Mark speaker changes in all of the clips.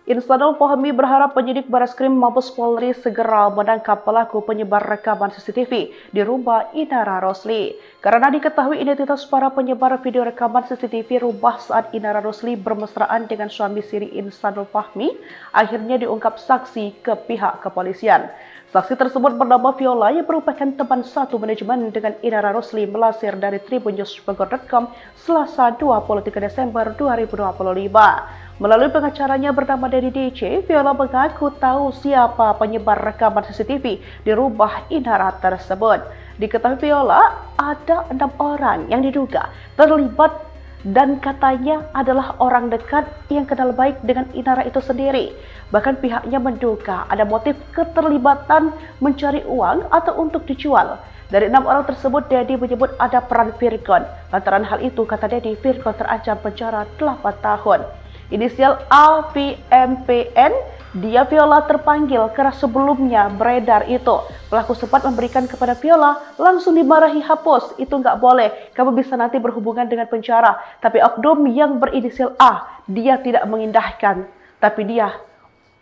Speaker 1: Insanul Fahmi berharap penyidik Bareskrim Mabes Polri segera menangkap pelaku penyebar rekaman CCTV di rumah Inara Rosli. Karena diketahui identitas para penyebar video rekaman CCTV rumah saat Inara Rosli bermesraan dengan suami siri Insanul Fahmi, akhirnya diungkap saksi ke pihak kepolisian. Saksi tersebut bernama Viola yang merupakan teman satu manajemen dengan Inara Rosli melansir dari tribunnews.com Selasa 23 Desember 2025. Melalui pengacaranya bernama Dedi DC, Viola mengaku tahu siapa penyebar rekaman CCTV di rumah Inara tersebut. Diketahui Viola, ada 6 orang yang diduga terlibat dan katanya adalah orang dekat yang kenal baik dengan Inara itu sendiri. Bahkan pihaknya menduga ada motif keterlibatan mencari uang atau untuk dijual. Dari 6 orang tersebut, Dedi menyebut ada peran Virgon. Lantaran hal itu, kata Dedi, Virgon terancam penjara 8 tahun. Inisial AVMPN, dia Viola terpanggil karena sebelumnya beredar itu. Pelaku sempat memberikan kepada Viola, langsung dimarahi, hapus, itu nggak boleh, kamu bisa nanti berhubungan dengan penjara. Tapi oknum yang berinisial A, dia tidak mengindahkan, tapi dia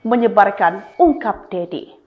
Speaker 1: menyebarkan, ungkap Dedi.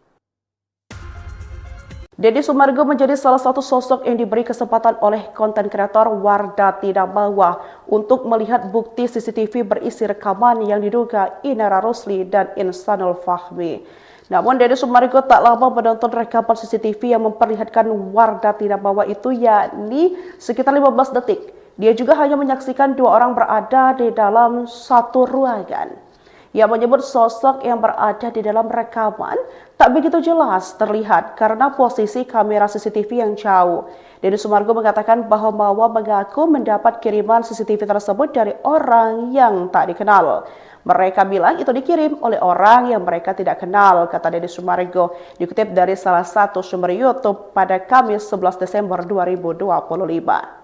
Speaker 1: Deddy Sumargo menjadi salah satu sosok yang diberi kesempatan oleh konten kreator Wardah Tidak Bawa untuk melihat bukti CCTV berisi rekaman yang diduga Inara Rosli dan Insanul Fahmi. Namun Deddy Sumargo tak lama menonton rekaman CCTV yang memperlihatkan Wardah Tidak Bawa itu, yakni sekitar 15 detik. Dia juga hanya menyaksikan 2 orang berada di dalam satu ruangan. Ia menyebut sosok yang berada di dalam rekaman tak begitu jelas terlihat karena posisi kamera CCTV yang jauh. Deddy Sumargo mengatakan bahwa Mawa mengaku mendapat kiriman CCTV tersebut dari orang yang tak dikenal. Mereka bilang itu dikirim oleh orang yang mereka tidak kenal, kata Deddy Sumargo, dikutip dari salah satu sumber YouTube pada Kamis 11 Desember 2025.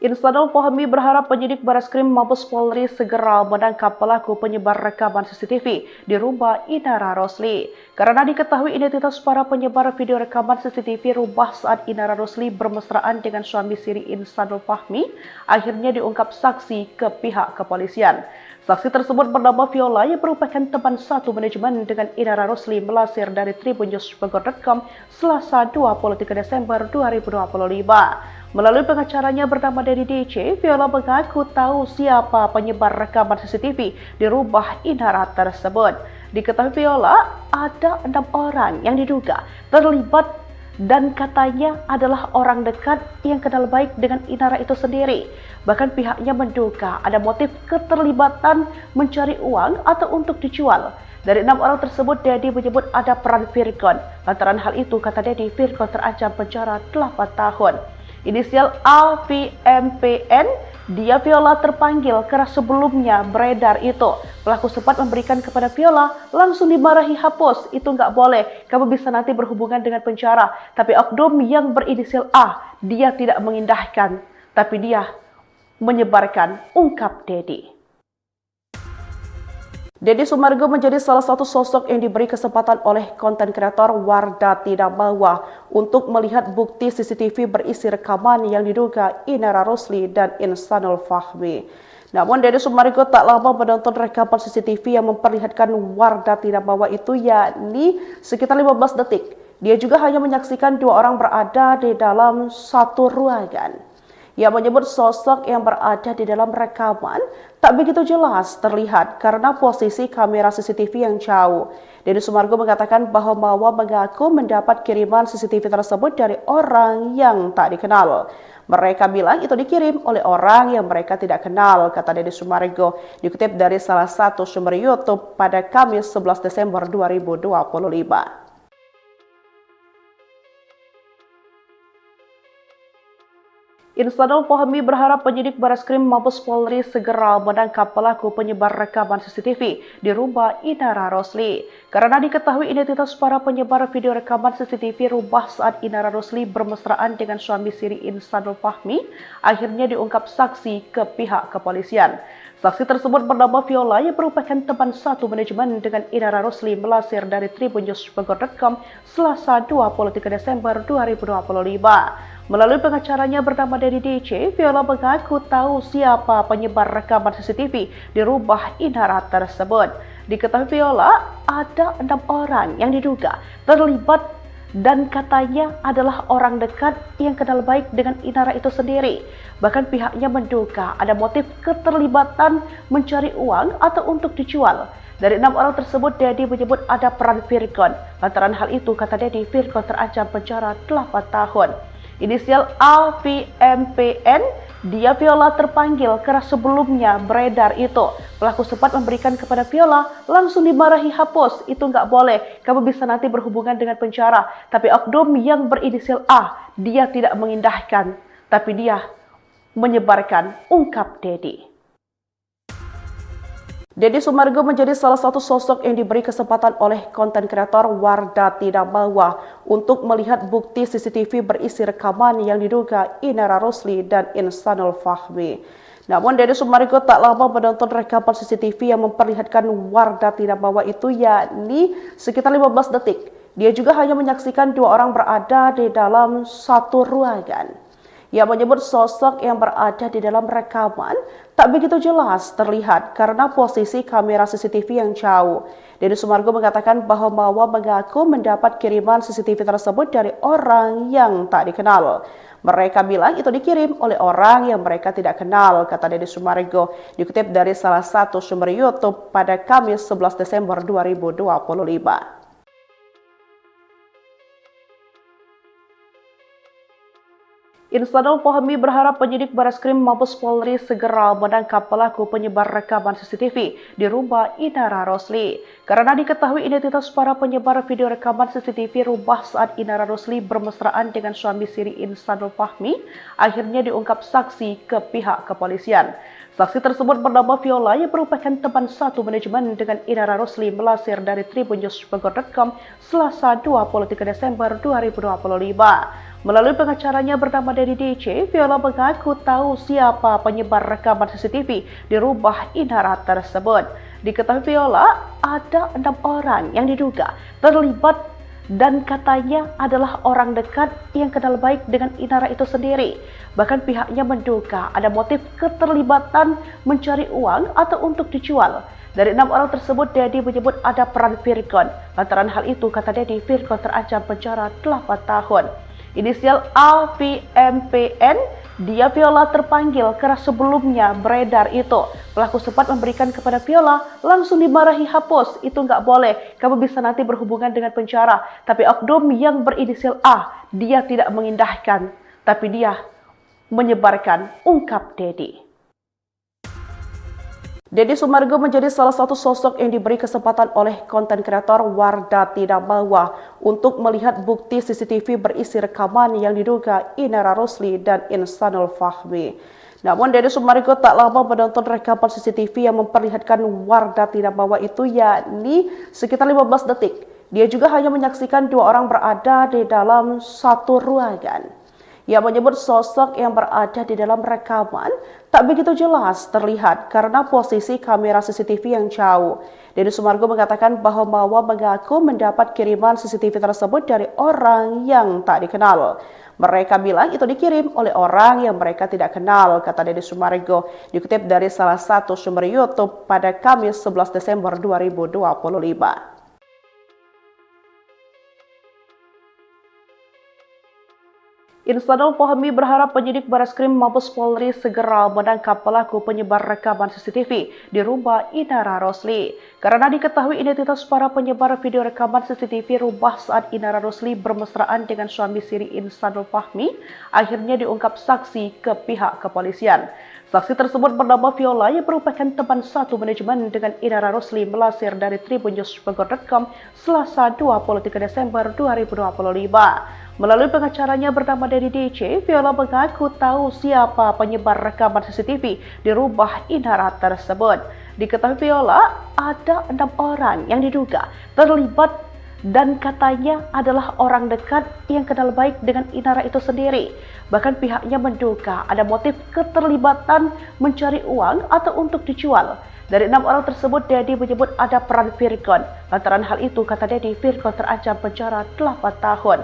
Speaker 1: Insanul Fahmi berharap penyidik Bareskrim Mabes Polri segera menangkap pelaku penyebar rekaman CCTV di rumah Inara Rosli. Karena diketahui identitas para penyebar video rekaman CCTV rumah saat Inara Rosli bermesraan dengan suami siri Insanul Fahmi, akhirnya diungkap saksi ke pihak kepolisian. Saksi tersebut bernama Viola yang merupakan teman satu manajemen dengan Inara Rosli melansir dari tribunnews.com Selasa 23 Desember 2025. Melalui pengacaranya bernama Dedi DC, Viola mengaku tahu siapa penyebar rekaman CCTV di rumah Inara tersebut. Diketahui Viola, ada 6 orang yang diduga terlibat dan katanya adalah orang dekat yang kenal baik dengan Inara itu sendiri. Bahkan pihaknya menduga ada motif keterlibatan mencari uang atau untuk dijual. Dari 6 orang tersebut, Dedi menyebut ada peran Virgon. Lantaran hal itu, kata Dedi, Virgon terancam penjara 8 tahun. Inisial AVMPN, dia Viola terpanggil karena sebelumnya beredar itu. Pelaku sempat memberikan kepada Viola, langsung dimarahi, hapus, itu nggak boleh, kamu bisa nanti berhubungan dengan penjara. Tapi oknum yang berinisial A, dia tidak mengindahkan, tapi dia menyebarkan, ungkap Dedi. Deddy Sumargo menjadi salah satu sosok yang diberi kesempatan oleh konten kreator Wardah Tidak Bawa untuk melihat bukti CCTV berisi rekaman yang diduga Inara Rosli dan Insanul Fahmi. Namun Deddy Sumargo tak lama menonton rekaman CCTV yang memperlihatkan Wardah Tidak Bawa itu, yakni sekitar 15 detik. Dia juga hanya menyaksikan 2 orang berada di dalam satu ruangan. Ia menyebut sosok yang berada di dalam rekaman tak begitu jelas terlihat karena posisi kamera CCTV yang jauh. Deddy Sumargo mengatakan bahwa Mawa mengaku mendapat kiriman CCTV tersebut dari orang yang tak dikenal. Mereka bilang itu dikirim oleh orang yang mereka tidak kenal, kata Deddy Sumargo, dikutip dari salah satu sumber YouTube pada Kamis 11 Desember 2025. Insanul Fahmi berharap penyidik Bareskrim Mabes Polri segera menangkap pelaku penyebar rekaman CCTV di rumah Inara Rosli. Karena diketahui identitas para penyebar video rekaman CCTV rumah saat Inara Rosli bermesraan dengan suami siri Insanul Fahmi, akhirnya diungkap saksi ke pihak kepolisian. Saksi tersebut bernama Viola yang merupakan teman satu manajemen dengan Inara Rosli melansir dari tribunnews.com Selasa 23 Desember 2025. Melalui pengacaranya bernama Dedi DJ, Viola mengaku tahu siapa penyebar rekaman CCTV di rumah Inara tersebut. Diketahui Viola ada 6 orang yang diduga terlibat dan katanya adalah orang dekat yang kenal baik dengan Inara itu sendiri. Bahkan pihaknya menduga ada motif keterlibatan mencari uang atau untuk dijual. Dari 6 orang tersebut, Dedi menyebut ada peran Virgon. Lantaran hal itu, kata Dedi, Virgon terancam penjara 8 tahun. Inisial AVMPN, dia Viola terpanggil karena sebelumnya beredar itu. Pelaku sempat memberikan kepada Viola, langsung dimarahi, hapus, itu nggak boleh, kamu bisa nanti berhubungan dengan penjara. Tapi oknum yang berinisial A, dia tidak mengindahkan, tapi dia menyebarkan, ungkap Dedi. Deddy Sumargo menjadi salah satu sosok yang diberi kesempatan oleh konten kreator Wardah Tidak Mawa untuk melihat bukti CCTV berisi rekaman yang diduga Inara Rosli dan Insanul Fahmi. Namun Deddy Sumargo tak lama menonton rekaman CCTV yang memperlihatkan Wardah Tidak Mawa itu, yakni sekitar 15 detik. Dia juga hanya menyaksikan 2 orang berada di dalam satu ruangan. Ia menyebut sosok yang berada di dalam rekaman tak begitu jelas terlihat karena posisi kamera CCTV yang jauh. Deddy Sumargo mengatakan bahwa Mawa mengaku mendapat kiriman CCTV tersebut dari orang yang tak dikenal. Mereka bilang itu dikirim oleh orang yang mereka tidak kenal, kata Deddy Sumargo, dikutip dari salah satu sumber YouTube pada Kamis 11 Desember 2025. Insanul Fahmi berharap penyidik Bareskrim Mabes Polri segera menangkap pelaku penyebar rekaman CCTV di rumah Inara Rosli. Karena diketahui identitas para penyebar video rekaman CCTV rumah saat Inara Rosli bermesraan dengan suami siri Insanul Fahmi, akhirnya diungkap saksi ke pihak kepolisian. Saksi tersebut bernama Viola yang merupakan teman satu manajemen dengan Inara Rosli, melansir dari tribunnews.com Selasa 23 Desember 2025. Melalui pengacaranya bernama Dedi DJ, Viola mengaku tahu siapa penyebar rekaman CCTV di rumah Inara tersebut. Diketahui Viola ada 6 orang yang diduga terlibat dan katanya adalah orang dekat yang kenal baik dengan Inara itu sendiri. Bahkan pihaknya menduga ada motif keterlibatan mencari uang atau untuk dijual. Dari 6 orang tersebut, Dedi menyebut ada peran Virgon. Lantaran hal itu, kata Dedi, Virgon terancam penjara 8 tahun. Inisial AVMPN, dia Viola terpanggil karena sebelumnya beredar itu. Pelaku sempat memberikan kepada Viola, langsung dimarahi, hapus, itu nggak boleh, kamu bisa nanti berhubungan dengan penjara. Tapi oknum yang berinisial A, dia tidak mengindahkan, tapi dia menyebarkan, ungkap Dedi. Deddy Sumargo menjadi salah satu sosok yang diberi kesempatan oleh konten kreator Wardah Tidak Mawa untuk melihat bukti CCTV berisi rekaman yang diduga Inara Rosli dan Insanul Fahmi. Namun Deddy Sumargo tak lama menonton rekaman CCTV yang memperlihatkan Wardah Tidak Mawa itu, yakni sekitar 15 detik. Dia juga hanya menyaksikan 2 orang berada di dalam satu ruangan. Ia menyebut sosok yang berada di dalam rekaman tak begitu jelas terlihat karena posisi kamera CCTV yang jauh. Deddy Sumargo mengatakan bahwa Mawa mengaku mendapat kiriman CCTV tersebut dari orang yang tak dikenal. Mereka bilang itu dikirim oleh orang yang mereka tidak kenal, kata Deddy Sumargo, dikutip dari salah satu sumber YouTube pada Kamis 11 Desember 2025. Insanul Fahmi berharap penyidik Bareskrim Mabes Polri segera menangkap pelaku penyebar rekaman CCTV di rumah Inara Rosli. Karena diketahui identitas para penyebar video rekaman CCTV rumah saat Inara Rosli bermesraan dengan suami siri Insanul Fahmi, akhirnya diungkap saksi ke pihak kepolisian. Saksi tersebut bernama Viola yang merupakan teman satu manajemen dengan Inara Rosli, melansir dari tribunnews.com Selasa 23 Desember 2025. Melalui pengacaranya bernama Dedi DJ, Viola mengaku tahu siapa penyebar rekaman CCTV di rumah Inara tersebut. Diketahui Viola ada 6 orang yang diduga terlibat dan katanya adalah orang dekat yang kenal baik dengan Inara itu sendiri. Bahkan pihaknya menduga ada motif keterlibatan mencari uang atau untuk dijual. Dari 6 orang tersebut, Dedi menyebut ada peran Virgon. Lantaran hal itu, kata Dedi, Virgon terancam penjara 8 tahun.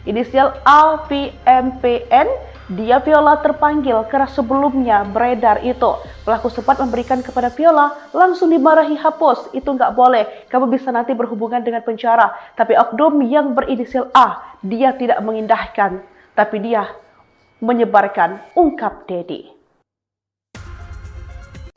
Speaker 1: inisial AVMPN, dia Viola terpanggil karena sebelumnya beredar itu. Pelaku sempat memberikan kepada Viola, langsung dimarahi, hapus, itu nggak boleh, kamu bisa nanti berhubungan dengan penjara. Tapi oknum yang berinisial A, dia tidak mengindahkan, tapi dia menyebarkan, ungkap Dedi.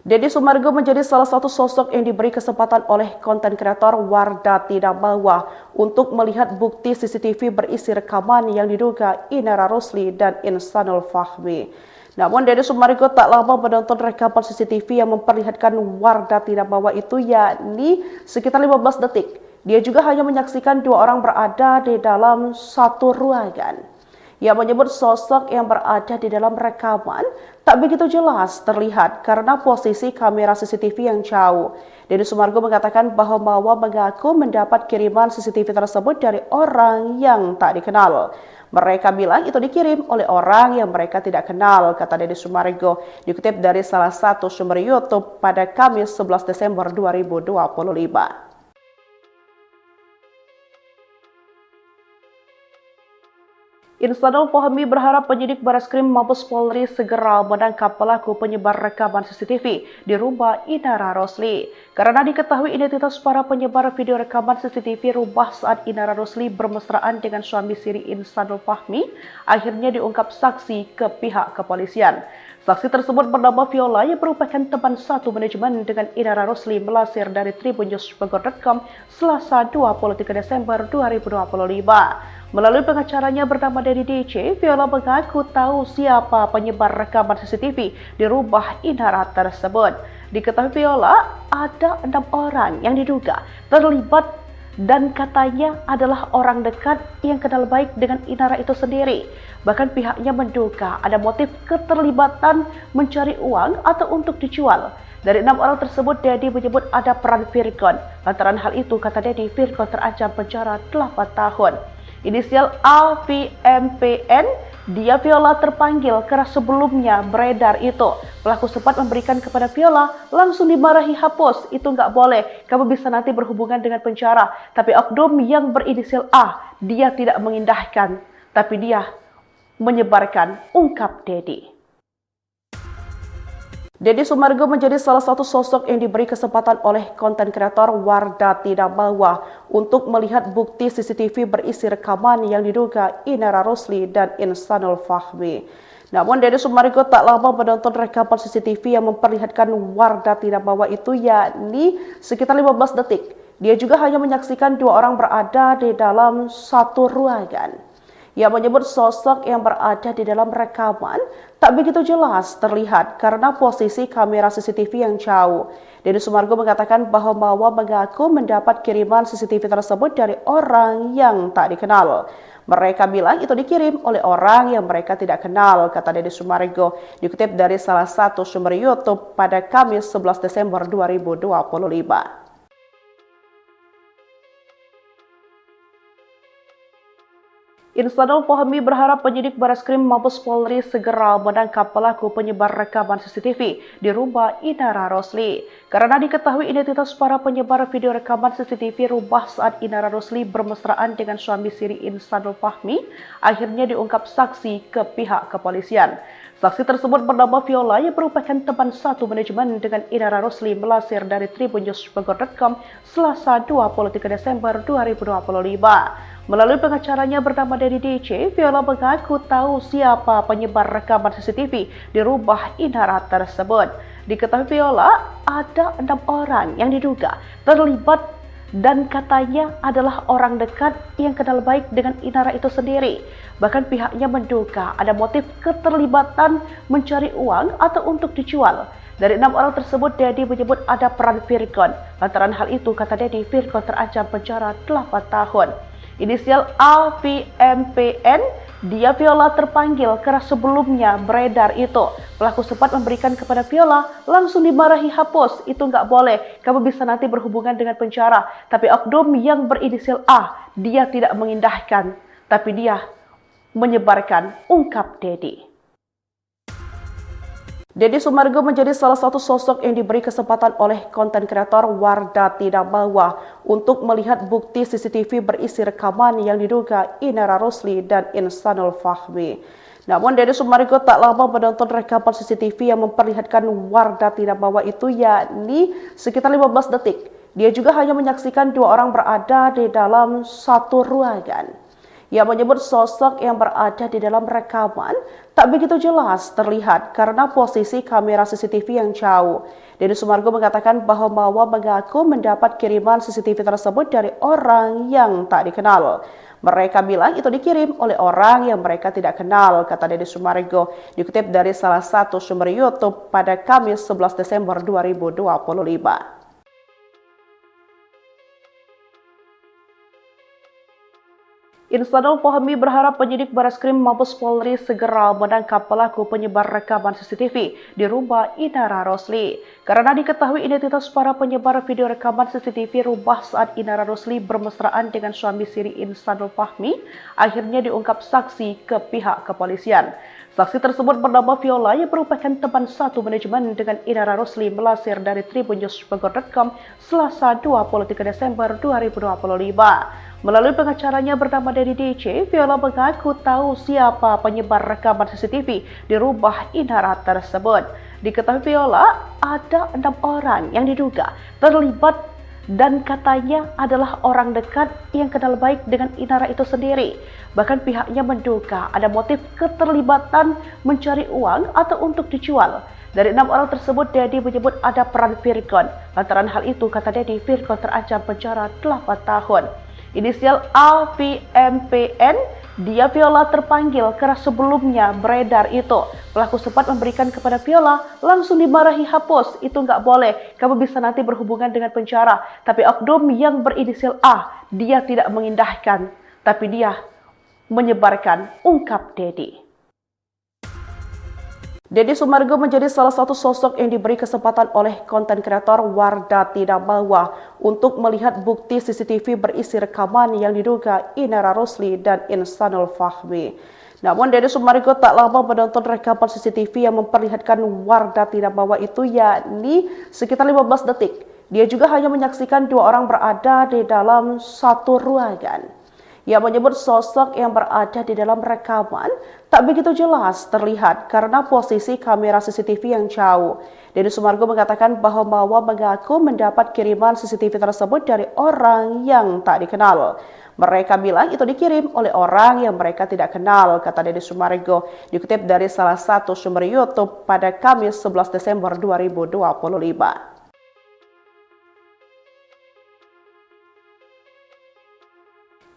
Speaker 1: Deddy Sumargo menjadi salah satu sosok yang diberi kesempatan oleh konten kreator Wardah Tidak Bawa untuk melihat bukti CCTV berisi rekaman yang diduga Inara Rosli dan Insanul Fahmi. Namun Deddy Sumargo tak lama menonton rekaman CCTV yang memperlihatkan Wardah Tidak Bawa itu, yakni sekitar 15 detik. Dia juga hanya menyaksikan dua orang berada di dalam satu ruangan. Ia menyebut sosok yang berada di dalam rekaman tak begitu jelas terlihat karena posisi kamera CCTV yang jauh. Deddy Sumargo mengatakan bahwa Mawa mengaku mendapat kiriman CCTV tersebut dari orang yang tak dikenal. Mereka bilang itu dikirim oleh orang yang mereka tidak kenal, kata Deddy Sumargo, dikutip dari salah satu sumber YouTube pada Kamis 11 Desember 2025. Insanul Fahmi berharap penyidik Bareskrim Mabes Polri segera menangkap pelaku penyebar rekaman CCTV di rumah Inara Rosli. Karena diketahui identitas para penyebar video rekaman CCTV rumah saat Inara Rosli bermesraan dengan suami siri Insanul Fahmi, akhirnya diungkap saksi ke pihak kepolisian. Saksi tersebut bernama Viola yang merupakan teman satu manajemen dengan Inara Rosli, melansir dari tribunnews.com Selasa 23 Desember 2025. Melalui pengacaranya bernama Dedi DC, Viola mengaku tahu siapa penyebar rekaman CCTV di rumah Inara tersebut. Diketahui Viola ada 6 orang yang diduga terlibat dan katanya adalah orang dekat yang kenal baik dengan Inara itu sendiri. Bahkan pihaknya menduga ada motif keterlibatan mencari uang atau untuk dijual. Dari 6 orang tersebut, Dedi menyebut ada peran Virgon. Lantaran hal itu, kata Dedi, Virgon terancam penjara 8 tahun. Inisial AVMPN, dia Viola terpanggil karena sebelumnya beredar itu. Pelaku sempat memberikan kepada Viola, langsung dimarahi, hapus, itu nggak boleh, kamu bisa nanti berhubungan dengan penjara. Tapi oknum yang berinisial A, dia tidak mengindahkan, tapi dia menyebarkan, ungkap Dedi. Deddy Sumargo menjadi salah satu sosok yang diberi kesempatan oleh konten kreator Wardah Tidak Bawa untuk melihat bukti CCTV berisi rekaman yang diduga Inara Rosli dan Insanul Fahmi. Namun Deddy Sumargo tak lama menonton rekaman CCTV yang memperlihatkan Wardah Tidak Bawa itu, yakni sekitar 15 detik. Dia juga hanya menyaksikan dua orang berada di dalam satu ruangan. Ia menyebut sosok yang berada di dalam rekaman tak begitu jelas terlihat karena posisi kamera CCTV yang jauh. Deddy Sumargo mengatakan bahwa Mawa mengaku mendapat kiriman CCTV tersebut dari orang yang tak dikenal. Mereka bilang itu dikirim oleh orang yang mereka tidak kenal, kata Deddy Sumargo, dikutip dari salah satu sumber YouTube pada Kamis 11 Desember 2025. Insanul Fahmi berharap penyidik Bareskrim Mabes Polri segera menangkap pelaku penyebar rekaman CCTV di rumah Inara Rosli. Karena diketahui identitas para penyebar video rekaman CCTV rumah saat Inara Rosli bermesraan dengan suami siri Insanul Fahmi, akhirnya diungkap saksi ke pihak kepolisian. Saksi tersebut bernama Viola yang merupakan teman satu manajemen dengan Inara Rosli, melansir dari tribunnews.com Selasa 23 Desember 2025. Melalui pengacaranya bernama Dedi DC, Viola mengaku tahu siapa penyebar rekaman CCTV di rumah Inara tersebut. Diketahui Viola ada 6 orang yang diduga terlibat dan katanya adalah orang dekat yang kenal baik dengan Inara itu sendiri. Bahkan pihaknya menduga ada motif keterlibatan mencari uang atau untuk dijual. Dari 6 orang tersebut, Dedi menyebut ada peran Virgon. Lantaran hal itu, kata Dedi, Virgon terancam penjara 8 tahun. Inisial AVMPN, dia Viola terpanggil karena sebelumnya beredar itu. Pelaku sempat memberikan kepada Viola, langsung dimarahi, hapus, itu nggak boleh, kamu bisa nanti berhubungan dengan penjara. Tapi oknum yang berinisial A, dia tidak mengindahkan, tapi dia menyebarkan, ungkap Dedi. Deddy Sumargo menjadi salah satu sosok yang diberi kesempatan oleh konten kreator Wardah Tidak Bawah untuk melihat bukti CCTV berisi rekaman yang diduga Inara Rosli dan Insanul Fahmi. Namun Deddy Sumargo tak lama menonton rekaman CCTV yang memperlihatkan Wardah Tidak Bawah itu, yakni sekitar 15 detik. Dia juga hanya menyaksikan dua orang berada di dalam satu ruangan. Ia menyebut sosok yang berada di dalam rekaman tak begitu jelas terlihat karena posisi kamera CCTV yang jauh. Deddy Sumargo mengatakan bahwa Mawa mengaku mendapat kiriman CCTV tersebut dari orang yang tak dikenal. Mereka bilang itu dikirim oleh orang yang mereka tidak kenal, kata Deddy Sumargo, dikutip dari salah satu sumber YouTube pada Kamis 11 Desember 2025. Insanul Fahmi berharap penyidik Bareskrim Mabes Polri segera menangkap pelaku penyebar rekaman CCTV di rumah Inara Rosli. Karena diketahui identitas para penyebar video rekaman CCTV rumah saat Inara Rosli bermesraan dengan suami siri Insanul Fahmi, akhirnya diungkap saksi ke pihak kepolisian. Saksi tersebut bernama Viola yang merupakan teman satu manajemen dengan Inara Rosli, melansir dari tribunnews.com Selasa 23 Desember 2025. Melalui pengacaranya bernama Dedi DC, Viola mengaku tahu siapa penyebar rekaman CCTV di rumah Inara tersebut. Diketahui Viola ada 6 orang yang diduga terlibat dan katanya adalah orang dekat yang kenal baik dengan Inara itu sendiri. Bahkan pihaknya menduga ada motif keterlibatan mencari uang atau untuk dijual. Dari 6 orang tersebut, Dedi menyebut ada peran Virgon. Lantaran hal itu, kata Dedi, Virgon terancam penjara 8 tahun. Inisial AVMPN, dia Viola terpanggil karena sebelumnya beredar itu. Pelaku sempat memberikan kepada Viola, langsung dimarahi, hapus, itu nggak boleh, kamu bisa nanti berhubungan dengan penjara. Tapi oknum yang berinisial A, dia tidak mengindahkan, tapi dia menyebarkan, ungkap Dedi. Deddy Sumargo menjadi salah satu sosok yang diberi kesempatan oleh konten kreator Wardah Tidak Bawah untuk melihat bukti CCTV berisi rekaman yang diduga Inara Rosli dan Insanul Fahmi. Namun Deddy Sumargo tak lama menonton rekaman CCTV yang memperlihatkan Wardah Tidak Bawah itu, yakni sekitar 15 detik. Dia juga hanya menyaksikan dua orang berada di dalam satu ruangan. Ia menyebut sosok yang berada di dalam rekaman tak begitu jelas terlihat karena posisi kamera CCTV yang jauh. Deddy Sumargo mengatakan bahwa Mawa mengaku mendapat kiriman CCTV tersebut dari orang yang tak dikenal. Mereka bilang itu dikirim oleh orang yang mereka tidak kenal, kata Deddy Sumargo, dikutip dari salah satu sumber YouTube pada Kamis 11 Desember 2025.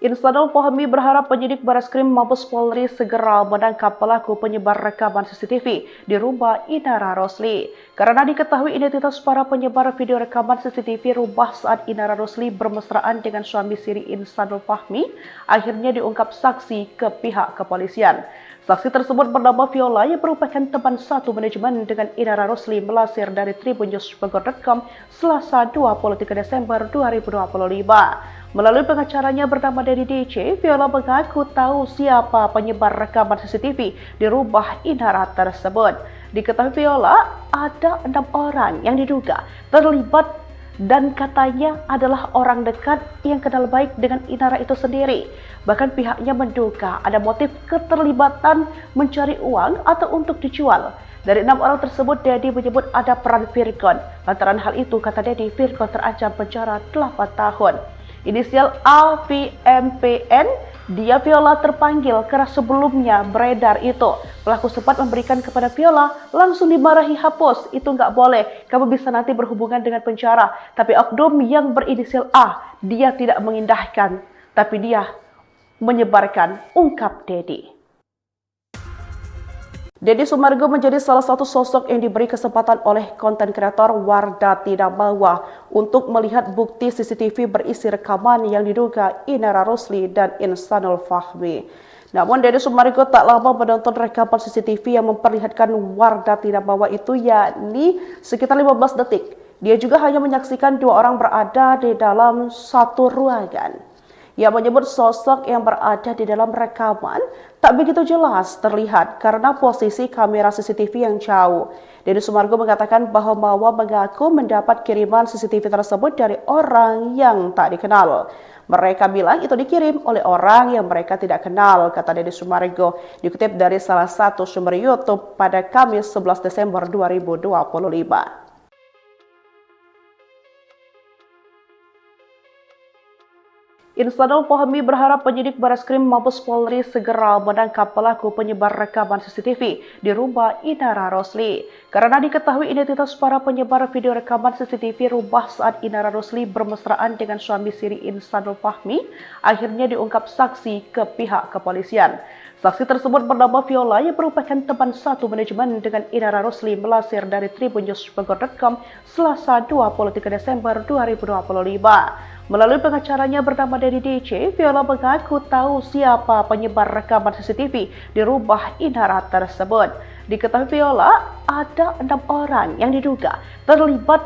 Speaker 1: Insanul Fahmi berharap penyidik Bareskrim Mabes Polri segera menangkap pelaku penyebar rekaman CCTV di rumah Inara Rosli. Karena diketahui identitas para penyebar video rekaman CCTV rumah saat Inara Rosli bermesraan dengan suami siri Insanul Fahmi, akhirnya diungkap saksi ke pihak kepolisian. Saksi tersebut bernama Viola yang merupakan teman satu manajemen dengan Inara Rosli, melansir dari tribunnews.com Selasa 23 Desember 2025. Melalui pengacaranya bernama Dedi DC, Viola mengaku tahu siapa penyebar rekaman CCTV di rumah Inara tersebut. Diketahui Viola ada 6 orang yang diduga terlibat dan katanya adalah orang dekat yang kenal baik dengan Inara itu sendiri. Bahkan pihaknya menduga ada motif keterlibatan mencari uang atau untuk dijual. Dari 6 orang tersebut, Dedi menyebut ada peran Virgon. Lantaran hal itu, kata Dedi, Virgon terancam penjara 8 tahun. Inisial AVMPN, dia Viola terpanggil karena sebelumnya beredar itu. Pelaku sempat memberikan kepada Viola, langsung dimarahi, hapus, itu nggak boleh, kamu bisa nanti berhubungan dengan penjara. Tapi oknum yang berinisial A, dia tidak mengindahkan, tapi dia menyebarkan, ungkap Dedi. Deddy Sumargo menjadi salah satu sosok yang diberi kesempatan oleh konten kreator Wardah Tidak Bawah untuk melihat bukti CCTV berisi rekaman yang diduga Inara Rosli dan Insanul Fahmi. Namun Deddy Sumargo tak lama menonton rekaman CCTV yang memperlihatkan Wardah Tidak Bawah itu, yakni sekitar 15 detik. Dia juga hanya menyaksikan dua orang berada di dalam satu ruangan. Ia menyebut sosok yang berada di dalam rekaman tak begitu jelas terlihat karena posisi kamera CCTV yang jauh. Deddy Sumargo mengatakan bahwa Mawa mengaku mendapat kiriman CCTV tersebut dari orang yang tak dikenal. Mereka bilang itu dikirim oleh orang yang mereka tidak kenal, kata Deddy Sumargo, dikutip dari salah satu sumber YouTube pada Kamis 11 Desember 2025. Instanul Fahmi berharap penyidik Bareskrim Mabes Polri segera menangkap pelaku penyebar rekaman CCTV di rumah Inara Rosli. Karena diketahui identitas para penyebar video rekaman CCTV rumah saat Inara Rosli bermesraan dengan suami siri Instanul Fahmi, akhirnya diungkap saksi ke pihak kepolisian. Saksi tersebut bernama Viola yang merupakan teman satu manajemen dengan Inara Rosli melansir dari tribunnews.com Selasa 23 Desember 2025. Melalui pengacaranya bernama Dedi DC, Viola mengaku tahu siapa penyebar rekaman CCTV di rumah Inara tersebut. Diketahui Viola, ada 6 orang yang diduga terlibat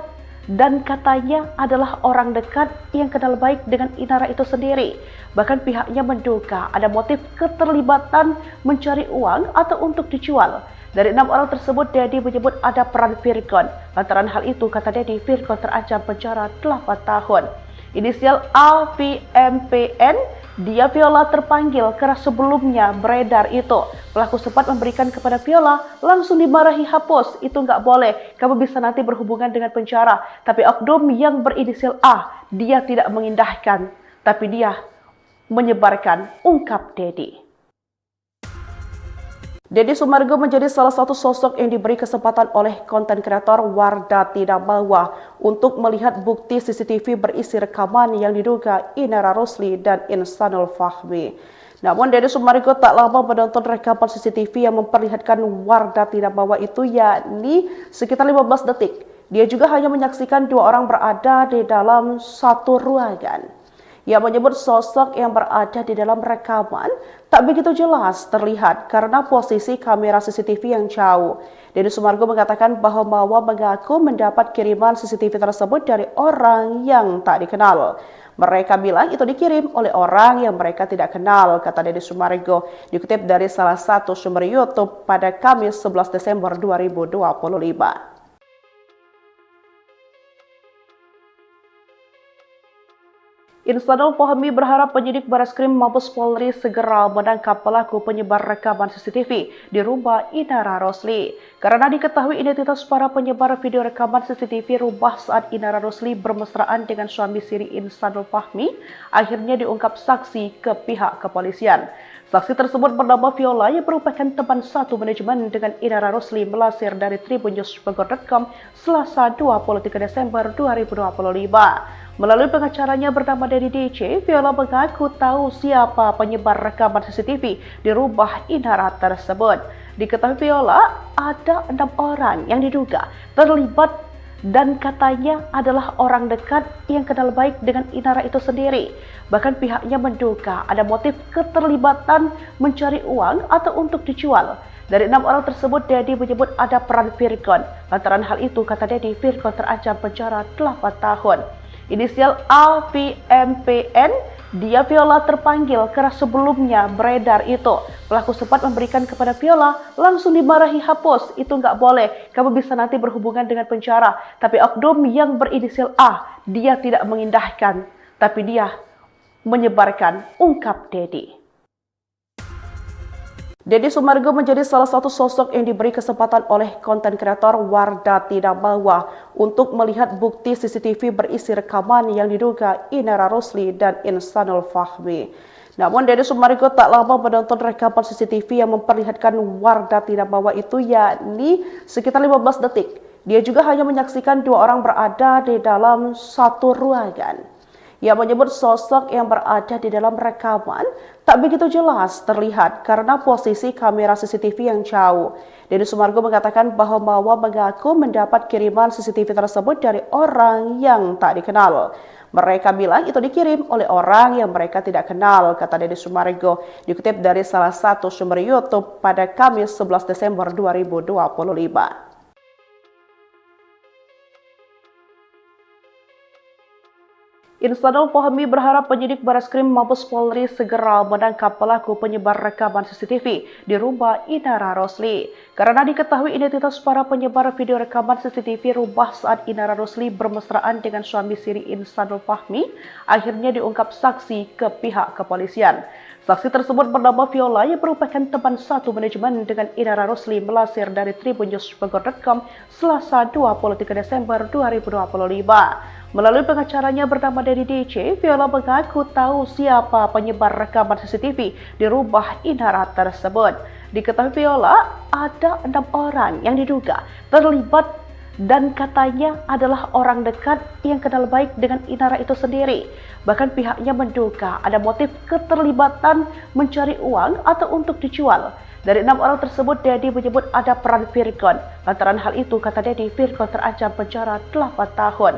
Speaker 1: dan katanya adalah orang dekat yang kenal baik dengan Inara itu sendiri. Bahkan pihaknya menduga ada motif keterlibatan mencari uang atau untuk dijual. Dari 6 orang tersebut, Dedi menyebut ada peran Virgon. Lantaran hal itu, kata Dedi, Virgon terancam penjara 8 tahun. Inisial AVMPN, dia Viola terpanggil karena sebelumnya beredar itu. Pelaku sempat memberikan kepada Viola, langsung dimarahi, hapus, itu nggak boleh, kamu bisa nanti berhubungan dengan penjara. Tapi oknum yang berinisial A, dia tidak mengindahkan, tapi dia menyebarkan, ungkap Dedi. Deddy Sumargo menjadi salah satu sosok yang diberi kesempatan oleh konten kreator Wardah Tidak Mawa untuk melihat bukti CCTV berisi rekaman yang diduga Inara Rosli dan Instanul Fahmi. Namun Deddy Sumargo tak lama menonton rekaman CCTV yang memperlihatkan Wardah Tidak Mawa itu, yakni sekitar 15 detik. Dia juga hanya menyaksikan 2 orang berada di dalam satu ruangan. Ia menyebut sosok yang berada di dalam rekaman tak begitu jelas terlihat karena posisi kamera CCTV yang jauh. Deddy Sumargo mengatakan bahwa Mawa mengaku mendapat kiriman CCTV tersebut dari orang yang tak dikenal. Mereka bilang itu dikirim oleh orang yang mereka tidak kenal, kata Deddy Sumargo, dikutip dari salah satu sumber YouTube pada Kamis 11 Desember 2025. Instanul Fahmi berharap penyidik Bareskrim Mabes Polri segera menangkap pelaku penyebar rekaman CCTV di rumah Inara Rosli. Karena diketahui identitas para penyebar video rekaman CCTV rumah saat Inara Rosli bermesraan dengan suami siri Instanul Fahmi, akhirnya diungkap saksi ke pihak kepolisian. Saksi tersebut bernama Viola yang merupakan teman satu manajemen dengan Inara Rosli melansir dari tribunnews.com Selasa 23 Desember 2025. Melalui pengacaranya bernama Dedi DC, Viola mengaku tahu siapa penyebar rekaman CCTV di rumah Inara tersebut. Diketahui Viola, ada 6 orang yang diduga terlibat dan katanya adalah orang dekat yang kenal baik dengan Inara itu sendiri. Bahkan pihaknya menduga ada motif keterlibatan mencari uang atau untuk dijual. Dari 6 orang tersebut, Dedi menyebut ada peran Virgon. Lantaran hal itu, kata Dedi, Virgon terancam penjara 8 tahun. Inisial AVMPN, dia Viola terpanggil karena sebelumnya beredar itu. Pelaku sempat memberikan kepada Viola, langsung dimarahi, hapus, itu nggak boleh, kamu bisa nanti berhubungan dengan penjara. Tapi oknum yang berinisial A, dia tidak mengindahkan, tapi dia menyebarkan, ungkap Dedi. Deddy Sumargo menjadi salah satu sosok yang diberi kesempatan oleh konten kreator Wardah Tidak Mawa untuk melihat bukti CCTV berisi rekaman yang diduga Inara Rosli dan Instanul Fahmi. Namun Deddy Sumargo tak lama menonton rekaman CCTV yang memperlihatkan Wardah Tidak Mawa itu, yakni sekitar 15 detik. Dia juga hanya menyaksikan 2 orang berada di dalam satu ruangan. Ia menyebut sosok yang berada di dalam rekaman tak begitu jelas terlihat karena posisi kamera CCTV yang jauh. Deddy Sumargo mengatakan bahwa Mawa mengaku mendapat kiriman CCTV tersebut dari orang yang tak dikenal. Mereka bilang itu dikirim oleh orang yang mereka tidak kenal, kata Deddy Sumargo, dikutip dari salah satu sumber YouTube pada Kamis 11 Desember 2025. Instanul Fahmi berharap penyidik Bareskrim Mabes Polri segera menangkap pelaku penyebar rekaman CCTV di rumah Inara Rosli. Karena diketahui identitas para penyebar video rekaman CCTV rumah saat Inara Rosli bermesraan dengan suami siri Instanul Fahmi, akhirnya diungkap saksi ke pihak kepolisian. Saksi tersebut bernama Viola yang merupakan teman satu manajemen dengan Inara Rosli melansir dari tribunnews.com Selasa 23 Desember 2025. Melalui pengacaranya bernama Dedi DC, Viola mengaku tahu siapa penyebar rekaman CCTV di rumah Inara tersebut. Diketahui Viola, ada 6 orang yang diduga terlibat dan katanya adalah orang dekat yang kenal baik dengan Inara itu sendiri. Bahkan pihaknya menduga ada motif keterlibatan mencari uang atau untuk dijual. Dari 6 orang tersebut, Dedi menyebut ada peran Virgon. Lantaran hal itu, kata Dedi, Virgon terancam penjara 8 tahun.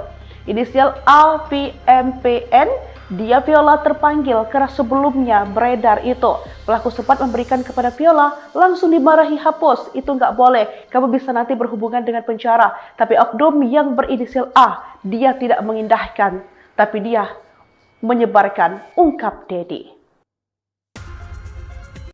Speaker 1: Inisial AVMPN, dia Viola terpanggil karena sebelumnya beredar itu. Pelaku sempat memberikan kepada Viola, langsung dimarahi, hapus, itu nggak boleh, kamu bisa nanti berhubungan dengan penjara. Tapi oknum yang berinisial A, dia tidak mengindahkan, tapi dia menyebarkan, ungkap Dedi.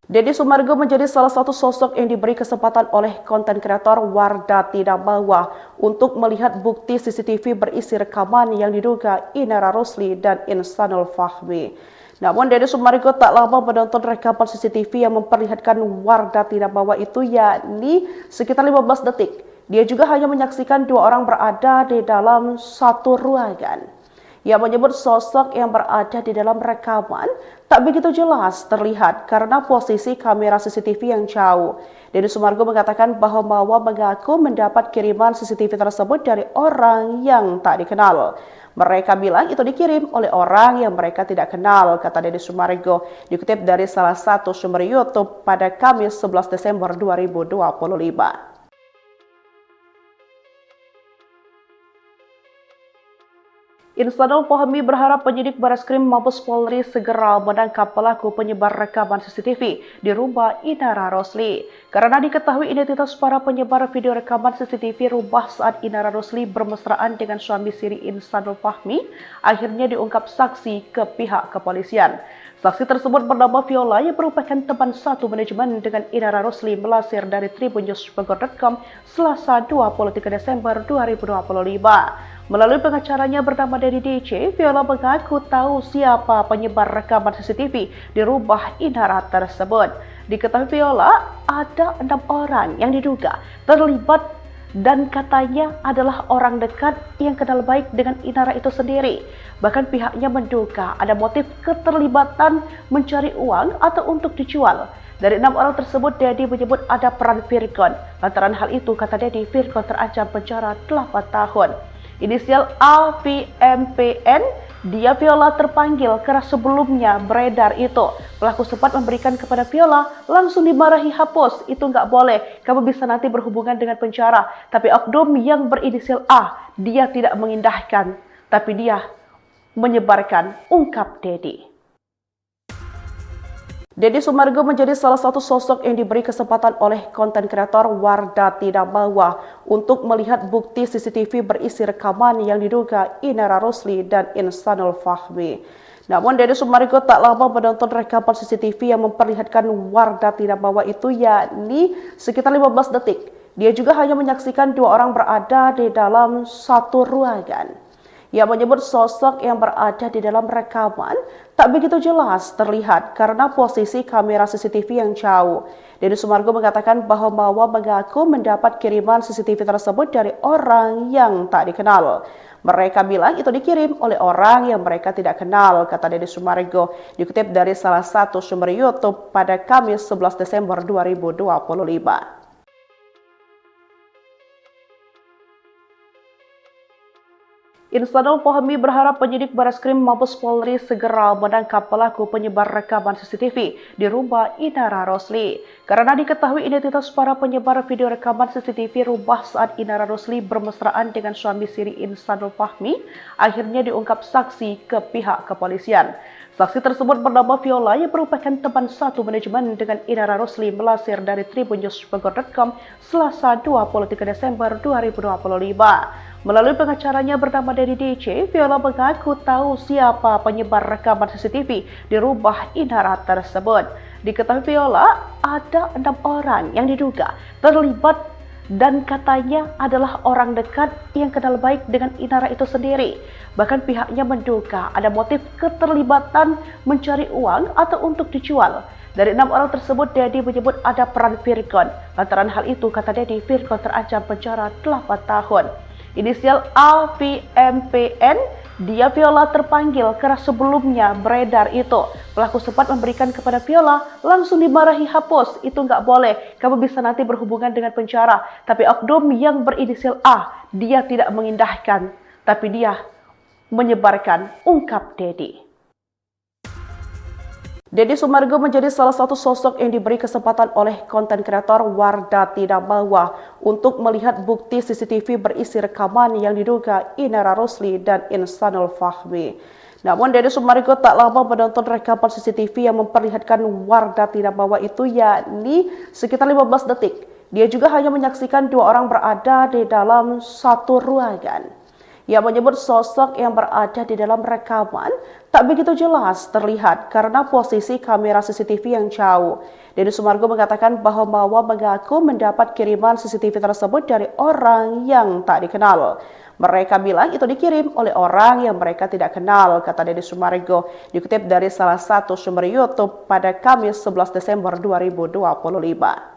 Speaker 1: Deddy Sumargo menjadi salah satu sosok yang diberi kesempatan oleh konten kreator Wardah Tidak Bawa untuk melihat bukti CCTV berisi rekaman yang diduga Inara Rosli dan Instanul Fahmi. Namun Deddy Sumargo tak lama menonton rekaman CCTV yang memperlihatkan Wardah Tidak Bawa itu, yakni sekitar 15 detik. Dia juga hanya menyaksikan 2 orang berada di dalam satu ruangan. Ia menyebut sosok yang berada di dalam rekaman tak begitu jelas terlihat karena posisi kamera CCTV yang jauh. Deddy Sumargo mengatakan bahwa Mawa mengaku mendapat kiriman CCTV tersebut dari orang yang tak dikenal. Mereka bilang itu dikirim oleh orang yang mereka tidak kenal, kata Deddy Sumargo, dikutip dari salah satu sumber YouTube pada Kamis 11 Desember 2025. Instanul Fahmi berharap penyidik Bareskrim Mabes Polri segera menangkap pelaku penyebar rekaman CCTV di rumah Inara Rosli. Karena diketahui identitas para penyebar video rekaman CCTV rumah saat Inara Rosli bermesraan dengan suami siri Instanul Fahmi, akhirnya diungkap saksi ke pihak kepolisian. Saksi tersebut bernama Viola yang merupakan teman satu manajemen dengan Inara Rosli melansir dari tribunnews.com Selasa 23 Desember 2025. Melalui pengacaranya bernama Dedi DC, Viola mengaku tahu siapa penyebar rekaman CCTV di rumah Inara tersebut. Diketahui Viola, ada 6 orang yang diduga terlibat dan katanya adalah orang dekat yang kenal baik dengan Inara itu sendiri. Bahkan pihaknya menduga ada motif keterlibatan mencari uang atau untuk dijual. Dari 6 orang tersebut, Dedi menyebut ada peran Virgon. Lantaran hal itu, kata Dedi, Virgon terancam penjara 8 tahun. Inisial AVMPN, dia Viola terpanggil karena sebelumnya beredar itu. Pelaku sempat memberikan kepada Viola, langsung dimarahi, hapus, itu nggak boleh, kamu bisa nanti berhubungan dengan penjara. Tapi oknum yang berinisial A, dia tidak mengindahkan, tapi dia menyebarkan, ungkap Dedi. Deddy Sumargo menjadi salah satu sosok yang diberi kesempatan oleh konten kreator Wardah Tidak Bawa untuk melihat bukti CCTV berisi rekaman yang diduga Inara Rosli dan Instanul Fahmi. Namun Deddy Sumargo tak lama menonton rekaman CCTV yang memperlihatkan Wardah Tidak Bawa itu, yakni sekitar 15 detik. Dia juga hanya menyaksikan 2 orang berada di dalam satu ruangan. Ia menyebut sosok yang berada di dalam rekaman tak begitu jelas terlihat karena posisi kamera CCTV yang jauh. Deddy Sumargo mengatakan bahwa Mawa mengaku mendapat kiriman CCTV tersebut dari orang yang tak dikenal. Mereka bilang itu dikirim oleh orang yang mereka tidak kenal, kata Deddy Sumargo, dikutip dari salah satu sumber YouTube pada Kamis 11 Desember 2025. Instanul Fahmi berharap penyidik Bareskrim Mabes Polri segera menangkap pelaku penyebar rekaman CCTV di rumah Inara Rosli. Karena diketahui identitas para penyebar video rekaman CCTV rumah saat Inara Rosli bermesraan dengan suami siri Instanul Fahmi, akhirnya diungkap saksi ke pihak kepolisian. Saksi tersebut bernama Viola yang merupakan teman satu manajemen dengan Inara Rosli melansir dari tribunnews.bogor.com Selasa 23 Desember 2025. Melalui pengacaranya bernama Dedi DJ, Viola mengaku tahu siapa penyebar rekaman CCTV di rumah Inara tersebut. Diketahui Viola ada 6 orang yang diduga terlibat dan katanya adalah orang dekat yang kenal baik dengan Inara itu sendiri. Bahkan pihaknya menduga ada motif keterlibatan mencari uang atau untuk dijual. Dari 6 orang tersebut, Dedi menyebut ada peran Virgon. Lantaran hal itu, kata Dedi, Virgon terancam penjara 8 tahun. Inisial AVMPN, dia Viola terpanggil karena sebelumnya beredar itu. Pelaku sempat memberikan kepada Viola, langsung dimarahi, hapus, itu nggak boleh, kamu bisa nanti berhubungan dengan penjara. Tapi oknum yang berinisial A, dia tidak mengindahkan, tapi dia menyebarkan, ungkap Dedi. Deddy Sumargo menjadi salah satu sosok yang diberi kesempatan oleh konten kreator Wardah Tidak Bawa untuk melihat bukti CCTV berisi rekaman yang diduga Inara Rosli dan Insanul Fahmi. Namun Deddy Sumargo tak lama menonton rekaman CCTV yang memperlihatkan Wardah Tidak Bawa itu, yakni sekitar 15 detik. Dia juga hanya menyaksikan 2 orang berada di dalam satu ruangan. Ia menyebut sosok yang berada di dalam rekaman tak begitu jelas terlihat karena posisi kamera CCTV yang jauh. Deddy Sumargo mengatakan bahwa mengaku mendapat kiriman CCTV tersebut dari orang yang tak dikenal. Mereka bilang itu dikirim oleh orang yang mereka tidak kenal, kata Deddy Sumargo, dikutip dari salah satu sumber YouTube pada Kamis 11 Desember 2025.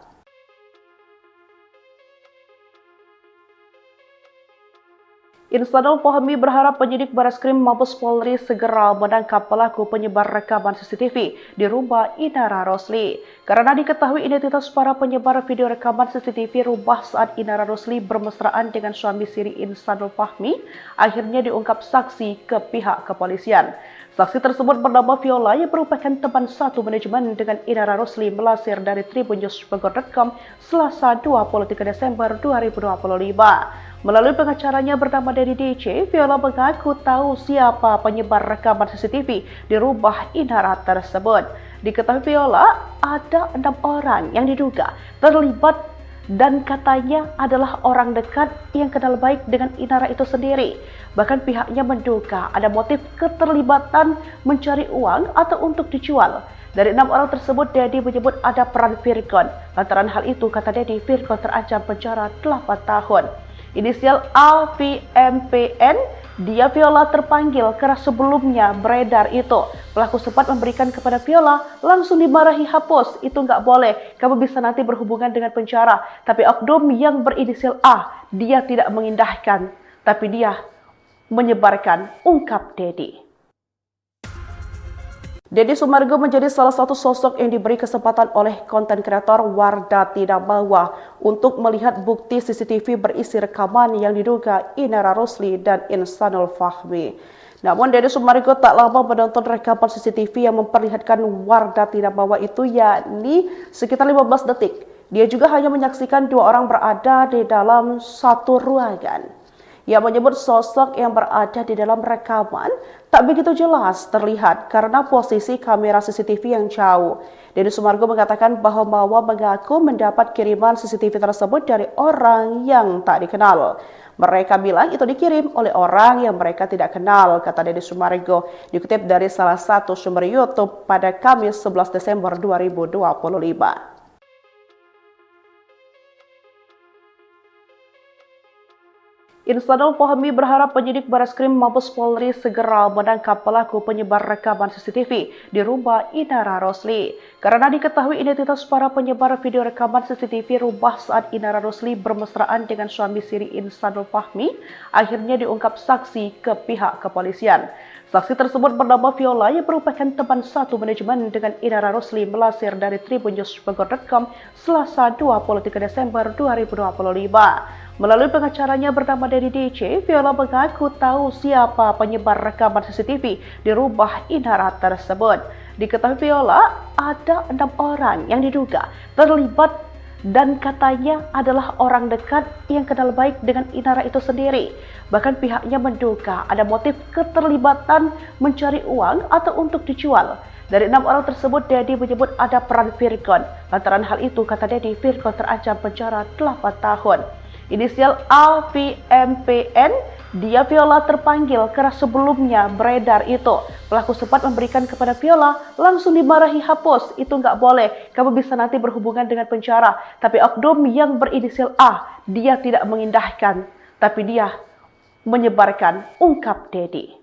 Speaker 1: Insanul Fahmi berharap penyidik Bareskrim Mabes Polri segera menangkap pelaku penyebar rekaman CCTV di rumah Inara Rosli. Karena diketahui identitas para penyebar video rekaman CCTV rumah saat Inara Rosli bermesraan dengan suami siri Insanul Fahmi, akhirnya diungkap saksi ke pihak kepolisian. Saksi tersebut bernama Viola yang merupakan teman satu manajemen dengan Inara Rosli melansir dari tribunnews.bogor.com Selasa 23 Desember 2025. Melalui pengacaranya bernama Dedi DJ, Viola mengaku tahu siapa penyebar rekaman CCTV di rumah Inara tersebut. Diketahui Viola ada 6 orang yang diduga terlibat dan katanya adalah orang dekat yang kenal baik dengan Inara itu sendiri. Bahkan pihaknya menduga ada motif keterlibatan mencari uang atau untuk dijual. Dari 6 orang tersebut, Dedi menyebut ada peran Virgon. Lantaran hal itu, kata Dedi, Virgon terancam penjara 8 tahun. Inisial AVMPN, dia Viola terpanggil karena sebelumnya beredar itu. Pelaku sempat memberikan kepada Viola, langsung dimarahi, hapus, itu nggak boleh, kamu bisa nanti berhubungan dengan penjara. Tapi oknum yang berinisial A, dia tidak mengindahkan, tapi dia menyebarkan, ungkap Dedi. Deddy Sumargo menjadi salah satu sosok yang diberi kesempatan oleh konten kreator Wardah Tidak Bawa untuk melihat bukti CCTV berisi rekaman yang diduga Inara Rosli dan Insanul Fahmi. Namun Deddy Sumargo tak lama menonton rekaman CCTV yang memperlihatkan Wardah Tidak Bawa itu, yakni sekitar 15 detik. Dia juga hanya menyaksikan 2 orang berada di dalam satu ruangan. Ia menyebut sosok yang berada di dalam rekaman tak begitu jelas terlihat karena posisi kamera CCTV yang jauh. Deddy Sumargo mengatakan bahwa mengaku mendapat kiriman CCTV tersebut dari orang yang tak dikenal. Mereka bilang itu dikirim oleh orang yang mereka tidak kenal, kata Deddy Sumargo, dikutip dari salah satu sumber YouTube pada Kamis 11 Desember 2025. Insanul Fahmi berharap penyidik Bareskrim Mabes Polri segera menangkap pelaku penyebar rekaman CCTV di rumah Inara Rosli. Karena diketahui identitas para penyebar video rekaman CCTV rumah saat Inara Rosli bermesraan dengan suami siri Insanul Fahmi, akhirnya diungkap saksi ke pihak kepolisian. Saksi tersebut bernama Viola yang merupakan teman satu manajemen dengan Inara Rosli melansir dari tribunnews.bogor.com Selasa 23 Desember 2025. Melalui pengacaranya bernama Dedi DJ, Viola mengaku tahu siapa penyebar rekaman CCTV di rumah Inara tersebut. Diketahui Viola ada 6 orang yang diduga terlibat dan katanya adalah orang dekat yang kenal baik dengan Inara itu sendiri. Bahkan pihaknya menduga ada motif keterlibatan mencari uang atau untuk dijual. Dari 6 orang tersebut, Dedi menyebut ada peran Virgon. Lantaran hal itu, kata Dedi, Virgon terancam penjara 8 tahun. Inisial AVMPN, dia Viola terpanggil karena sebelumnya beredar itu. Pelaku sempat memberikan kepada Viola, langsung dimarahi, hapus, itu nggak boleh, kamu bisa nanti berhubungan dengan penjara. Tapi oknum yang berinisial A, dia tidak mengindahkan, tapi dia menyebarkan, ungkap Dedi.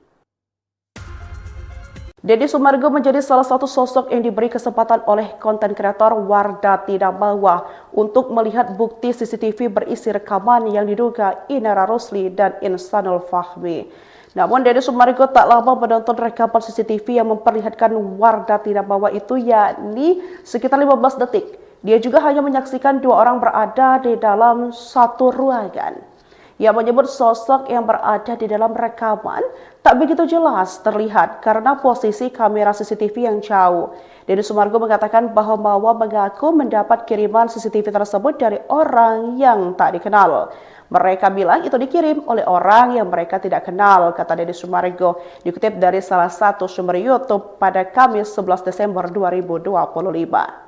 Speaker 1: Deddy Sumargo menjadi salah satu sosok yang diberi kesempatan oleh konten kreator Wardah Tidak Mawa untuk melihat bukti CCTV berisi rekaman yang diduga Inara Rosli dan Insanul Fahmi. Namun Deddy Sumargo tak lama menonton rekaman CCTV yang memperlihatkan Wardah Tidak Mawa itu, yakni sekitar 15 detik. Dia juga hanya menyaksikan 2 orang berada di dalam satu ruangan. Ia menyebut sosok yang berada di dalam rekaman tak begitu jelas terlihat karena posisi kamera CCTV yang jauh. Deddy Sumargo mengatakan bahwa Mawa mengaku mendapat kiriman CCTV tersebut dari orang yang tak dikenal. Mereka bilang itu dikirim oleh orang yang mereka tidak kenal, kata Deddy Sumargo, dikutip dari salah satu sumber YouTube pada Kamis 11 Desember 2025.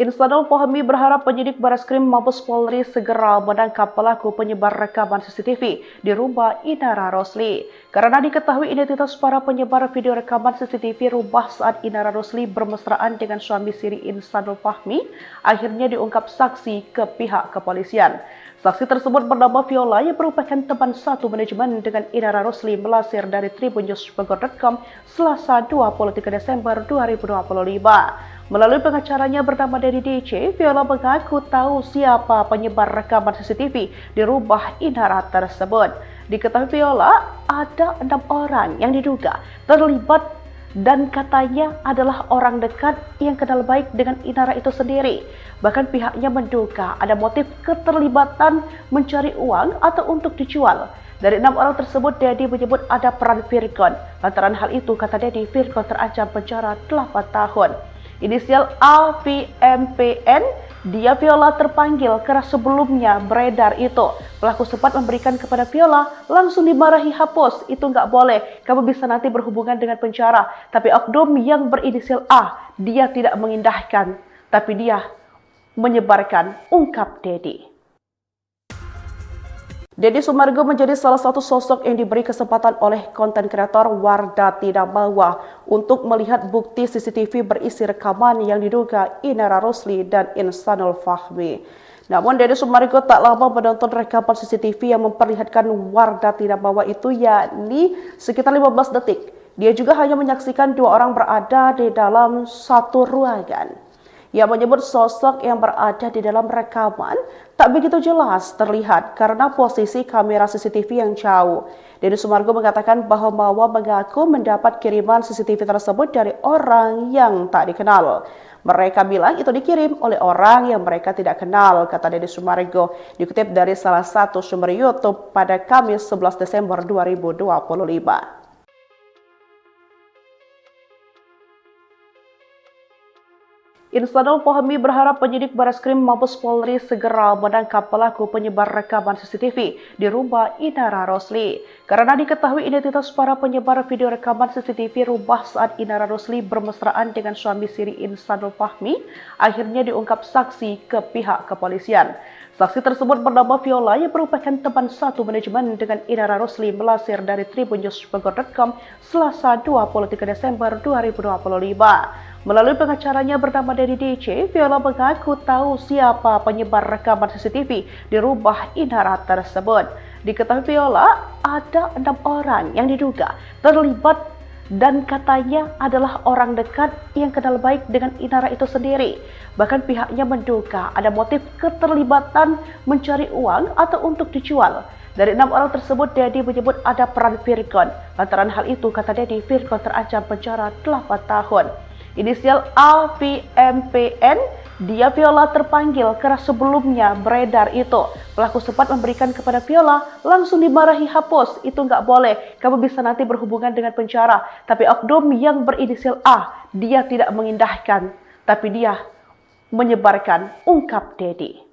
Speaker 1: Insanul Fahmi berharap penyidik Bareskrim Mabes Polri segera menangkap pelaku penyebar rekaman CCTV di rumah Inara Rosli. Karena diketahui identitas para penyebar video rekaman CCTV rumah saat Inara Rosli bermesraan dengan suami siri Insanul Fahmi, akhirnya diungkap saksi ke pihak kepolisian. Saksi tersebut bernama Viola yang merupakan teman satu manajemen dengan Inara Rosli, melansir dari tribunnews.com Selasa 23 Desember 2025. Melalui pengacaranya bernama Dedi DC, Viola mengaku tahu siapa penyebar rekaman CCTV di rumah Inara tersebut. Diketahui Viola ada 6 orang yang diduga terlibat dan katanya adalah orang dekat yang kenal baik dengan Inara itu sendiri. Bahkan pihaknya menduga ada motif keterlibatan mencari uang atau untuk dijual. Dari 6 orang tersebut, Dedi menyebut ada peran Virgon. Lantaran hal itu, kata Dedi, Virgon terancam penjara 8 tahun. Inisial AVMPN, dia Viola terpanggil karena sebelumnya beredar itu. Pelaku sempat memberikan kepada Viola, langsung dimarahi, hapus, itu nggak boleh, kamu bisa nanti berhubungan dengan penjara. Tapi oknum yang berinisial A, dia tidak mengindahkan, tapi dia menyebarkan, ungkap Dedi. Deddy Sumargo menjadi salah satu sosok yang diberi kesempatan oleh konten kreator Wardah Tidak Mawa untuk melihat bukti CCTV berisi rekaman yang diduga Inara Rosli dan Insanul Fahmi. Namun Deddy Sumargo tak lama menonton rekaman CCTV yang memperlihatkan Wardah Tidak Mawa itu, yakni sekitar 15 detik. Dia juga hanya menyaksikan 2 orang berada di dalam satu ruangan. Ia menyebut sosok yang berada di dalam rekaman tak begitu jelas terlihat karena posisi kamera CCTV yang jauh. Deddy Sumargo mengatakan bahwa Mawa mengaku mendapat kiriman CCTV tersebut dari orang yang tak dikenal. Mereka bilang itu dikirim oleh orang yang mereka tidak kenal, kata Deddy Sumargo, dikutip dari salah satu sumber YouTube pada Kamis 11 Desember 2025. Insanul Fahmi berharap penyidik Bareskrim Mabes Polri segera menangkap pelaku penyebar rekaman CCTV di rumah Inara Rosli. Karena diketahui identitas para penyebar video rekaman CCTV rumah saat Inara Rosli bermesraan dengan suami siri Insanul Fahmi, akhirnya diungkap saksi ke pihak kepolisian. Saksi tersebut bernama Viola yang merupakan teman satu manajemen dengan Inara Rosli, melansir dari tribunnews.com Selasa 23 Desember 2025. Melalui pengacaranya bernama Dedi DC, Viola mengaku tahu siapa penyebar rekaman CCTV di rumah Inara tersebut. Diketahui Viola ada 6 orang yang diduga terlibat dan katanya adalah orang dekat yang kenal baik dengan Inara itu sendiri. Bahkan pihaknya menduga ada motif keterlibatan mencari uang atau untuk dijual. Dari 6 orang tersebut, Dedi menyebut ada peran Virgon. Lantaran hal itu, kata Dedi, Virgon terancam penjara 8 tahun. Inisial AVMPN, Dia Viola terpanggil karena sebelumnya beredar itu. Pelaku sempat memberikan kepada Viola, langsung dimarahi, hapus, itu nggak boleh, kamu bisa nanti berhubungan dengan penjara. Tapi oknum yang berinisial A, dia tidak mengindahkan, tapi dia menyebarkan, ungkap Dedi.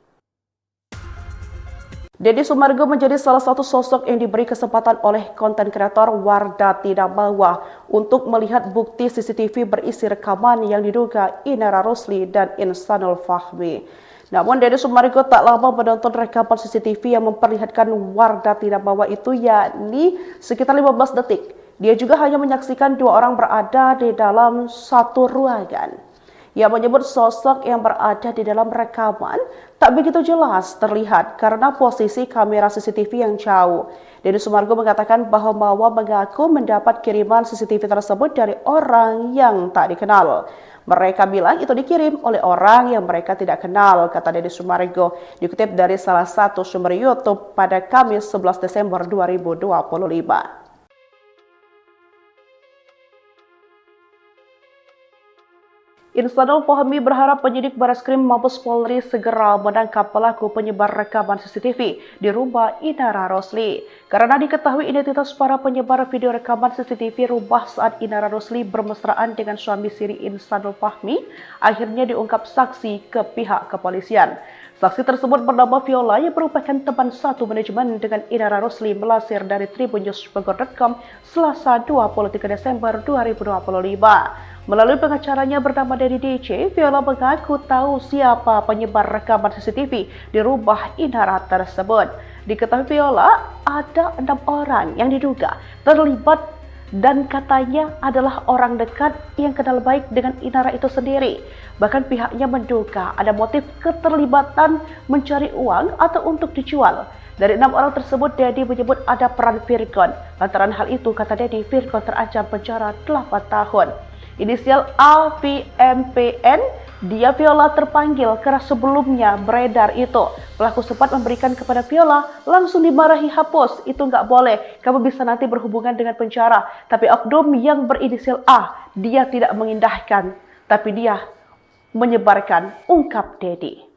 Speaker 1: Deddy Sumargo menjadi salah satu sosok yang diberi kesempatan oleh konten kreator Wardah Tidak Bawa untuk melihat bukti CCTV berisi rekaman yang diduga Inara Rosli dan Insanul Fahmi. Namun Deddy Sumargo tak lama menonton rekaman CCTV yang memperlihatkan Wardah Tidak Bawa itu, yakni sekitar 15 detik. Dia juga hanya menyaksikan dua orang berada di dalam satu ruangan. Ia menyebut sosok yang berada di dalam rekaman tak begitu jelas terlihat karena posisi kamera CCTV yang jauh. Deddy Sumargo mengatakan bahwa Mawa mengaku mendapat kiriman CCTV tersebut dari orang yang tak dikenal. Mereka bilang itu dikirim oleh orang yang mereka tidak kenal, kata Deddy Sumargo, dikutip dari salah satu sumber YouTube pada Kamis 11 Desember 2025. Insanul Fahmi berharap penyidik Bareskrim Mabes Polri segera menangkap pelaku penyebar rekaman CCTV di rumah Inara Rosli. Karena diketahui identitas para penyebar video rekaman CCTV rumah saat Inara Rosli bermesraan dengan suami siri Insanul Fahmi, akhirnya diungkap saksi ke pihak kepolisian. Saksi tersebut bernama Viola yang merupakan teman satu manajemen dengan Inara Rosli, melansir dari tribunnews.com Selasa 23 Desember 2025. Melalui pengacaranya bernama Dedi DC, Viola mengaku tahu siapa penyebar rekaman CCTV di rumah Inara tersebut. Diketahui Viola ada 6 orang yang diduga terlibat dan katanya adalah orang dekat yang kenal baik dengan Inara itu sendiri. Bahkan pihaknya menduga ada motif keterlibatan mencari uang atau untuk dijual. Dari 6 orang tersebut, Dedi menyebut ada peran Virgon. Lantaran hal itu, kata Dedi, Virgon terancam penjara 8 tahun. Inisial AVMPN, dia Viola terpanggil karena sebelumnya beredar itu. Pelaku sempat memberikan kepada Viola, langsung dimarahi, hapus, itu nggak boleh, kamu bisa nanti berhubungan dengan penjara. Tapi oknum yang berinisial A, dia tidak mengindahkan, tapi dia menyebarkan, ungkap Dedi.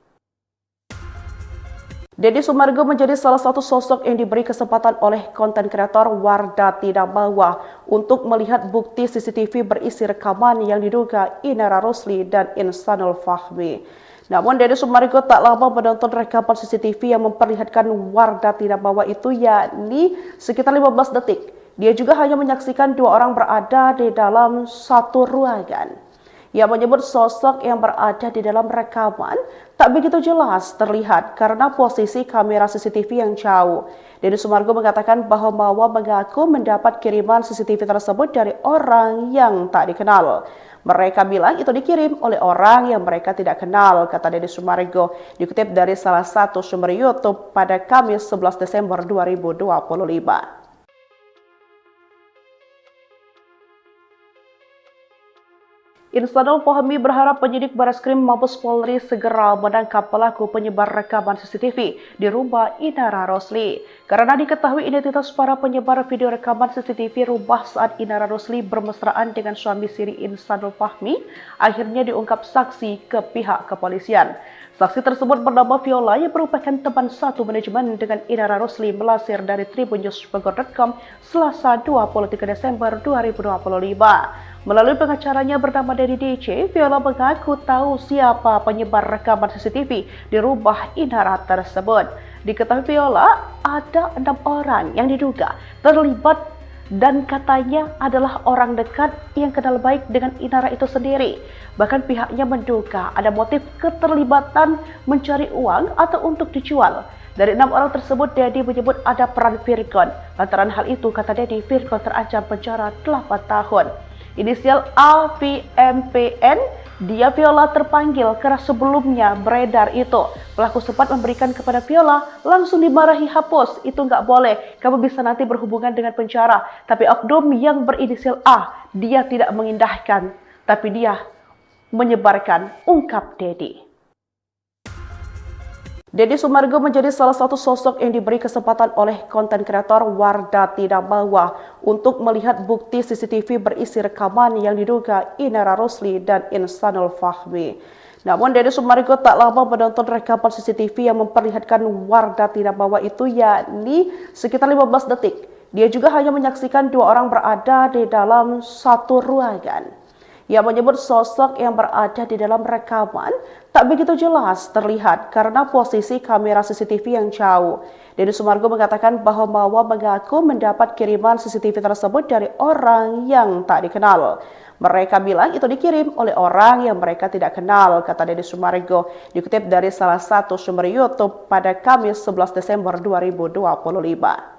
Speaker 1: Deddy Sumargo menjadi salah satu sosok yang diberi kesempatan oleh konten kreator Wardah Tidak Bawa untuk melihat bukti CCTV berisi rekaman yang diduga Inara Rosli dan Insanul Fahmi. Namun Deddy Sumargo tak lama menonton rekaman CCTV yang memperlihatkan Wardah Tidak Bawa itu, yakni sekitar 15 detik. Dia juga hanya menyaksikan dua orang berada di dalam satu ruangan. Ia menyebut sosok yang berada di dalam rekaman tak begitu jelas terlihat karena posisi kamera CCTV yang jauh. Deddy Sumargo mengatakan bahwa Mawa mengaku mendapat kiriman CCTV tersebut dari orang yang tak dikenal. Mereka bilang itu dikirim oleh orang yang mereka tidak kenal, kata Deddy Sumargo, dikutip dari salah satu sumber YouTube pada Kamis 11 Desember 2025. Insanul Fahmi berharap penyidik Bareskrim Mabes Polri segera menangkap pelaku penyebar rekaman CCTV di rumah Inara Rosli. Karena diketahui identitas para penyebar video rekaman CCTV rumah saat Inara Rosli bermesraan dengan suami siri Insanul Fahmi, akhirnya diungkap saksi ke pihak kepolisian. Saksi tersebut bernama Viola yang merupakan teman satu manajemen dengan Inara Rosli, melansir dari tribunnews.com Selasa 23 Desember 2025. Melalui pengacaranya bernama Dedi DC, Viola mengaku tahu siapa penyebar rekaman CCTV di rumah Inara tersebut. Diketahui Viola ada 6 orang yang diduga terlibat dan katanya adalah orang dekat yang kenal baik dengan Inara itu sendiri. Bahkan pihaknya menduga ada motif keterlibatan mencari uang atau untuk dijual. Dari 6 orang tersebut, Dedi menyebut ada peran Virgon. Lantaran hal itu, kata Dedi, Virgon terancam penjara 8 tahun. Inisial AVMPN, dia Viola terpanggil karena sebelumnya beredar itu. Pelaku sempat memberikan kepada Viola, langsung dimarahi, hapus, itu nggak boleh, kamu bisa nanti berhubungan dengan penjara. Tapi oknum yang berinisial A, dia tidak mengindahkan, tapi dia menyebarkan, ungkap Dedi. Deddy Sumargo menjadi salah satu sosok yang diberi kesempatan oleh konten kreator Wardah Tidak Bawa untuk melihat bukti CCTV berisi rekaman yang diduga Inara Rosli dan Insanul Fahmi. Namun Deddy Sumargo tak lama menonton rekaman CCTV yang memperlihatkan Wardah tidak bawa itu, yakni sekitar 15 detik. Dia juga hanya menyaksikan dua orang berada di dalam satu ruangan. Ia menyebut sosok yang berada di dalam rekaman tak begitu jelas terlihat karena posisi kamera CCTV yang jauh. Deddy Sumargo mengatakan bahwa Mawa mengaku mendapat kiriman CCTV tersebut dari orang yang tak dikenal. Mereka bilang itu dikirim oleh orang yang mereka tidak kenal, kata Deddy Sumargo, dikutip dari salah satu sumber YouTube pada Kamis 11 Desember 2025.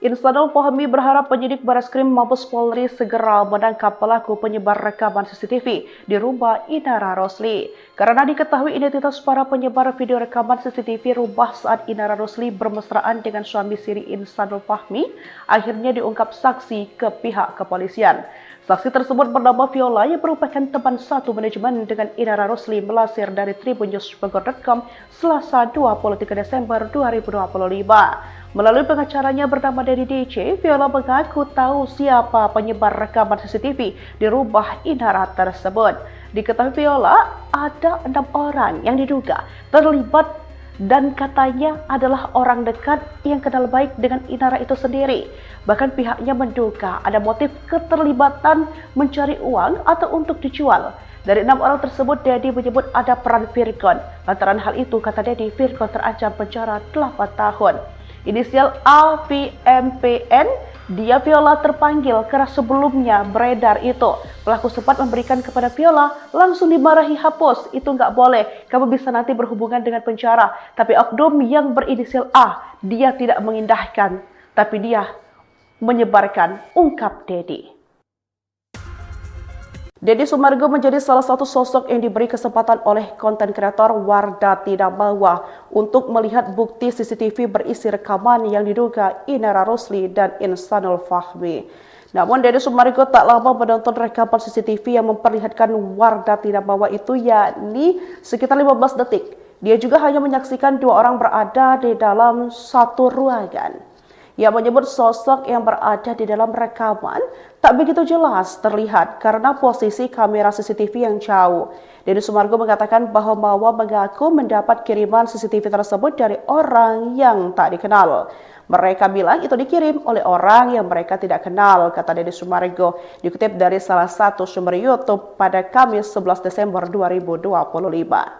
Speaker 1: Instanul Fahmi berharap penyidik Bareskrim Mabes Polri segera menangkap pelaku penyebar rekaman CCTV di rumah Inara Rosli. Karena diketahui identitas para penyebar video rekaman CCTV rumah saat Inara Rosli bermesraan dengan suami siri Instanul Fahmi, akhirnya diungkap saksi ke pihak kepolisian. Saksi tersebut bernama Viola yang merupakan teman satu manajemen dengan Inara Rosli, melansir dari tribunnews.com Selasa 23 Desember 2025. Melalui pengacaranya bernama Dedi DC, Viola mengaku tahu siapa penyebar rekaman CCTV di rumah Inara tersebut. Diketahui Viola ada 6 orang yang diduga terlibat dan katanya adalah orang dekat yang kenal baik dengan Inara itu sendiri. Bahkan pihaknya menduga ada motif keterlibatan mencari uang atau untuk dijual. Dari 6 orang tersebut, Dedi menyebut ada peran Virgon. Lantaran hal itu, kata Dedi, Virgon terancam penjara 8 tahun. Inisial AVMPN, dia Viola terpanggil karena sebelumnya beredar itu. Pelaku sempat memberikan kepada Viola, langsung dimarahi, hapus, itu nggak boleh, kamu bisa nanti berhubungan dengan penjara. Tapi oknum yang berinisial A, dia tidak mengindahkan, tapi dia menyebarkan, ungkap Dedi. Deddy Sumargo menjadi salah satu sosok yang diberi kesempatan oleh konten kreator Wardah Tidak Bawa untuk melihat bukti CCTV berisi rekaman yang diduga Inara Rosli dan Instanul Fahmi. Namun Deddy Sumargo tak lama menonton rekaman CCTV yang memperlihatkan Wardah Tidak Bawa itu, yakni sekitar 15 detik. Dia juga hanya menyaksikan dua orang berada di dalam satu ruangan. Ia menyebut sosok yang berada di dalam rekaman tak begitu jelas terlihat karena posisi kamera CCTV yang jauh. Deddy Sumargo mengatakan bahwa Mawa mengaku mendapat kiriman CCTV tersebut dari orang yang tak dikenal. Mereka bilang itu dikirim oleh orang yang mereka tidak kenal, kata Deddy Sumargo, dikutip dari salah satu sumber YouTube pada Kamis 11 Desember 2025.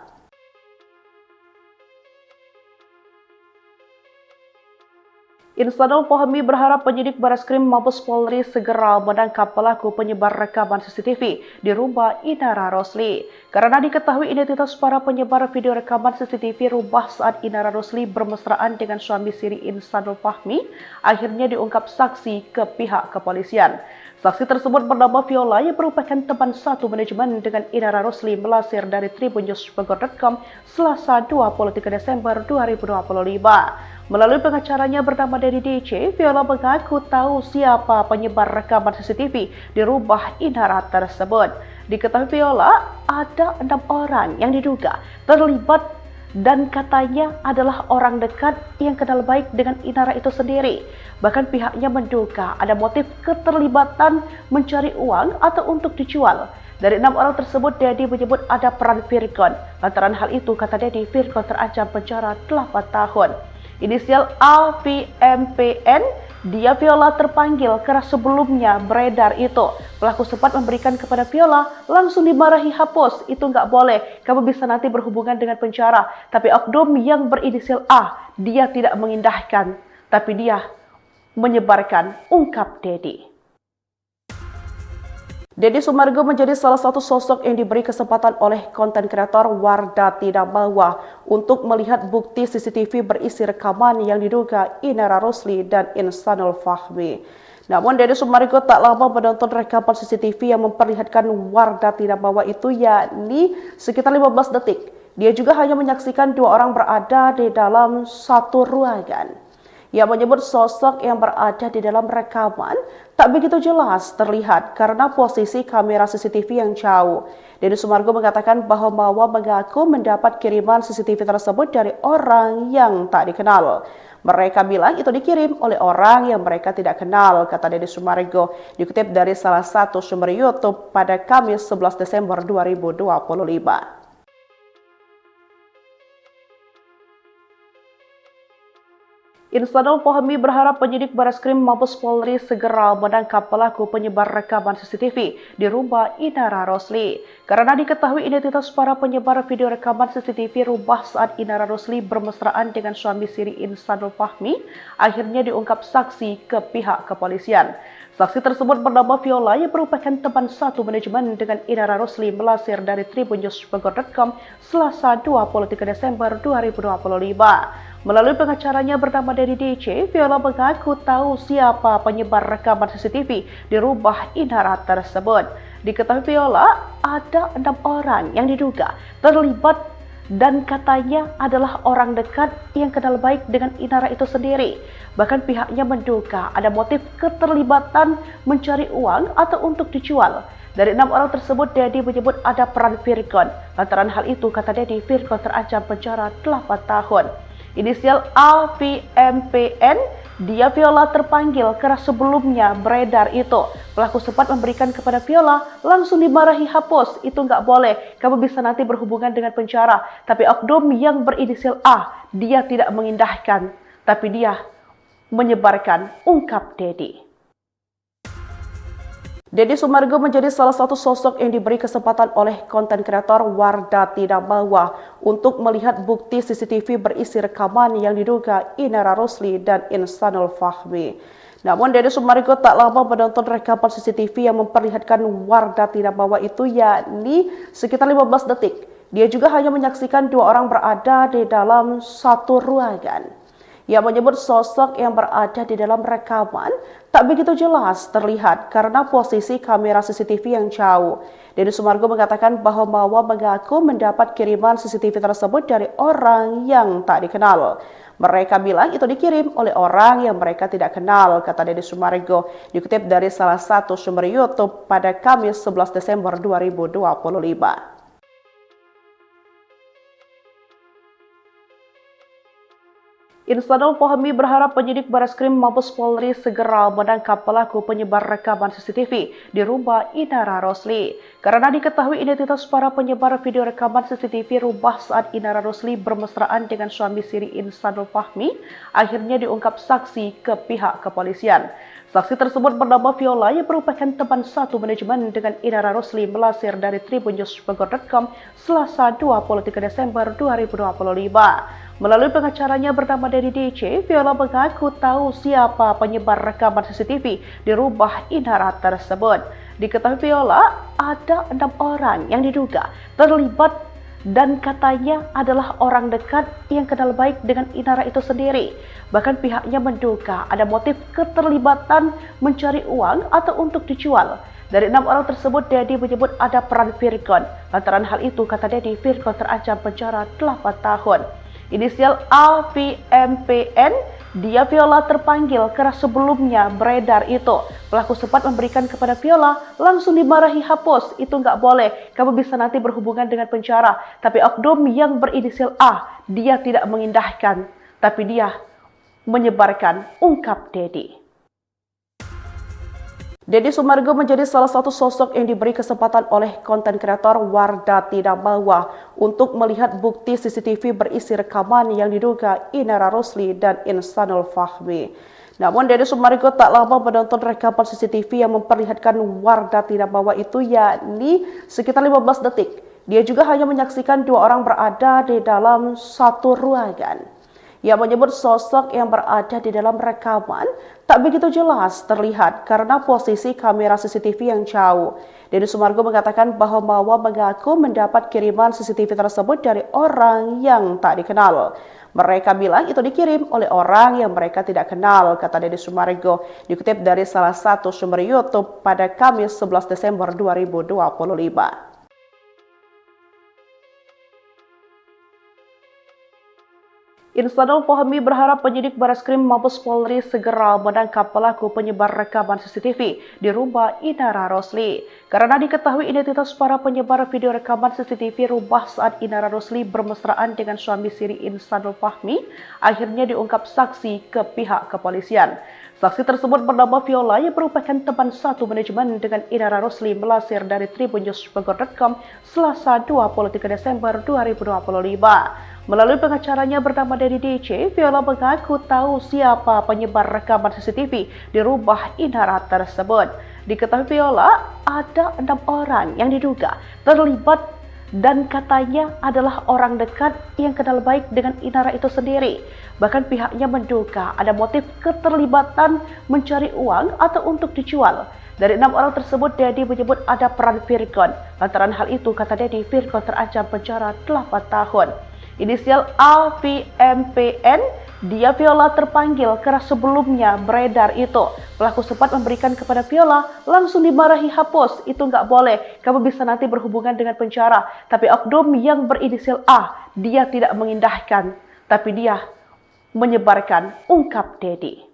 Speaker 1: Instanul Fahmi berharap penyidik Bareskrim Mabes Polri segera menangkap pelaku penyebar rekaman CCTV di rumah Inara Rosli. Karena diketahui identitas para penyebar video rekaman CCTV rumah saat Inara Rosli bermesraan dengan suami siri Instanul Fahmi, akhirnya diungkap saksi ke pihak kepolisian. Saksi tersebut bernama Viola yang merupakan teman satu manajemen dengan Inara Rosli, melansir dari tribunnews.com Selasa 23 Desember 2025. Melalui pengacaranya bernama Dedi DC, Viola mengaku tahu siapa penyebar rekaman CCTV di rumah Inara tersebut. Diketahui Viola ada 6 orang yang diduga terlibat dan katanya adalah orang dekat yang kenal baik dengan Inara itu sendiri. Bahkan pihaknya menduga ada motif keterlibatan mencari uang atau untuk dijual. Dari 6 orang tersebut, Dedi menyebut ada peran Virgon. Lantaran hal itu, kata Dedi, Virgon terancam penjara 8 tahun. Inisial AVMPN, dia Viola terpanggil karena sebelumnya beredar itu. Pelaku sempat memberikan kepada Viola, langsung dimarahi, hapus, itu nggak boleh, kamu bisa nanti berhubungan dengan penjara. Tapi oknum yang berinisial A, dia tidak mengindahkan, tapi dia menyebarkan, ungkap Dedi. Deddy Sumargo menjadi salah satu sosok yang diberi kesempatan oleh konten kreator Wardah Tidak Bawa untuk melihat bukti CCTV berisi rekaman yang diduga Inara Rosli dan Instanul Fahmi. Namun Deddy Sumargo tak lama menonton rekaman CCTV yang memperlihatkan Wardah Tidak Bawa itu, yakni sekitar 15 detik. Dia juga hanya menyaksikan dua orang berada di dalam satu ruangan. Ia menyebut sosok yang berada di dalam rekaman tak begitu jelas terlihat karena posisi kamera CCTV yang jauh. Deddy Sumargo mengatakan bahwa Mawa mengaku mendapat kiriman CCTV tersebut dari orang yang tak dikenal. Mereka bilang itu dikirim oleh orang yang mereka tidak kenal, kata Deddy Sumargo, dikutip dari salah satu sumber YouTube pada Kamis 11 Desember 2025. Instanul Fahmi berharap penyidik Bareskrim Mabes Polri segera menangkap pelaku penyebar rekaman CCTV di rumah Inara Rosli. Karena diketahui identitas para penyebar video rekaman CCTV rumah saat Inara Rosli bermesraan dengan suami siri Instanul Fahmi, akhirnya diungkap saksi ke pihak kepolisian. Saksi tersebut bernama Viola yang merupakan teman satu manajemen dengan Inara Rosli melansir dari tribunnews.com Selasa 23 Desember 2025. Melalui pengacaranya bernama Dedi DC, Viola mengaku tahu siapa penyebar rekaman CCTV di rumah Inara tersebut. Diketahui Viola, ada 6 orang yang diduga terlibat dan katanya adalah orang dekat yang kenal baik dengan Inara itu sendiri. Bahkan pihaknya menduga ada motif keterlibatan mencari uang atau untuk dijual. Dari 6 orang tersebut, Dedi menyebut ada peran Virgon. Lantaran hal itu, kata Dedi, Virgon terancam penjara 8 tahun. Inisial AVMPN, dia Viola terpanggil karena sebelumnya beredar itu. Pelaku sempat memberikan kepada Viola, langsung dimarahi, hapus, itu nggak boleh, kamu bisa nanti berhubungan dengan penjara. Tapi oknum yang berinisial A, dia tidak mengindahkan, tapi dia menyebarkan, ungkap Dedi. Deddy Sumargo menjadi salah satu sosok yang diberi kesempatan oleh konten kreator Wardah Tidak Mawa untuk melihat bukti CCTV berisi rekaman yang diduga Inara Rosli dan Instanul Fahmi. Namun Deddy Sumargo tak lama menonton rekaman CCTV yang memperlihatkan Wardah Tidak Mawa itu, yakni sekitar 15 detik. Dia juga hanya menyaksikan 2 orang berada di dalam satu ruangan. Ia menyebut sosok yang berada di dalam rekaman tak begitu jelas terlihat karena posisi kamera CCTV yang jauh. Deddy Sumargo mengatakan bahwa Mawa mengaku mendapat kiriman CCTV tersebut dari orang yang tak dikenal. Mereka bilang itu dikirim oleh orang yang mereka tidak kenal, kata Deddy Sumargo, dikutip dari salah satu sumber YouTube pada Kamis 11 Desember 2025. Instanul Fahmi berharap penyidik Bareskrim Mabes Polri segera menangkap pelaku penyebar rekaman CCTV di rumah Inara Rosli. Karena diketahui identitas para penyebar video rekaman CCTV rumah saat Inara Rosli bermesraan dengan suami siri Instanul Fahmi, akhirnya diungkap saksi ke pihak kepolisian. Saksi tersebut bernama Viola yang merupakan teman satu manajemen dengan Inara Rosli melansir dari tribunnews.com Selasa 23 Desember 2025. Melalui pengacaranya bernama Dedi DC, Viola mengaku tahu siapa penyebar rekaman CCTV di rumah Inara tersebut. Diketahui Viola, ada 6 orang yang diduga terlibat dan katanya adalah orang dekat yang kenal baik dengan Inara itu sendiri. Bahkan pihaknya menduga ada motif keterlibatan mencari uang atau untuk dijual. Dari 6 orang tersebut, Dedi menyebut ada peran Virgon. Lantaran hal itu, kata Dedi, Virgon terancam penjara 8 tahun. Inisial AVMPN, dia Viola terpanggil karena sebelumnya beredar itu. Pelaku sempat memberikan kepada Viola, langsung dimarahi, hapus, itu nggak boleh, kamu bisa nanti berhubungan dengan penjara. Tapi oknum yang berinisial A, dia tidak mengindahkan, tapi dia menyebarkan, ungkap Dedi. Deddy Sumargo menjadi salah satu sosok yang diberi kesempatan oleh konten kreator Wardah Tidak Mawa untuk melihat bukti CCTV berisi rekaman yang diduga Inara Rosli dan Instanul Fahmi. Namun Deddy Sumargo tak lama menonton rekaman CCTV yang memperlihatkan Wardah Tidak Mawa itu, yakni sekitar 15 detik. Dia juga hanya menyaksikan 2 orang berada di dalam satu ruangan. Ia menyebut sosok yang berada di dalam rekaman tak begitu jelas terlihat karena posisi kamera CCTV yang jauh. Deddy Sumargo mengatakan bahwa Mawa mengaku mendapat kiriman CCTV tersebut dari orang yang tak dikenal. Mereka bilang itu dikirim oleh orang yang mereka tidak kenal, kata Deddy Sumargo, dikutip dari salah satu sumber YouTube pada Kamis 11 Desember 2025. Insanul Fahmi berharap penyidik Bareskrim Mabes Polri segera menangkap pelaku penyebar rekaman CCTV di rumah Inara Rosli. Karena diketahui identitas para penyebar video rekaman CCTV rumah saat Inara Rosli bermesraan dengan suami siri Insanul Fahmi, akhirnya diungkap saksi ke pihak kepolisian. Saksi tersebut bernama Viola yang merupakan teman satu manajemen dengan Inara Rosli melansir dari tribunnews.com Selasa 23 Desember 2025. Melalui pengacaranya bernama Dedi DC, Viola mengaku tahu siapa penyebar rekaman CCTV di rumah Inara tersebut. Diketahui Viola, ada 6 orang yang diduga terlibat dan katanya adalah orang dekat yang kenal baik dengan Inara itu sendiri. Bahkan pihaknya menduga ada motif keterlibatan mencari uang atau untuk dijual. Dari 6 orang tersebut, Dedi menyebut ada peran Virgon. Lantaran hal itu, kata Dedi, Virgon terancam penjara 8 tahun. Inisial AVMPN, dia Viola terpanggil karena sebelumnya beredar itu. Pelaku sempat memberikan kepada Viola, langsung dimarahi, hapus, itu nggak boleh, kamu bisa nanti berhubungan dengan penjara. Tapi oknum yang berinisial A, dia tidak mengindahkan, tapi dia menyebarkan, ungkap Dedi.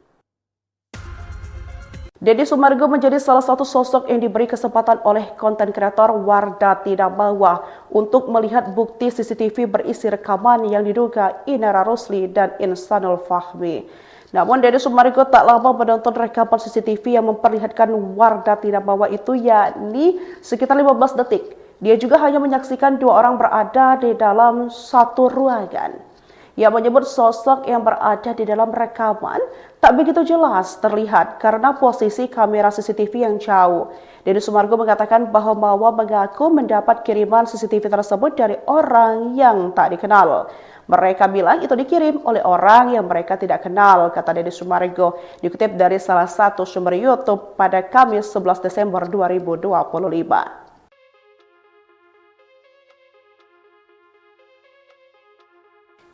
Speaker 1: Deddy Sumargo menjadi salah satu sosok yang diberi kesempatan oleh konten kreator Wardah Tidak Bawa untuk melihat bukti CCTV berisi rekaman yang diduga Inara Rosli dan Insanul Fahmi. Namun Deddy Sumargo tak lama menonton rekaman CCTV yang memperlihatkan Wardah Tidak Bawa itu, yakni sekitar 15 detik. Dia juga hanya menyaksikan 2 orang berada di dalam satu ruangan. Ia menyebut sosok yang berada di dalam rekaman tak begitu jelas terlihat karena posisi kamera CCTV yang jauh. Deddy Sumargo mengatakan bahwa Mawa mengaku mendapat kiriman CCTV tersebut dari orang yang tak dikenal. Mereka bilang itu dikirim oleh orang yang mereka tidak kenal, kata Deddy Sumargo, dikutip dari salah satu sumber YouTube pada Kamis 11 Desember 2025.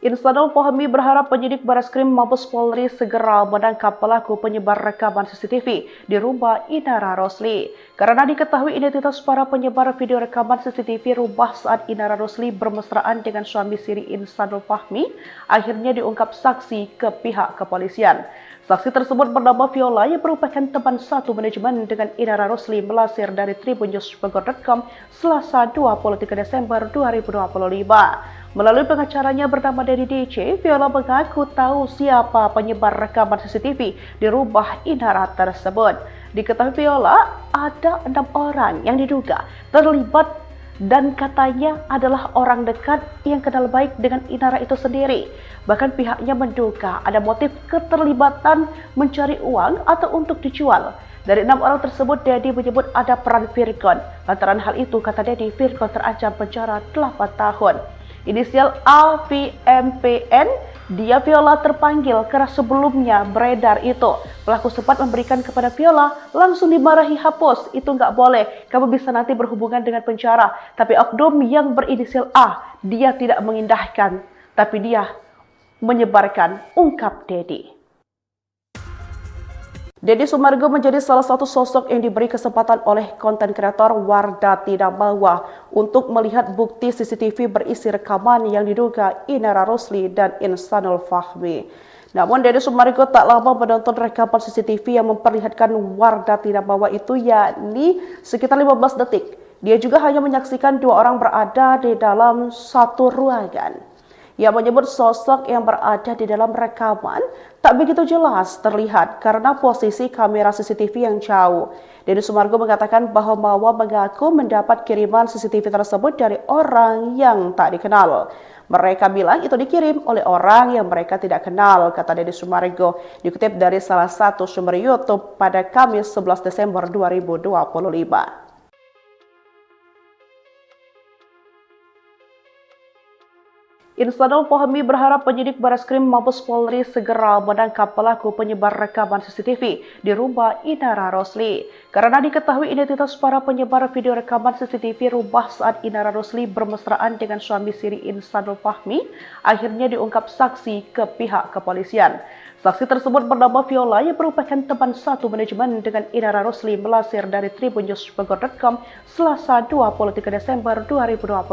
Speaker 1: Insanul Fahmi berharap penyidik Bareskrim Mabes Polri segera menangkap pelaku penyebar rekaman CCTV di rumah Inara Rosli. Karena diketahui identitas para penyebar video rekaman CCTV rumah saat Inara Rosli bermesraan dengan suami siri Insanul Fahmi, akhirnya diungkap saksi ke pihak kepolisian. Saksi tersebut bernama Viola yang merupakan teman satu manajemen dengan Inara Rosli melansir dari tribunnews.com Selasa 23 Desember 2025. Melalui pengacaranya bernama Dedi DC, Viola mengaku tahu siapa penyebar rekaman CCTV di rumah Inara tersebut. Diketahui Viola, ada 6 orang yang diduga terlibat dan katanya adalah orang dekat yang kenal baik dengan Inara itu sendiri. Bahkan pihaknya menduga ada motif keterlibatan mencari uang atau untuk dijual. Dari 6 orang tersebut, Dedi menyebut ada peran Virgon. Lantaran hal itu, kata Dedi, Virgon terancam penjara 8 tahun. Inisial AVMPN, dia Viola terpanggil karena sebelumnya beredar itu. Pelaku sempat memberikan kepada Viola, langsung dimarahi, hapus, itu nggak boleh, kamu bisa nanti berhubungan dengan penjara. Tapi oknum yang berinisial A, dia tidak mengindahkan, tapi dia menyebarkan, ungkap Dedi. Deddy Sumargo menjadi salah satu sosok yang diberi kesempatan oleh konten kreator Wardah Tidak Bawa untuk melihat bukti CCTV berisi rekaman yang diduga Inara Rosli dan Insanul Fahmi. Namun Deddy Sumargo tak lama menonton rekaman CCTV yang memperlihatkan Wardah Tidak Bawa itu, yakni sekitar 15 detik. Dia juga hanya menyaksikan 2 orang berada di dalam satu ruangan. Ia menyebut sosok yang berada di dalam rekaman tak begitu jelas terlihat karena posisi kamera CCTV yang jauh. Deddy Sumargo mengatakan bahwa Mawa mengaku mendapat kiriman CCTV tersebut dari orang yang tak dikenal. Mereka bilang itu dikirim oleh orang yang mereka tidak kenal, kata Deddy Sumargo, dikutip dari salah satu sumber YouTube pada Kamis 11 Desember 2025. Insanul Fahmi berharap penyidik Bareskrim Mabes Polri segera menangkap pelaku penyebar rekaman CCTV di rumah Inara Rosli. Karena diketahui identitas para penyebar video rekaman CCTV rumah saat Inara Rosli bermesraan dengan suami siri Insanul Fahmi, akhirnya diungkap saksi ke pihak kepolisian. Saksi tersebut bernama Viola yang merupakan teman satu manajemen dengan Inara Rosli melansir dari tribunnews.com Selasa 23 Desember 2025.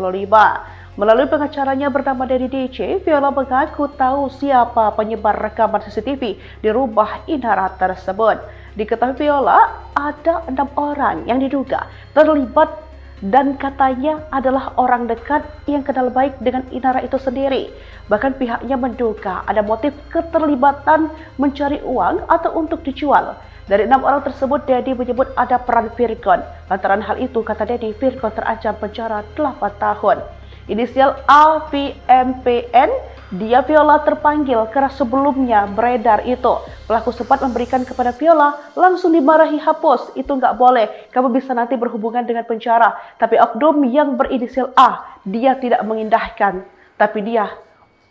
Speaker 1: Melalui pengacaranya bernama Dedi DC, Viola mengaku tahu siapa penyebar rekaman CCTV di rumah Inara tersebut. Diketahui Viola ada 6 orang yang diduga terlibat dan katanya adalah orang dekat yang kenal baik dengan Inara itu sendiri. Bahkan pihaknya menduga ada motif keterlibatan mencari uang atau untuk dijual. Dari 6 orang tersebut, Dedi menyebut ada peran Virgon. Lantaran hal itu, kata Dedi, Virgon terancam penjara 8 tahun. Inisial AVMPN, dia Viola terpanggil karena sebelumnya beredar itu. Pelaku sempat memberikan kepada Viola, langsung dimarahi, hapus, itu nggak boleh, kamu bisa nanti berhubungan dengan penjara. Tapi oknum yang berinisial A, dia tidak mengindahkan, tapi dia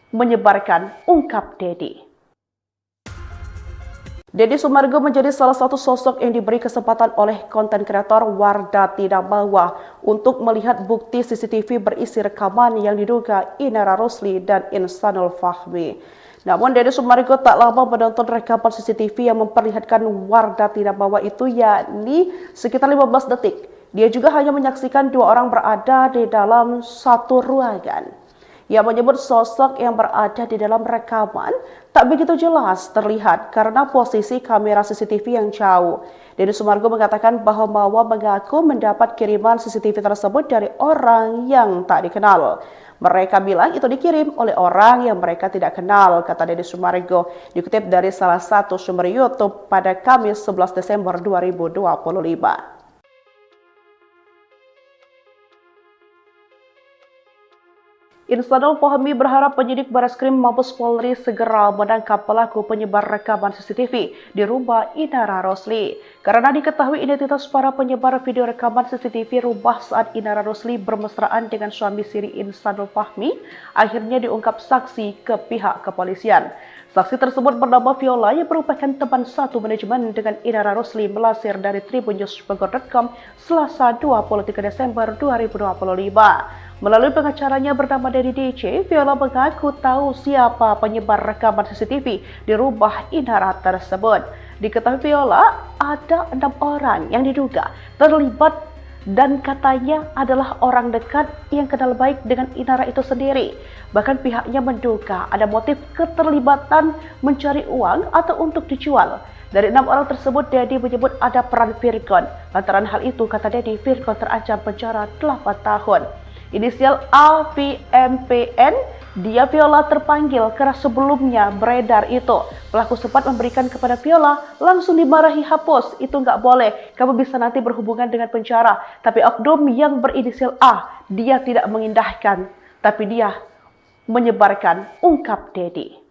Speaker 1: menyebarkan, ungkap Dedi. Deddy Sumargo menjadi salah satu sosok yang diberi kesempatan oleh konten kreator Wardah Tidak Mawa untuk melihat bukti CCTV berisi rekaman yang diduga Inara Rosli dan Insanul Fahmi. Namun Deddy Sumargo tak lama menonton rekaman CCTV yang memperlihatkan Wardah Tidak Mawa itu, yakni sekitar 15 detik. Dia juga hanya menyaksikan 2 orang berada di dalam satu ruangan. Ia menyebut sosok yang berada di dalam rekaman tak begitu jelas terlihat karena posisi kamera CCTV yang jauh. Deddy Sumargo mengatakan bahwa Mawa mengaku mendapat kiriman CCTV tersebut dari orang yang tak dikenal. Mereka bilang itu dikirim oleh orang yang mereka tidak kenal, kata Deddy Sumargo, dikutip dari salah satu sumber YouTube pada Kamis 11 Desember 2025. Insanul Fahmi berharap penyidik Bareskrim Mabes Polri segera menangkap pelaku penyebar rekaman CCTV di rumah Inara Rosli. Karena diketahui identitas para penyebar video rekaman CCTV rumah saat Inara Rosli bermesraan dengan suami siri Insanul Fahmi, akhirnya diungkap saksi ke pihak kepolisian. Saksi tersebut bernama Viola yang merupakan teman satu manajemen dengan Inara Rosli melansir dari tribunnews.com Selasa 23 Desember 2025. Melalui pengacaranya bernama Dedi DC, Viola mengaku tahu siapa penyebar rekaman CCTV di rumah Inara tersebut. Diketahui Viola ada 6 orang yang diduga terlibat dan katanya adalah orang dekat yang kenal baik dengan Inara itu sendiri. Bahkan pihaknya menduga ada motif keterlibatan mencari uang atau untuk dijual. Dari 6 orang tersebut, Dedi menyebut ada peran Virgon. Lantaran hal itu, kata Dedi, Virgon terancam penjara 8 tahun. Inisial AVMPN, dia Viola terpanggil karena sebelumnya beredar itu. Pelaku sempat memberikan kepada Viola, langsung dimarahi, hapus, itu nggak boleh, kamu bisa nanti berhubungan dengan penjara. Tapi oknum yang berinisial A, dia tidak mengindahkan, tapi dia menyebarkan, ungkap Dedi.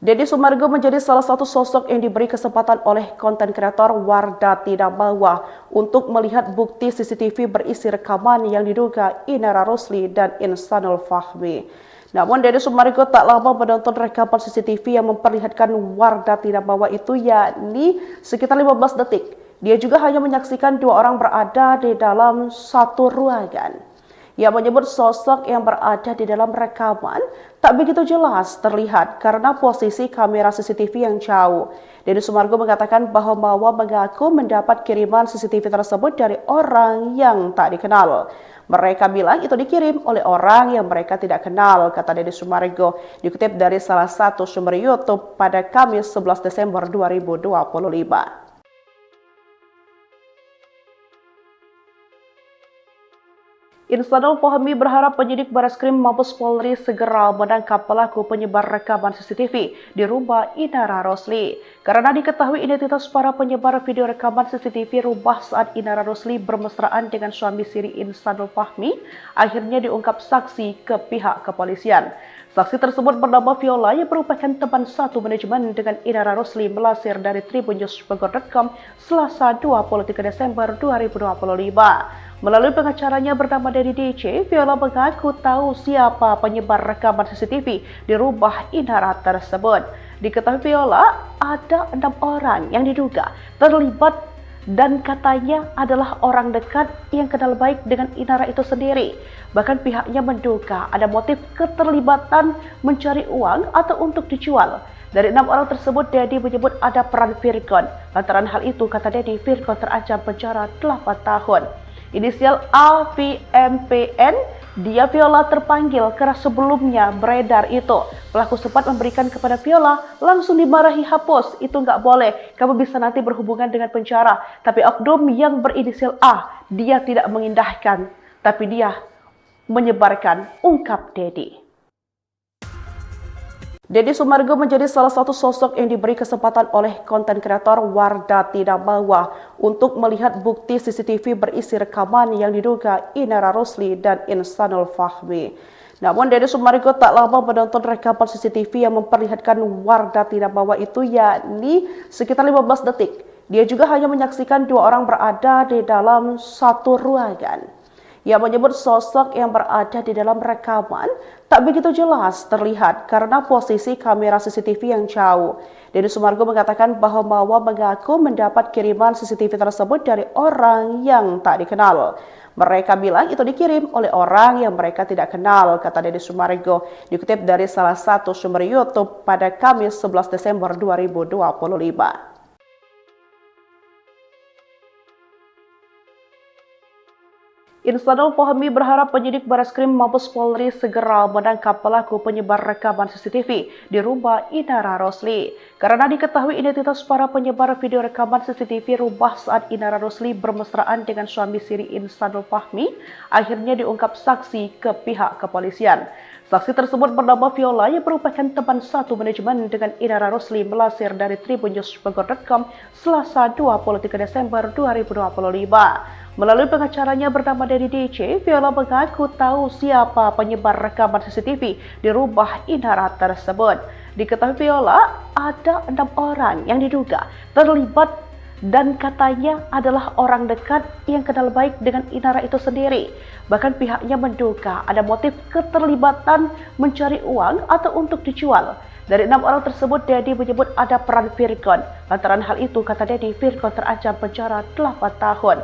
Speaker 1: Deddy Sumargo menjadi salah satu sosok yang diberi kesempatan oleh konten kreator Wardah Tidak Mawa untuk melihat bukti CCTV berisi rekaman yang diduga Inara Rosli dan Insanul Fahmi. Namun Deddy Sumargo tak lama menonton rekaman CCTV yang memperlihatkan Wardah Tidak Mawa itu, yakni sekitar 15 detik. Dia juga hanya menyaksikan 2 orang berada di dalam satu ruangan. Ia menyebut sosok yang berada di dalam rekaman tak begitu jelas terlihat karena posisi kamera CCTV yang jauh. Deddy Sumargo mengatakan bahwa Mawa mengaku mendapat kiriman CCTV tersebut dari orang yang tak dikenal. Mereka bilang itu dikirim oleh orang yang mereka tidak kenal, kata Deddy Sumargo, dikutip dari salah satu sumber YouTube pada Kamis 11 Desember 2025. Insanul Fahmi berharap penyidik Bareskrim Mabes Polri segera menangkap pelaku penyebar rekaman CCTV di rumah Inara Rosli. Karena diketahui identitas para penyebar video rekaman CCTV rumah saat Inara Rosli bermesraan dengan suami siri Insanul Fahmi, akhirnya diungkap saksi ke pihak kepolisian. Saksi tersebut bernama Viola yang merupakan teman satu manajemen dengan Inara Rosli melansir dari tribunnews.com Selasa 23 Desember 2025. Melalui pengacaranya bernama Dedi DC, Viola mengaku tahu siapa penyebar rekaman CCTV di rumah Inara tersebut. Diketahui Viola ada 6 orang yang diduga terlibat dan katanya adalah orang dekat yang kenal baik dengan Inara itu sendiri. Bahkan pihaknya menduga ada motif keterlibatan mencari uang atau untuk dijual. Dari 6 orang tersebut, Dedi menyebut ada peran Virgon. Lantaran hal itu, kata Dedi, Virgon terancam penjara 8 tahun. Inisial AVMPN, dia Viola terpanggil karena sebelumnya beredar itu. Pelaku sempat memberikan kepada Viola, langsung dimarahi, hapus, itu nggak boleh, kamu bisa nanti berhubungan dengan penjara. Tapi oknum yang berinisial A, dia tidak mengindahkan, tapi dia menyebarkan, ungkap Dedi. Deddy Sumargo menjadi salah satu sosok yang diberi kesempatan oleh konten kreator Wardah Tidak Mawa untuk melihat bukti CCTV berisi rekaman yang diduga Inara Rosli dan Insanul Fahmi. Namun Deddy Sumargo tak lama menonton rekaman CCTV yang memperlihatkan Wardah Tidak Mawa itu, yakni sekitar 15 detik. Dia juga hanya menyaksikan 2 orang berada di dalam satu ruangan. Ia menyebut sosok yang berada di dalam rekaman tak begitu jelas terlihat karena posisi kamera CCTV yang jauh. Deddy Sumargo mengatakan bahwa Mawa mengaku mendapat kiriman CCTV tersebut dari orang yang tak dikenal. Mereka bilang itu dikirim oleh orang yang mereka tidak kenal, kata Deddy Sumargo, dikutip dari salah satu sumber YouTube pada Kamis 11 Desember 2025. Insanul Fahmi berharap penyidik Bareskrim Mabes Polri segera menangkap pelaku penyebar rekaman CCTV di rumah Inara Rosli. Karena diketahui identitas para penyebar video rekaman CCTV rumah saat Inara Rosli bermesraan dengan suami siri Insanul Fahmi, akhirnya diungkap saksi ke pihak kepolisian. Saksi tersebut bernama Viola yang merupakan teman satu manajemen dengan Inara Rosli, melansir dari tribunnews.com Selasa 23 Desember 2025. Melalui pengacaranya bernama Dedi DJ, Viola mengaku tahu siapa penyebar rekaman CCTV di rumah Inara tersebut. Diketahui Viola ada 6 orang yang diduga terlibat dan katanya adalah orang dekat yang kenal baik dengan Inara itu sendiri. Bahkan pihaknya menduga ada motif keterlibatan mencari uang atau untuk dijual. Dari 6 orang tersebut, Dedi menyebut ada peran Virgon. Lantaran hal itu, kata Dedi, Virgon terancam penjara 8 tahun.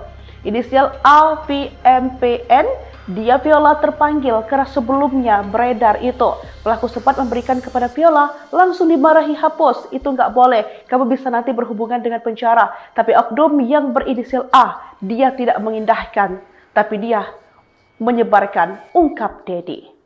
Speaker 1: Inisial AVMPN, dia Viola terpanggil karena sebelumnya beredar itu. Pelaku sempat memberikan kepada Viola, langsung dimarahi, hapus, itu nggak boleh, kamu bisa nanti berhubungan dengan penjara. Tapi oknum yang berinisial A, dia tidak mengindahkan, tapi dia menyebarkan, ungkap Dedi.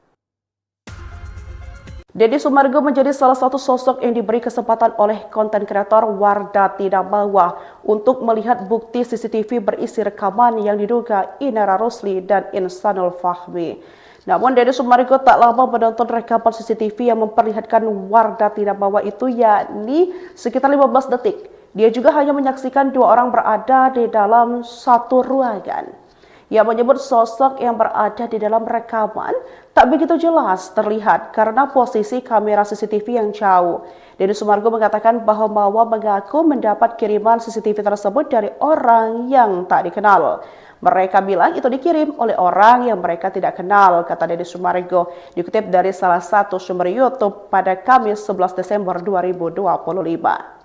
Speaker 1: Deddy Sumargo menjadi salah satu sosok yang diberi kesempatan oleh konten kreator Wardah Tidak Mawa untuk melihat bukti CCTV berisi rekaman yang diduga Inara Rosli dan Insanul Fahmi. Namun Deddy Sumargo tak lama menonton rekaman CCTV yang memperlihatkan Wardah Tidak Mawa itu, yakni sekitar 15 detik. Dia juga hanya menyaksikan 2 orang berada di dalam satu ruangan. Ia menyebut sosok yang berada di dalam rekaman tak begitu jelas terlihat karena posisi kamera CCTV yang jauh. Deddy Sumargo mengatakan bahwa Mawa mengaku mendapat kiriman CCTV tersebut dari orang yang tak dikenal. Mereka bilang itu dikirim oleh orang yang mereka tidak kenal, kata Deddy Sumargo, dikutip dari salah satu sumber YouTube pada Kamis 11 Desember 2025.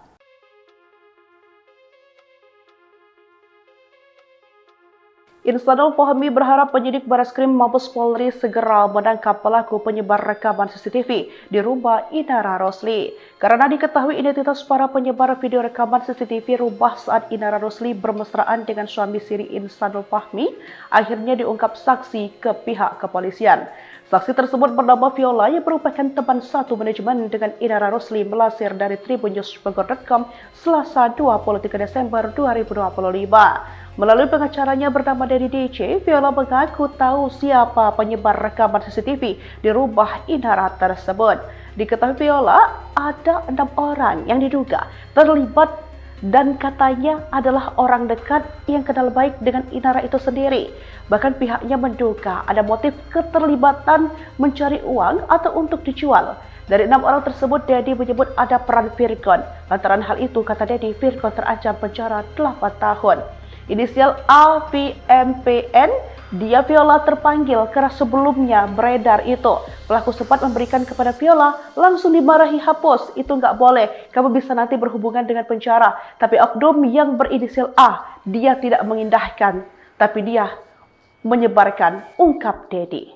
Speaker 1: Insanul Fahmi berharap penyidik Bareskrim Mabes Polri segera menangkap pelaku penyebar rekaman CCTV di rumah Inara Rosli. Karena diketahui identitas para penyebar video rekaman CCTV rumah saat Inara Rosli bermesraan dengan suami siri Insanul Fahmi, akhirnya diungkap saksi ke pihak kepolisian. Saksi tersebut bernama Viola yang merupakan teman satu manajemen dengan Inara Rosli, melansir dari tribunnews.com Selasa 23 Desember 2025. Melalui pengacaranya bernama Dedi DJ, Viola mengaku tahu siapa penyebar rekaman CCTV di rumah Inara tersebut. Diketahui Viola ada 6 orang yang diduga terlibat dan katanya adalah orang dekat yang kenal baik dengan Inara itu sendiri. Bahkan pihaknya menduga ada motif keterlibatan mencari uang atau untuk dijual. Dari 6 orang tersebut, Dedi menyebut ada peran Virgon. Lantaran hal itu, kata Dedi, Virgon terancam penjara 8 tahun. Inisial AVMPN, Dia Viola terpanggil karena sebelumnya beredar itu. Pelaku sempat memberikan kepada Viola, langsung dimarahi, hapus, itu nggak boleh, kamu bisa nanti berhubungan dengan penjara. Tapi oknum yang berinisial A, dia tidak mengindahkan, tapi dia menyebarkan, ungkap Dedi.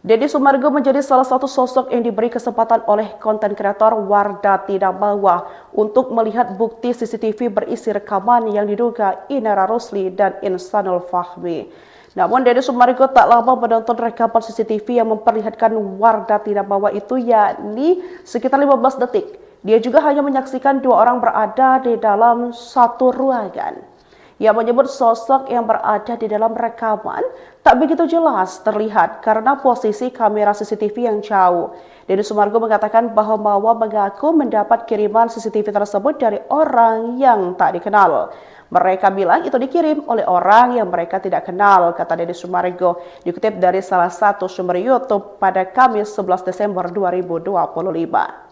Speaker 1: Deddy Sumargo menjadi salah satu sosok yang diberi kesempatan oleh konten kreator Wardah Tidak Bahwa untuk melihat bukti CCTV berisi rekaman yang diduga Inara Rosli dan Insanul Fahmi. Namun Deddy Sumargo tak lama menonton rekaman CCTV yang memperlihatkan Wardah Tidak Bahwa itu, yakni sekitar 15 detik. Dia juga hanya menyaksikan dua orang berada di dalam satu ruangan. Ia menyebut sosok yang berada di dalam rekaman tak begitu jelas terlihat karena posisi kamera CCTV yang jauh. Deddy Sumargo mengatakan bahwa Mawa mengaku mendapat kiriman CCTV tersebut dari orang yang tak dikenal. Mereka bilang itu dikirim oleh orang yang mereka tidak kenal, kata Deddy Sumargo, dikutip dari salah satu sumber YouTube pada Kamis 11 Desember 2025.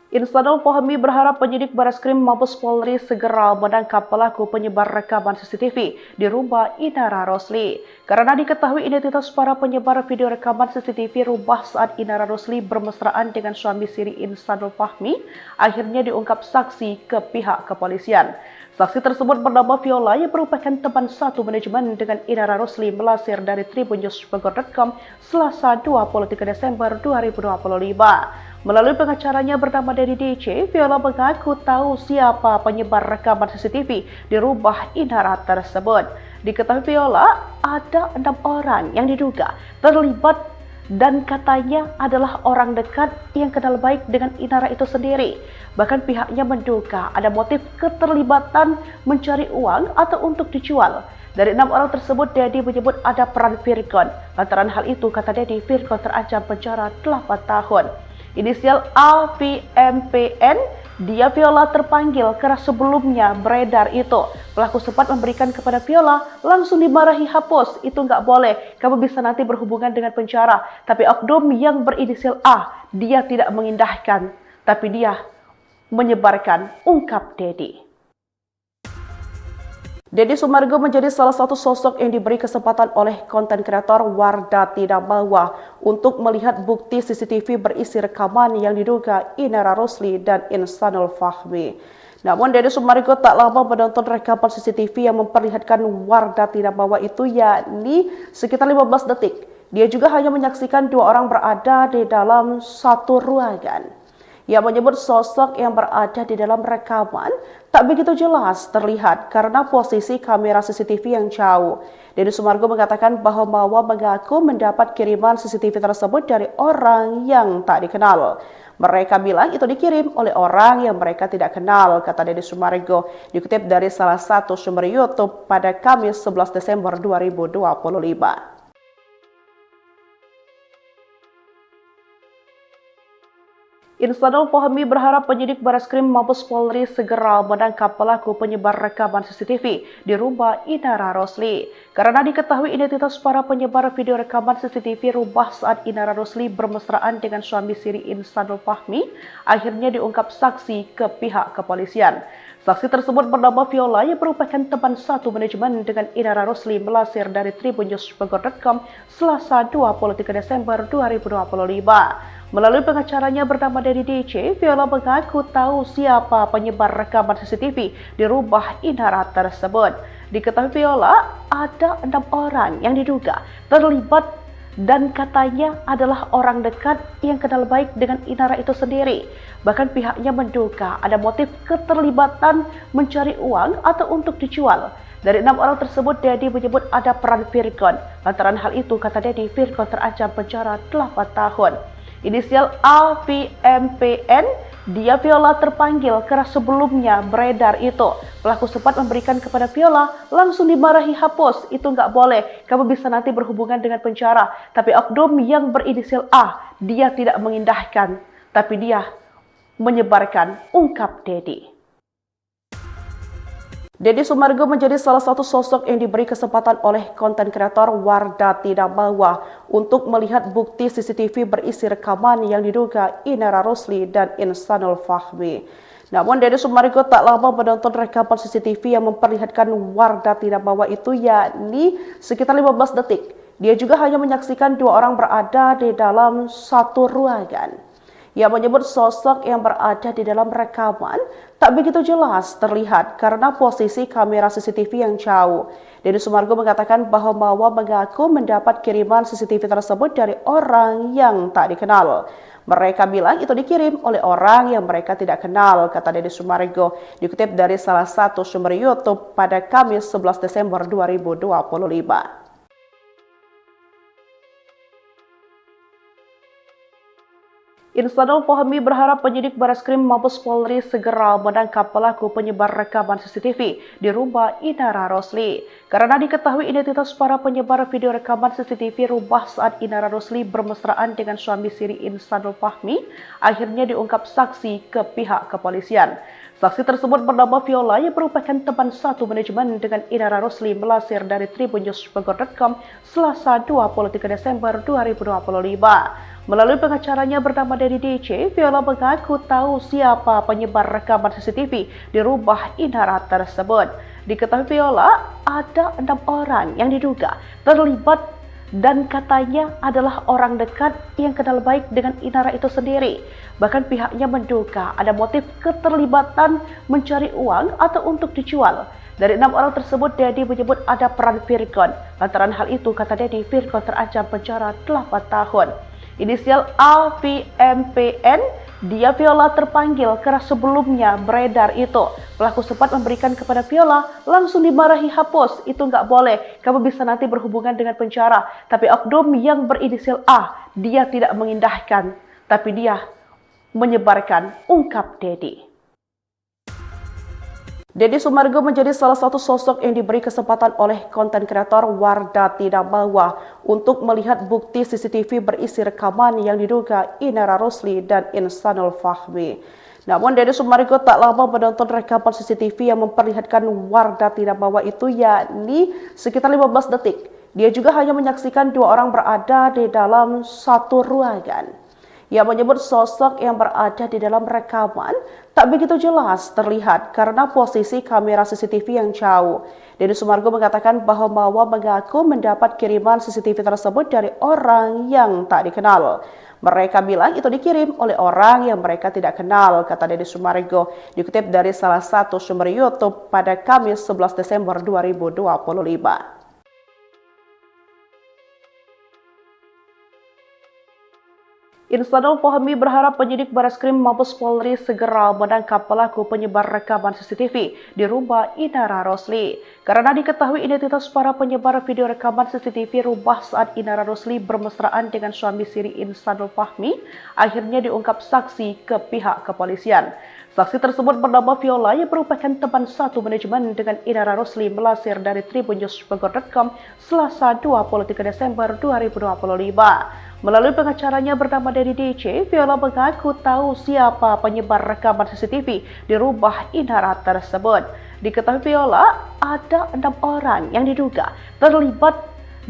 Speaker 1: Insanul Fahmi berharap penyidik Bareskrim Mabes Polri segera menangkap pelaku penyebar rekaman CCTV di rumah Inara Rosli. Karena diketahui identitas para penyebar video rekaman CCTV rumah saat Inara Rosli bermesraan dengan suami siri Insanul Fahmi, akhirnya diungkap saksi ke pihak kepolisian. Saksi tersebut bernama Viola yang merupakan teman satu manajemen dengan Inara Rosli, melansir dari tribunnews.com Selasa 23 Desember 2025. Melalui pengacaranya bernama Dedi DJ, Viola mengaku tahu siapa penyebar rekaman CCTV di rumah Inara tersebut. Diketahui Viola ada 6 orang yang diduga terlibat dan katanya adalah orang dekat yang kenal baik dengan Inara itu sendiri. Bahkan pihaknya menduga ada motif keterlibatan mencari uang atau untuk dijual. Dari 6 orang tersebut, Dedi menyebut ada peran Virgon. Lantaran hal itu, kata Dedi, Virgon terancam penjara 8 tahun. Inisial AVMPN, dia Viola terpanggil karena sebelumnya beredar itu. Pelaku sempat memberikan kepada Viola, langsung dimarahi, hapus, itu nggak boleh, kamu bisa nanti berhubungan dengan penjara. Tapi oknum yang berinisial A, dia tidak mengindahkan, tapi dia menyebarkan, ungkap Dedi. Deddy Sumargo menjadi salah satu sosok yang diberi kesempatan oleh konten kreator Wardah Tidak Bahwa untuk melihat bukti CCTV berisi rekaman yang diduga Inara Rosli dan Insanul Fahmi. Namun Deddy Sumargo tak lama menonton rekaman CCTV yang memperlihatkan Wardah Tidak Bahwa itu, yakni sekitar 15 detik. Dia juga hanya menyaksikan dua orang berada di dalam satu ruangan. Ia menyebut sosok yang berada di dalam rekaman tak begitu jelas terlihat karena posisi kamera CCTV yang jauh. Deddy Sumargo mengatakan bahwa Mawa mengaku mendapat kiriman CCTV tersebut dari orang yang tak dikenal. Mereka bilang itu dikirim oleh orang yang mereka tidak kenal, kata Deddy Sumargo, dikutip dari salah satu sumber YouTube pada Kamis 11 Desember 2025. Insanul Fahmi berharap penyidik Bareskrim Mabes Polri segera menangkap pelaku penyebar rekaman CCTV di rumah Inara Rosli. Karena diketahui identitas para penyebar video rekaman CCTV rumah saat Inara Rosli bermesraan dengan suami siri Insanul Fahmi, akhirnya diungkap saksi ke pihak kepolisian. Saksi tersebut bernama Viola yang merupakan teman satu manajemen dengan Inara Rosli, melansir dari tribunnews.com Selasa 23 Desember 2025. Melalui pengacaranya bernama Dedi DJ, Viola mengaku tahu siapa penyebar rekaman CCTV di rumah Inara tersebut. Diketahui Viola ada 6 orang yang diduga terlibat dan katanya adalah orang dekat yang kenal baik dengan Inara itu sendiri. Bahkan pihaknya menduga ada motif keterlibatan mencari uang atau untuk dijual. Dari 6 orang tersebut, Dedi menyebut ada peran Virgon. Lantaran hal itu, kata Dedi, Virgon terancam penjara 8 tahun. Inisial AVMPN, dia Viola terpanggil karena sebelumnya beredar itu. Pelaku sempat memberikan kepada Viola, langsung dimarahi, hapus, itu nggak boleh, kamu bisa nanti berhubungan dengan penjara. Tapi oknum yang berinisial A, dia tidak mengindahkan, tapi dia menyebarkan, ungkap Dedi. Deddy Sumargo menjadi salah satu sosok yang diberi kesempatan oleh konten kreator Wardah Tidak Bahwa untuk melihat bukti CCTV berisi rekaman yang diduga Inara Rosli dan Insanul Fahmi. Namun Deddy Sumargo tak lama menonton rekaman CCTV yang memperlihatkan Wardah tidak bawa itu, yakni sekitar 15 detik. Dia juga hanya menyaksikan dua orang berada di dalam satu ruangan. Ia menyebut sosok yang berada di dalam rekaman tak begitu jelas terlihat karena posisi kamera CCTV yang jauh. Deddy Sumargo mengatakan bahwa Mawa mengaku mendapat kiriman CCTV tersebut dari orang yang tak dikenal. Mereka bilang itu dikirim oleh orang yang mereka tidak kenal, kata Deddy Sumargo, dikutip dari salah satu sumber YouTube pada Kamis 11 Desember 2025. Insanul Fahmi berharap penyidik Bareskrim Mabes Polri segera menangkap pelaku penyebar rekaman CCTV di rumah Inara Rosli. Karena diketahui identitas para penyebar video rekaman CCTV rumah saat Inara Rosli bermesraan dengan suami siri Insanul Fahmi, akhirnya diungkap saksi ke pihak kepolisian. Saksi tersebut bernama Viola yang merupakan teman satu manajemen dengan Inara Rosli, melansir dari tribunnews.com Selasa 23 Desember 2025. Melalui pengacaranya bernama Dedi DC, Viola mengaku tahu siapa penyebar rekaman CCTV di rumah Inara tersebut. Diketahui Viola, ada 6 orang yang diduga terlibat dan katanya adalah orang dekat yang kenal baik dengan Inara itu sendiri. Bahkan pihaknya menduga ada motif keterlibatan mencari uang atau untuk dijual. Dari 6 orang tersebut, Dedi menyebut ada peran Virgon. Lantaran hal itu, kata Dedi, Virgon terancam penjara 8 tahun. Inisial AVMPN, dia Viola terpanggil karena sebelumnya beredar itu. Pelaku sempat memberikan kepada Viola, langsung dimarahi, hapus, itu nggak boleh, kamu bisa nanti berhubungan dengan penjara. Tapi oknum yang berinisial A, dia tidak mengindahkan, tapi dia menyebarkan, ungkap Dedi. Deddy Sumargo menjadi salah satu sosok yang diberi kesempatan oleh konten kreator Wardah Tidak Bawa untuk melihat bukti CCTV berisi rekaman yang diduga Inara Rosli dan Insanul Fahmi. Namun Deddy Sumargo tak lama menonton rekaman CCTV yang memperlihatkan Wardah Tidak Bawa itu, yakni sekitar 15 detik. Dia juga hanya menyaksikan dua orang berada di dalam satu ruangan. Ia menyebut sosok yang berada di dalam rekaman tak begitu jelas terlihat karena posisi kamera CCTV yang jauh. Deddy Sumargo mengatakan bahwa Mawa mengaku mendapat kiriman CCTV tersebut dari orang yang tak dikenal. Mereka bilang itu dikirim oleh orang yang mereka tidak kenal, kata Deddy Sumargo, dikutip dari salah satu sumber YouTube pada Kamis 11 Desember 2025. Insanul Fahmi berharap penyidik Bareskrim Mabes Polri segera menangkap pelaku penyebar rekaman CCTV di rumah Inara Rosli. Karena diketahui identitas para penyebar video rekaman CCTV rumah saat Inara Rosli bermesraan dengan suami siri Insanul Fahmi, akhirnya diungkap saksi ke pihak kepolisian. Saksi tersebut bernama Viola yang merupakan teman satu manajemen dengan Inara Rosli, melansir dari tribunnews.com Selasa 23 Desember 2025. Melalui pengacaranya bernama Dedi DC, Viola mengaku tahu siapa penyebar rekaman CCTV di rumah Inara tersebut. Diketahui Viola, ada 6 orang yang diduga terlibat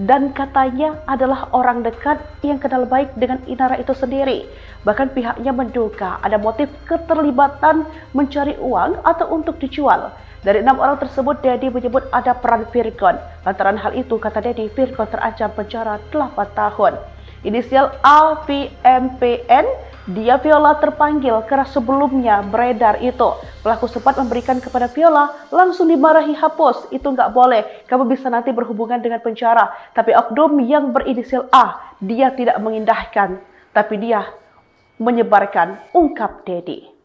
Speaker 1: dan katanya adalah orang dekat yang kenal baik dengan Inara itu sendiri. Bahkan pihaknya menduga ada motif keterlibatan mencari uang atau untuk dijual. Dari 6 orang tersebut, Dedi menyebut ada peran Virgon. Lantaran hal itu, kata Dedi, Virgon terancam penjara 8 tahun. Inisial AVMPN, dia Viola terpanggil karena sebelumnya beredar itu. Pelaku sempat memberikan kepada Viola, langsung dimarahi, hapus, itu nggak boleh, kamu bisa nanti berhubungan dengan penjara. Tapi oknum yang berinisial A, dia tidak mengindahkan, tapi dia menyebarkan, ungkap Dedi.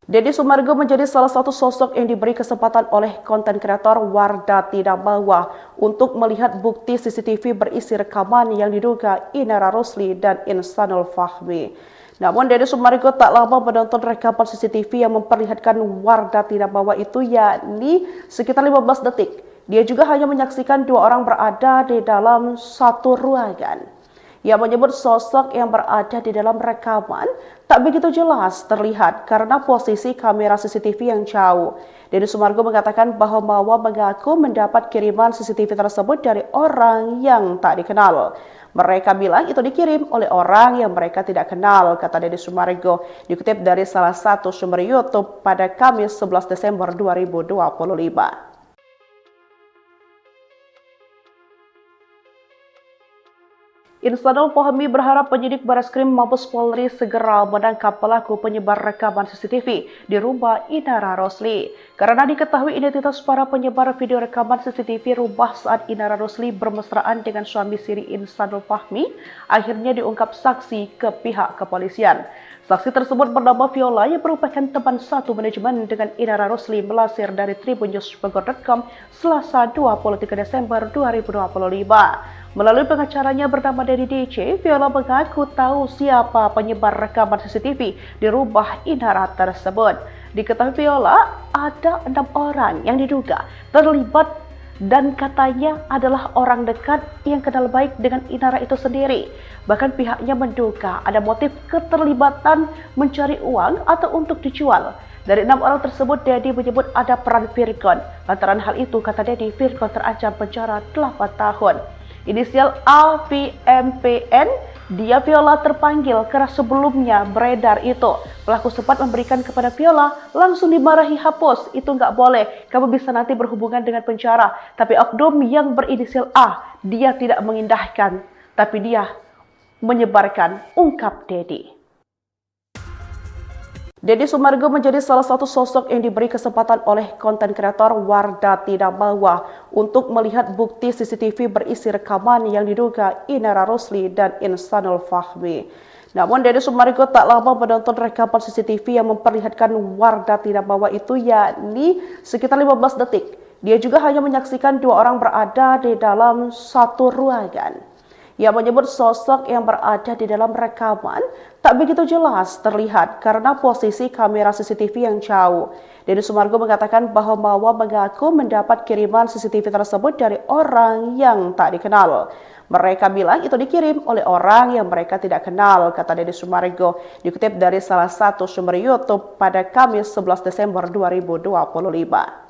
Speaker 1: Deddy Sumargo menjadi salah satu sosok yang diberi kesempatan oleh konten kreator Wardah Tidak Bawa untuk melihat bukti CCTV berisi rekaman yang diduga Inara Rosli dan Insanul Fahmi. Namun Deddy Sumargo tak lama menonton rekaman CCTV yang memperlihatkan Wardah Tidak Bawa itu, yakni sekitar 15 detik. Dia juga hanya menyaksikan dua orang berada di dalam satu ruangan. Ia menyebut sosok yang berada di dalam rekaman tak begitu jelas terlihat karena posisi kamera CCTV yang jauh. Deddy Sumargo mengatakan bahwa Mawa mengaku mendapat kiriman CCTV tersebut dari orang yang tak dikenal. Mereka bilang itu dikirim oleh orang yang mereka tidak kenal, kata Deddy Sumargo, dikutip dari salah satu sumber YouTube pada Kamis 11 Desember 2025. Insanul Fahmi berharap penyidik Bareskrim Mabes Polri segera menangkap pelaku penyebar rekaman CCTV di rumah Inara Rosli. Karena diketahui identitas para penyebar video rekaman CCTV rumah saat Inara Rosli bermesraan dengan suami siri Insanul Fahmi, akhirnya diungkap saksi ke pihak kepolisian. Saksi tersebut bernama Viola yang merupakan teman satu manajemen dengan Inara Rosli melansir dari tribunnews.com Selasa 23 Desember 2025. Melalui pengacaranya bernama Dedi DC, Viola mengaku tahu siapa penyebar rekaman CCTV di rumah Inara tersebut. Diketahui Viola, ada 6 orang yang diduga terlibat dan katanya adalah orang dekat yang kenal baik dengan Inara itu sendiri. Bahkan pihaknya menduga ada motif keterlibatan mencari uang atau untuk dijual. Dari 6 orang tersebut, Dedi menyebut ada peran Virgon. Lantaran hal itu, kata Dedi, Virgon terancam penjara 8 tahun. Inisial AVMPN, dia Viola terpanggil karena sebelumnya beredar itu. Pelaku sempat memberikan kepada Viola, langsung dimarahi, hapus, itu nggak boleh, kamu bisa nanti berhubungan dengan penjara. Tapi oknum yang berinisial A, dia tidak mengindahkan, tapi dia menyebarkan, ungkap Dedi. Deddy Sumargo menjadi salah satu sosok yang diberi kesempatan oleh konten kreator Wardah Tidak Mawa untuk melihat bukti CCTV berisi rekaman yang diduga Inara Rosli dan Insanul Fahmi. Namun Deddy Sumargo tak lama menonton rekaman CCTV yang memperlihatkan Wardah Tidak Mawa itu, yakni sekitar 15 detik. Dia juga hanya menyaksikan 2 orang berada di dalam satu ruangan. Ia menyebut sosok yang berada di dalam rekaman tak begitu jelas terlihat karena posisi kamera CCTV yang jauh. Deddy Sumargo mengatakan bahwa Mawa mengaku mendapat kiriman CCTV tersebut dari orang yang tak dikenal. Mereka bilang itu dikirim oleh orang yang mereka tidak kenal, kata Deddy Sumargo, dikutip dari salah satu sumber YouTube pada Kamis 11 Desember 2025.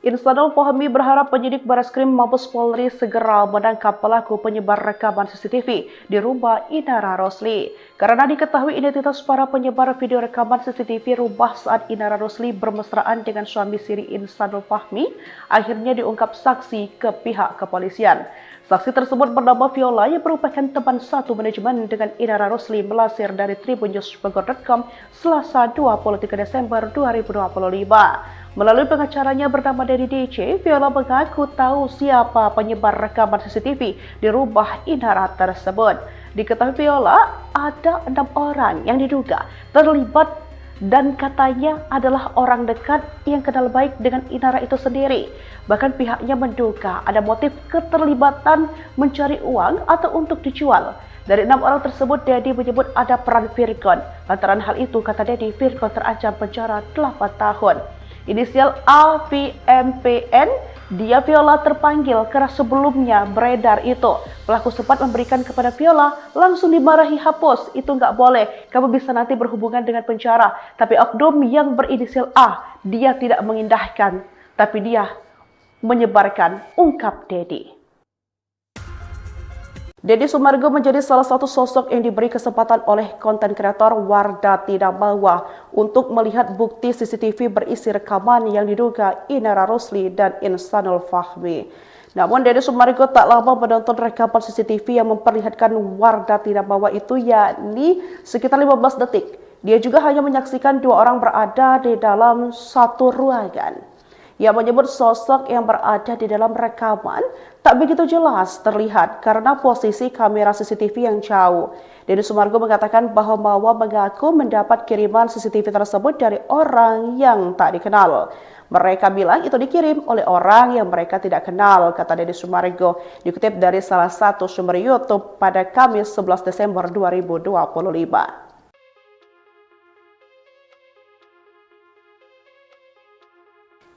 Speaker 1: Insanul Fahmi berharap penyidik Bareskrim Mabes Polri segera menangkap pelaku penyebar rekaman CCTV di rumah Inara Rosli. Karena diketahui identitas para penyebar video rekaman CCTV rumah saat Inara Rosli bermesraan dengan suami siri Insanul Fahmi, akhirnya diungkap saksi ke pihak kepolisian. Saksi tersebut bernama Viola yang merupakan teman satu manajemen dengan Inara Rosli melansir dari tribunnews.com Selasa 23 Desember 2025. Melalui pengacaranya bernama Dedi DC, Viola mengaku tahu siapa penyebar rekaman CCTV di rumah Inara tersebut. Diketahui Viola, ada 6 orang yang diduga terlibat dan katanya adalah orang dekat yang kenal baik dengan Inara itu sendiri. Bahkan pihaknya menduga ada motif keterlibatan mencari uang atau untuk dijual. Dari 6 orang tersebut, Dedi menyebut ada peran Virgon. Lantaran hal itu, kata Dedi, Virgon terancam penjara 8 tahun. Inisial AVMPN, dia Viola terpanggil karena sebelumnya beredar itu. Pelaku sempat memberikan kepada Viola, langsung dimarahi, hapus, itu nggak boleh, kamu bisa nanti berhubungan dengan penjara. Tapi oknum yang berinisial A, dia tidak mengindahkan, tapi dia menyebarkan, ungkap Dedi. Deddy Sumargo menjadi salah satu sosok yang diberi kesempatan oleh konten kreator Wardah Tidak Mawa untuk melihat bukti CCTV berisi rekaman yang diduga Inara Rosli dan Insanul Fahmi. Namun Deddy Sumargo tak lama menonton rekaman CCTV yang memperlihatkan Wardah Tidak Mawa itu, yakni sekitar 15 detik. Dia juga hanya menyaksikan 2 orang berada di dalam satu ruangan. Ia menyebut sosok yang berada di dalam rekaman tak begitu jelas terlihat karena posisi kamera CCTV yang jauh. Deddy Sumargo mengatakan bahwa Mawa mengaku mendapat kiriman CCTV tersebut dari orang yang tak dikenal. Mereka bilang itu dikirim oleh orang yang mereka tidak kenal, kata Deddy Sumargo, dikutip dari salah satu sumber YouTube pada Kamis 11 Desember 2025.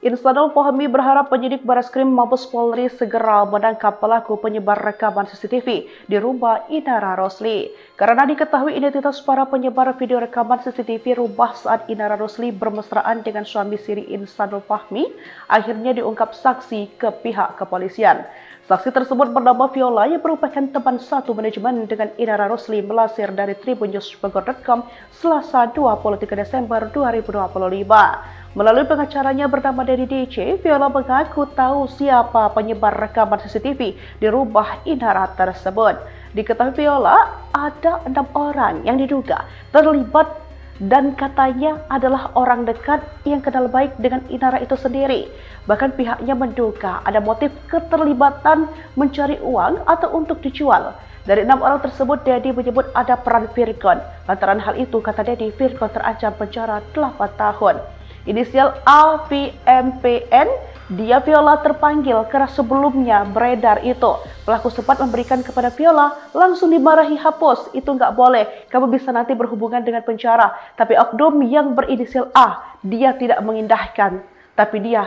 Speaker 1: Insanul Fahmi berharap penyidik Bareskrim Mabes Polri segera menangkap pelaku penyebar rekaman CCTV di rumah Inara Rosli. Karena diketahui identitas para penyebar video rekaman CCTV rumah saat Inara Rosli bermesraan dengan suami siri Insanul Fahmi, akhirnya diungkap saksi ke pihak kepolisian. Saksi tersebut bernama Viola yang merupakan teman satu manajemen dengan Inara Rosli melansir dari tribunnews.com Selasa 23 Desember 2025. Melalui pengacaranya bernama Dedi DC, Viola mengaku tahu siapa penyebar rekaman CCTV di rumah Inara tersebut. Diketahui Viola, ada 6 orang yang diduga terlibat dan katanya adalah orang dekat yang kenal baik dengan Inara itu sendiri. Bahkan pihaknya menduga ada motif keterlibatan mencari uang atau untuk dijual. Dari 6 orang tersebut, Dedi menyebut ada peran Virgon. Lantaran hal itu, kata Dedi, Virgon terancam penjara 8 tahun. Inisial AVMPN, dia Viola terpanggil karena sebelumnya beredar itu. Pelaku sempat memberikan kepada Viola, langsung dimarahi, hapus, itu nggak boleh, kamu bisa nanti berhubungan dengan penjara. Tapi oknum yang berinisial A, dia tidak mengindahkan, tapi dia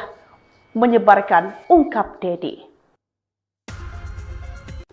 Speaker 1: menyebarkan, ungkap Dedi.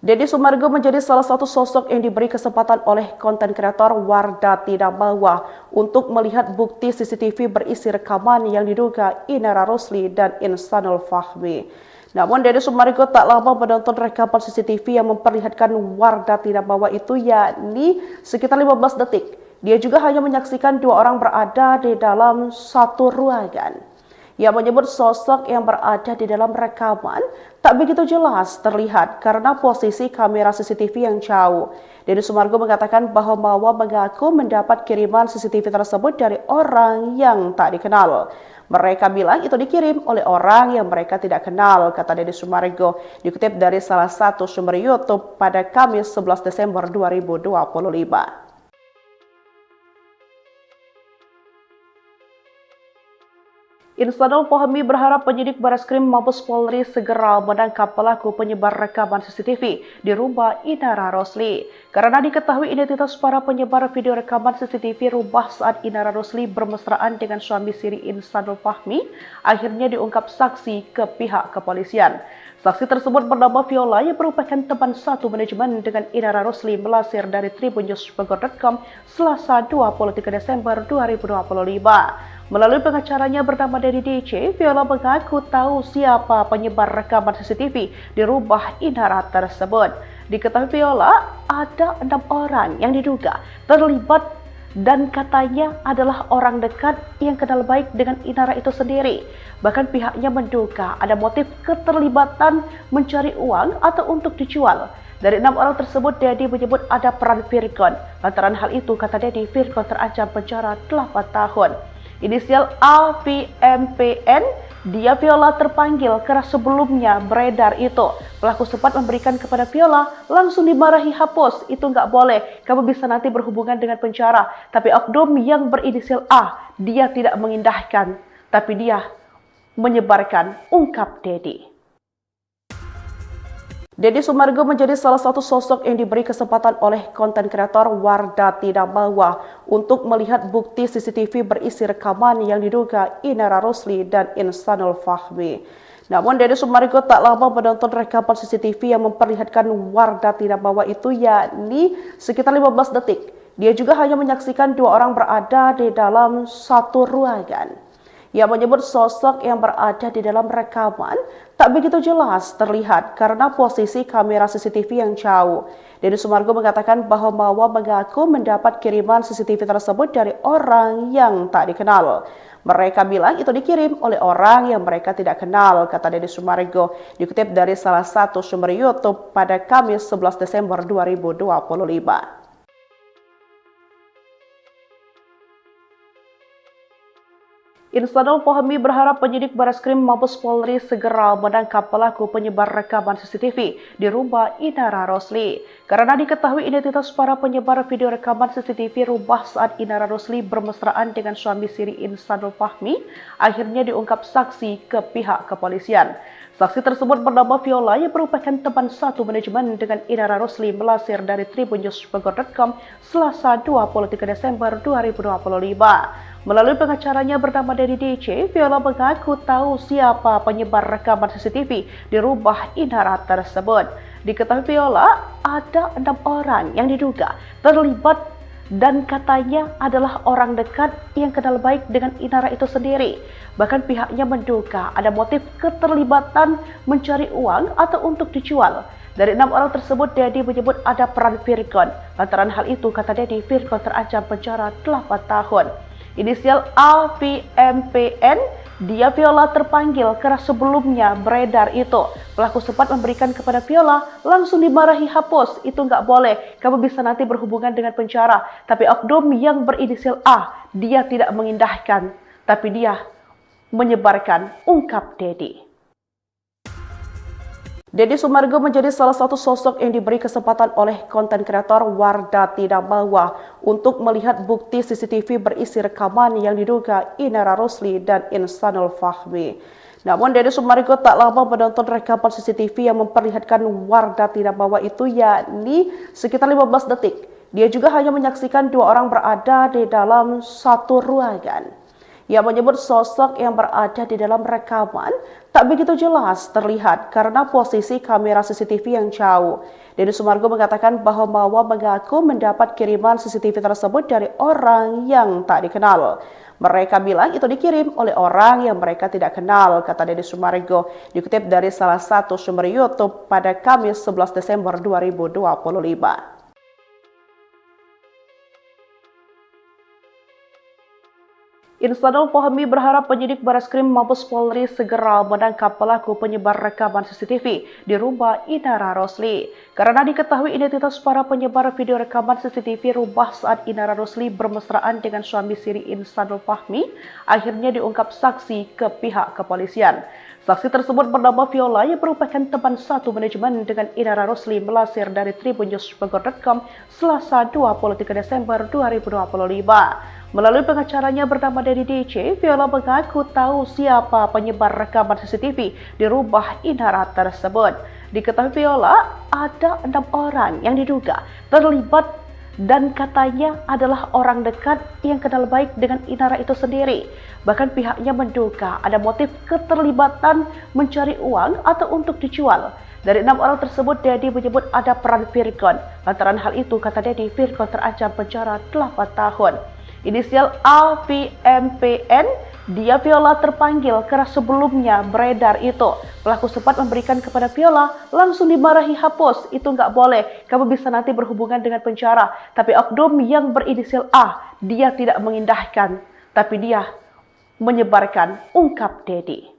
Speaker 1: Deddy Sumargo menjadi salah satu sosok yang diberi kesempatan oleh konten kreator Wardah Tidak Mawa untuk melihat bukti CCTV berisi rekaman yang diduga Inara Rosli dan Insanul Fahmi. Namun Deddy Sumargo tak lama menonton rekaman CCTV yang memperlihatkan Wardah Tidak Mawa itu, yakni sekitar 15 detik. Dia juga hanya menyaksikan 2 orang berada di dalam satu ruangan. Ia menyebut sosok yang berada di dalam rekaman tak begitu jelas terlihat karena posisi kamera CCTV yang jauh. Deddy Sumargo mengatakan bahwa Mawa mengaku mendapat kiriman CCTV tersebut dari orang yang tak dikenal. Mereka bilang itu dikirim oleh orang yang mereka tidak kenal, kata Deddy Sumargo, dikutip dari salah satu sumber YouTube pada Kamis 11 Desember 2025. Insanul Fahmi berharap penyidik Bareskrim Mabes Polri segera menangkap pelaku penyebar rekaman CCTV di rumah Inara Rosli. Karena diketahui identitas para penyebar video rekaman CCTV rumah saat Inara Rosli bermesraan dengan suami siri Insanul Fahmi, akhirnya diungkap saksi ke pihak kepolisian. Saksi tersebut bernama Viola yang merupakan teman satu manajemen dengan Inara Rosli melansir dari tribunnews.com Selasa 23 Desember 2025. Melalui pengacaranya bernama Dedi DC, Viola mengaku tahu siapa penyebar rekaman CCTV di rumah Inara tersebut. Diketahui Viola, ada 6 orang yang diduga terlibat dan katanya adalah orang dekat yang kenal baik dengan Inara itu sendiri. Bahkan pihaknya menduga ada motif keterlibatan mencari uang atau untuk dijual. Dari 6 orang tersebut, Dedi menyebut ada peran Virgon. Lantaran hal itu, kata Dedi, Virgon terancam penjara 8 tahun. Inisial AVMPN, dia Viola terpanggil karena sebelumnya beredar itu. Pelaku sempat memberikan kepada Viola, langsung dimarahi, hapus, itu nggak boleh, kamu bisa nanti berhubungan dengan penjara. Tapi oknum yang berinisial A, dia tidak mengindahkan, tapi dia menyebarkan, ungkap Dedi. Deddy Sumargo menjadi salah satu sosok yang diberi kesempatan oleh konten kreator Wardah Tidak Mawa untuk melihat bukti CCTV berisi rekaman yang diduga Inara Rosli dan Insanul Fahmi. Namun Deddy Sumargo tak lama menonton rekaman CCTV yang memperlihatkan Wardah Tidak Mawa itu, yakni sekitar 15 detik. Dia juga hanya menyaksikan 2 orang berada di dalam satu ruangan. Ia menyebut sosok yang berada di dalam rekaman tak begitu jelas terlihat karena posisi kamera CCTV yang jauh. Deddy Sumargo mengatakan bahwa Mawa mengaku mendapat kiriman CCTV tersebut dari orang yang tak dikenal. Mereka bilang itu dikirim oleh orang yang mereka tidak kenal, kata Deddy Sumargo, dikutip dari salah satu sumber YouTube pada Kamis 11 Desember 2025. Insanul Fahmi berharap penyidik Bareskrim Mabes Polri segera menangkap pelaku penyebar rekaman CCTV di rumah Inara Rosli. Karena diketahui identitas para penyebar video rekaman CCTV rumah saat Inara Rosli bermesraan dengan suami siri Insanul Fahmi, akhirnya diungkap saksi ke pihak kepolisian. Saksi tersebut bernama Viola yang merupakan teman satu manajemen dengan Inara Rosli melansir dari tribunnews.com Selasa 23 Desember 2025. Melalui pengacaranya bernama Dedi DC, Viola mengaku tahu siapa penyebar rekaman CCTV di rumah Inara tersebut. Diketahui Viola ada 6 orang yang diduga terlibat dan katanya adalah orang dekat yang kenal baik dengan Inara itu sendiri. Bahkan pihaknya menduga ada motif keterlibatan mencari uang atau untuk dijual. Dari 6 orang tersebut, Dedi menyebut ada peran Virgon. Lantaran hal itu, kata Dedi, Virgon terancam penjara 8 tahun. Inisial AVMPN, dia Viola terpanggil karena sebelumnya beredar itu. Pelaku sempat memberikan kepada Viola, langsung dimarahi, hapus, itu nggak boleh, kamu bisa nanti berhubungan dengan penjara. Tapi oknum yang berinisial A, dia tidak mengindahkan, tapi dia menyebarkan, ungkap Dedi. Deddy Sumargo menjadi salah satu sosok yang diberi kesempatan oleh konten kreator Wardah Tidak Mawa untuk melihat bukti CCTV berisi rekaman yang diduga Inara Rosli dan Insanul Fahmi. Namun Deddy Sumargo tak lama menonton rekaman CCTV yang memperlihatkan Wardah Tidak Mawa itu, yakni sekitar 15 detik. Dia juga hanya menyaksikan 2 orang berada di dalam satu ruangan. Ia menyebut sosok yang berada di dalam rekaman tak begitu jelas terlihat karena posisi kamera CCTV yang jauh. Deddy Sumargo mengatakan bahwa Mawa mengaku mendapat kiriman CCTV tersebut dari orang yang tak dikenal. Mereka bilang itu dikirim oleh orang yang mereka tidak kenal, kata Deddy Sumargo, dikutip dari salah satu sumber YouTube pada Kamis 11 Desember 2025. Insanul Fahmi berharap penyidik Bareskrim Mabes Polri segera menangkap pelaku penyebar rekaman CCTV di rumah Inara Rosli. Karena diketahui identitas para penyebar video rekaman CCTV rumah saat Inara Rosli bermesraan dengan suami siri Insanul Fahmi, akhirnya diungkap saksi ke pihak kepolisian. Saksi tersebut bernama Viola yang merupakan teman satu manajemen dengan Inara Rosli melansir dari tribunnews.com Selasa 23 Desember 2025. Melalui pengacaranya bernama Dedi DC, Viola mengaku tahu siapa penyebar rekaman CCTV di rumah Inara tersebut. Diketahui Viola ada 6 orang yang diduga terlibat dan katanya adalah orang dekat yang kenal baik dengan Inara itu sendiri. Bahkan pihaknya menduga ada motif keterlibatan mencari uang atau untuk dijual. Dari 6 orang tersebut, Dedi menyebut ada peran Virgon. Lantaran hal itu, kata Dedi, Virgon terancam penjara 8 tahun. Inisial AVMPN, dia Viola terpanggil karena sebelumnya beredar itu. Pelaku sempat memberikan kepada Viola, langsung dimarahi, hapus, itu nggak boleh, kamu bisa nanti berhubungan dengan penjara. Tapi oknum yang berinisial A, dia tidak mengindahkan, tapi dia menyebarkan, ungkap Dedi.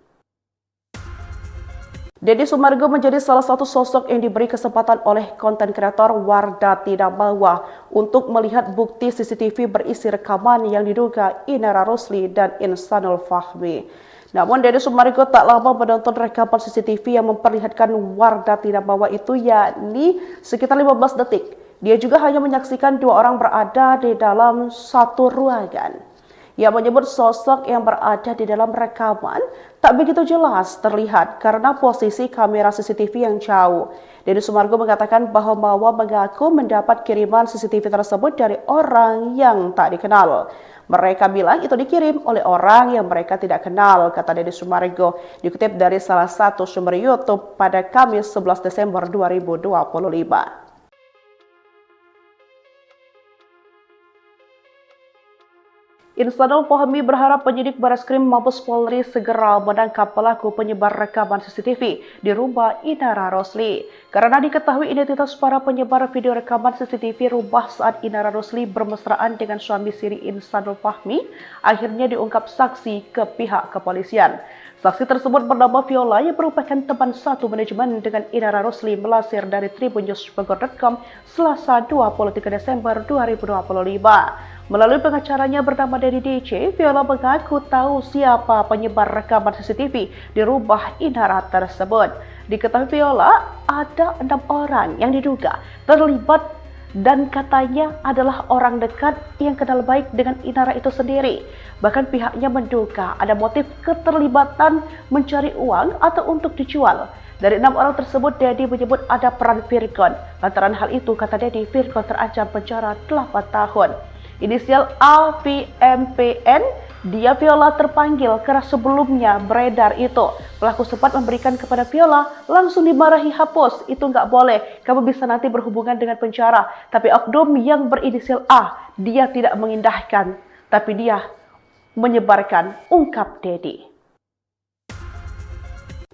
Speaker 1: Deddy Sumargo menjadi salah satu sosok yang diberi kesempatan oleh konten kreator Wardah Tidak Mawa untuk melihat bukti CCTV berisi rekaman yang diduga Inara Rosli dan Insanul Fahmi. Namun Deddy Sumargo tak lama menonton rekaman CCTV yang memperlihatkan Wardah Tidak Mawa itu, yakni sekitar 15 detik. Dia juga hanya menyaksikan 2 orang berada di dalam satu ruangan. Ia menyebut sosok yang berada di dalam rekaman tak begitu jelas terlihat karena posisi kamera CCTV yang jauh. Deddy Sumargo mengatakan bahwa Mawa mengaku mendapat kiriman CCTV tersebut dari orang yang tak dikenal. Mereka bilang itu dikirim oleh orang yang mereka tidak kenal, kata Deddy Sumargo, dikutip dari salah satu sumber YouTube pada Kamis 11 Desember 2025. Insanul Fahmi berharap penyidik Bareskrim Mabes Polri segera menangkap pelaku penyebar rekaman CCTV di rumah Inara Rosli. Karena diketahui identitas para penyebar video rekaman CCTV rumah saat Inara Rosli bermesraan dengan suami siri Insanul Fahmi, akhirnya diungkap saksi ke pihak kepolisian. Saksi tersebut bernama Viola yang merupakan teman satu manajemen dengan Inara Rosli melansir dari tribunnews.com Selasa 23 Desember 2025. Melalui pengacaranya bernama Dedi DC, Viola mengaku tahu siapa penyebar rekaman CCTV di rumah Inara tersebut. Diketahui Viola ada 6 orang yang diduga terlibat dan katanya adalah orang dekat yang kenal baik dengan Inara itu sendiri. Bahkan pihaknya menduga ada motif keterlibatan mencari uang atau untuk dijual. Dari 6 orang tersebut, Dedi menyebut ada peran Virgon. Lantaran hal itu, kata Dedi, Virgon terancam penjara 8 tahun. Inisial AVMPN, dia Viola terpanggil karena sebelumnya beredar itu. Pelaku sempat memberikan kepada Viola, langsung dimarahi, hapus, itu nggak boleh, kamu bisa nanti berhubungan dengan penjara. Tapi oknum yang berinisial A, dia tidak mengindahkan, tapi dia menyebarkan, ungkap Dedi.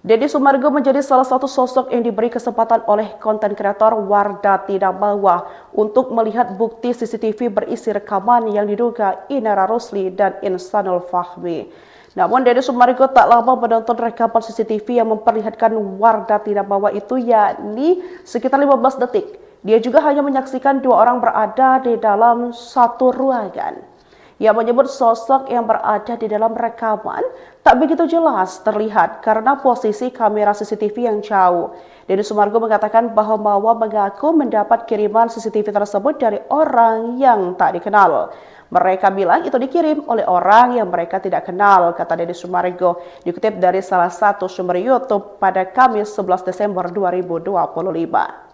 Speaker 1: Deddy Sumargo menjadi salah satu sosok yang diberi kesempatan oleh konten kreator Wardah Tidak Bawa untuk melihat bukti CCTV berisi rekaman yang diduga Inara Rosli dan Insanul Fahmi. Namun Deddy Sumargo tak lama menonton rekaman CCTV yang memperlihatkan Wardah Tidak Bawa itu, yakni sekitar 15 detik. Dia juga hanya menyaksikan 2 orang berada di dalam satu ruangan. Ia menyebut sosok yang berada di dalam rekaman tak begitu jelas terlihat karena posisi kamera CCTV yang jauh. Deddy Sumargo mengatakan bahwa Mawa mengaku mendapat kiriman CCTV tersebut dari orang yang tak dikenal. Mereka bilang itu dikirim oleh orang yang mereka tidak kenal, kata Deddy Sumargo, dikutip dari salah satu sumber YouTube pada Kamis 11 Desember 2025.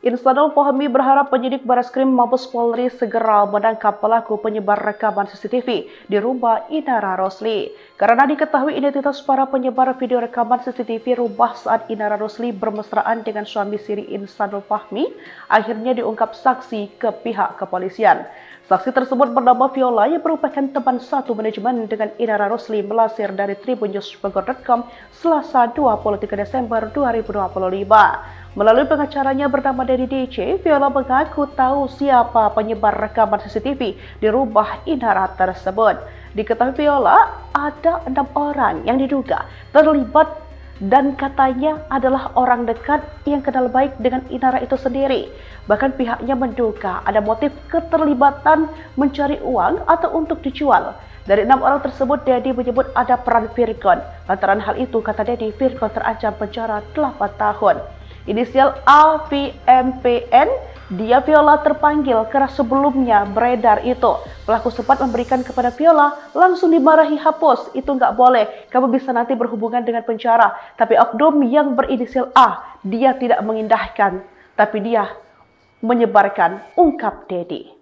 Speaker 1: Insanul Fahmi berharap penyidik Bareskrim Mabes Polri segera menangkap pelaku penyebar rekaman CCTV di rumah Inara Rosli. Karena diketahui identitas para penyebar video rekaman CCTV rumah saat Inara Rosli bermesraan dengan suami siri Insanul Fahmi, akhirnya diungkap saksi ke pihak kepolisian. Saksi tersebut bernama Viola yang merupakan teman satu manajemen dengan Inara Rosli, melansir dari tribunnews.com Selasa 23 Desember 2025. Melalui pengacaranya bernama Dedi DC, Viola mengaku tahu siapa penyebar rekaman CCTV di rumah Inara tersebut. Diketahui Viola ada 6 orang yang diduga terlibat dan katanya adalah orang dekat yang kenal baik dengan Inara itu sendiri. Bahkan pihaknya menduga ada motif keterlibatan mencari uang atau untuk dijual. Dari 6 orang tersebut, Dedi menyebut ada peran Virgon. Lantaran hal itu, kata Dedi, Virgon terancam penjara 8 tahun. Inisial AVMPN, dia Viola terpanggil karena sebelumnya beredar itu. Pelaku sempat memberikan kepada Viola, langsung dimarahi, hapus, itu nggak boleh, kamu bisa nanti berhubungan dengan penjara. Tapi oknum yang berinisial A, dia tidak mengindahkan, tapi dia menyebarkan, ungkap Dedi.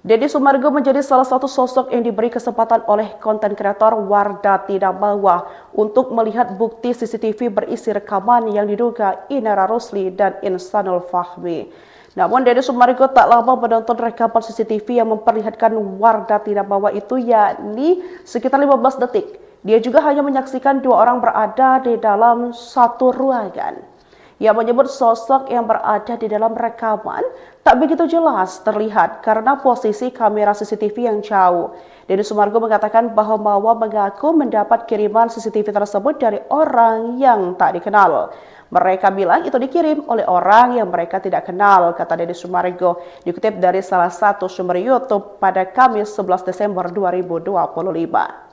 Speaker 1: Deddy Sumargo menjadi salah satu sosok yang diberi kesempatan oleh konten kreator Wardah Tidak Bawa untuk melihat bukti CCTV berisi rekaman yang diduga Inara Rosli dan Insanul Fahmi. Namun Deddy Sumargo tak lama menonton rekaman CCTV yang memperlihatkan Wardah Tidak Bawa itu, yakni sekitar 15 detik. Dia juga hanya menyaksikan 2 orang berada di dalam satu ruangan. Ia menyebut sosok yang berada di dalam rekaman tak begitu jelas terlihat karena posisi kamera CCTV yang jauh. Deddy Sumargo mengatakan bahwa Mawa mengaku mendapat kiriman CCTV tersebut dari orang yang tak dikenal. Mereka bilang itu dikirim oleh orang yang mereka tidak kenal, kata Deddy Sumargo, dikutip dari salah satu sumber YouTube pada Kamis 11 Desember 2025.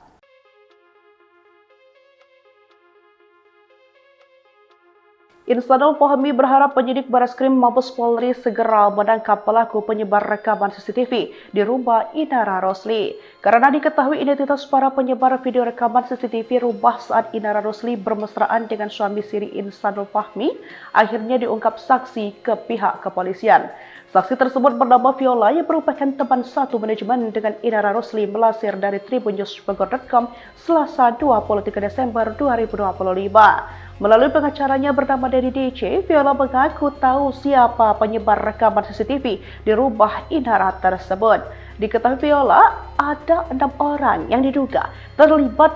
Speaker 1: Insanul Fahmi berharap penyidik Bareskrim Mabes Polri segera menangkap pelaku penyebar rekaman CCTV di rumah Inara Rosli. Karena diketahui identitas para penyebar video rekaman CCTV rumah saat Inara Rosli bermesraan dengan suami siri Insanul Fahmi, akhirnya diungkap saksi ke pihak kepolisian. Saksi tersebut bernama Viola yang merupakan teman satu manajemen dengan Inara Rosli, melansir dari tribunnews.com Selasa 23 Desember 2025. Melalui pengacaranya bernama Dedi DC, Viola mengaku tahu siapa penyebar rekaman CCTV di rumah Inara tersebut. Diketahui Viola ada 6 orang yang diduga terlibat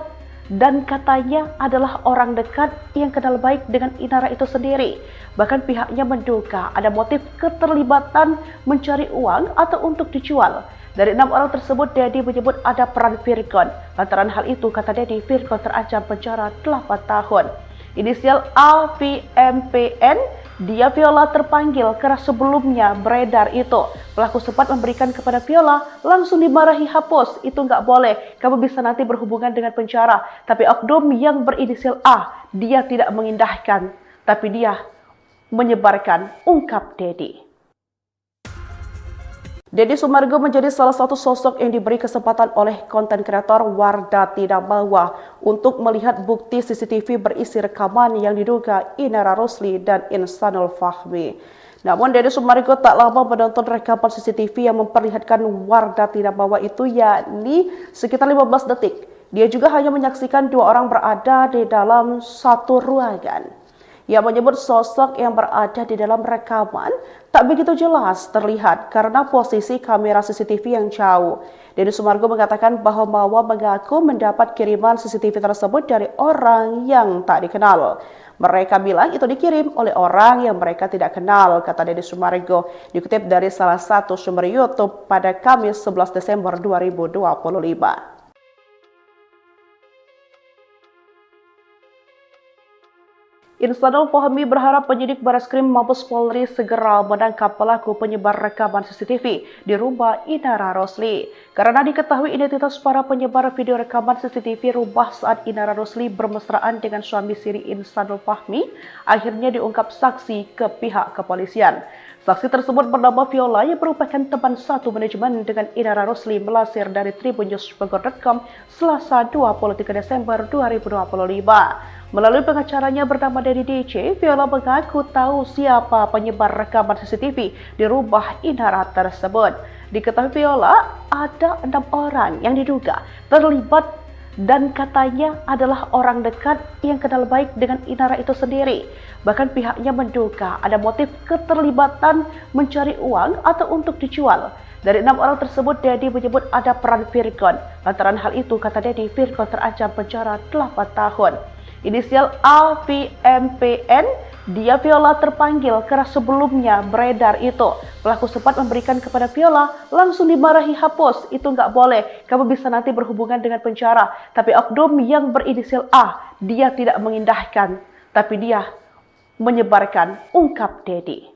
Speaker 1: dan katanya adalah orang dekat yang kenal baik dengan Inara itu sendiri. Bahkan pihaknya menduga ada motif keterlibatan mencari uang atau untuk dijual. Dari 6 orang tersebut, Dedi menyebut ada peran Virgon. Lantaran hal itu, kata Dedi, Virgon terancam penjara 8 tahun. Inisial AVMPN, Dia Viola terpanggil karena sebelumnya beredar itu. Pelaku sempat memberikan kepada Viola, langsung dimarahi, hapus, itu nggak boleh, kamu bisa nanti berhubungan dengan penjara. Tapi oknum yang berinisial A, dia tidak mengindahkan, tapi dia menyebarkan, ungkap Dedi. Deddy Sumargo menjadi salah satu sosok yang diberi kesempatan oleh konten kreator Wardah Tidak Bawa untuk melihat bukti CCTV berisi rekaman yang diduga Inara Rosli dan Insanul Fahmi. Namun Deddy Sumargo tak lama menonton rekaman CCTV yang memperlihatkan Wardah Tidak Bawa itu, yakni sekitar 15 detik. Dia juga hanya menyaksikan dua orang berada di dalam satu ruangan. Ia menyebut sosok yang berada di dalam rekaman tak begitu jelas terlihat karena posisi kamera CCTV yang jauh. Deddy Sumargo mengatakan bahwa Mawa mengaku mendapat kiriman CCTV tersebut dari orang yang tak dikenal. Mereka bilang itu dikirim oleh orang yang mereka tidak kenal, kata Deddy Sumargo, dikutip dari salah satu sumber YouTube pada Kamis 11 Desember 2025. Insanul Fahmi berharap penyidik Bareskrim Mabes Polri segera menangkap pelaku penyebar rekaman CCTV di rumah Inara Rosli. Karena diketahui identitas para penyebar video rekaman CCTV rumah saat Inara Rosli bermesraan dengan suami siri Insanul Fahmi, akhirnya diungkap saksi ke pihak kepolisian. Saksi tersebut bernama Viola yang merupakan teman satu manajemen dengan Inara Rosli, melansir dari tribunnews.com Selasa 23 Desember 2025. Melalui pengacaranya bernama Dedi DC, Viola mengaku tahu siapa penyebar rekaman CCTV di rumah Inara tersebut. Diketahui Viola ada 6 orang yang diduga terlibat dan katanya adalah orang dekat yang kenal baik dengan Inara itu sendiri. Bahkan pihaknya menduga ada motif keterlibatan mencari uang atau untuk dijual. Dari 6 orang tersebut, Dedi menyebut ada peran Virgon. Lantaran hal itu, kata Dedi, Virgon terancam penjara 8 tahun. Inisial AVMPN, dia Viola terpanggil karena sebelumnya beredar itu. Pelaku sempat memberikan kepada Viola, langsung dimarahi, hapus, itu nggak boleh, kamu bisa nanti berhubungan dengan penjara. Tapi oknum yang berinisial A, dia tidak mengindahkan, tapi dia menyebarkan, ungkap Dedi.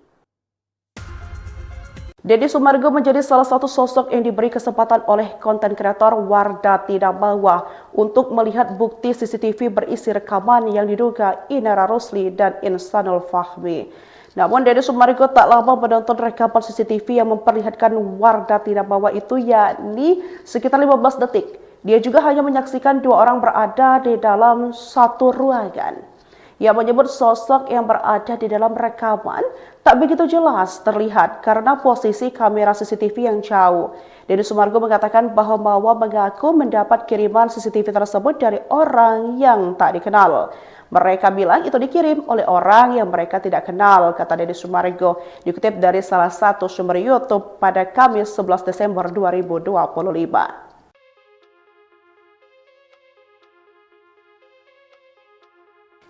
Speaker 1: Deddy Sumargo menjadi salah satu sosok yang diberi kesempatan oleh konten kreator Wardah Tidak Bawa untuk melihat bukti CCTV berisi rekaman yang diduga Inara Rosli dan Insanul Fahmi. Namun Deddy Sumargo tak lama menonton rekaman CCTV yang memperlihatkan Wardah Tidak Bawa itu, yakni sekitar 15 detik. Dia juga hanya menyaksikan dua orang berada di dalam satu ruangan. Ia menyebut sosok yang berada di dalam rekaman tak begitu jelas terlihat karena posisi kamera CCTV yang jauh. Deddy Sumargo mengatakan bahwa Mawa mengaku mendapat kiriman CCTV tersebut dari orang yang tak dikenal. Mereka bilang itu dikirim oleh orang yang mereka tidak kenal, kata Deddy Sumargo, dikutip dari salah satu sumber YouTube pada Kamis 11 Desember 2025.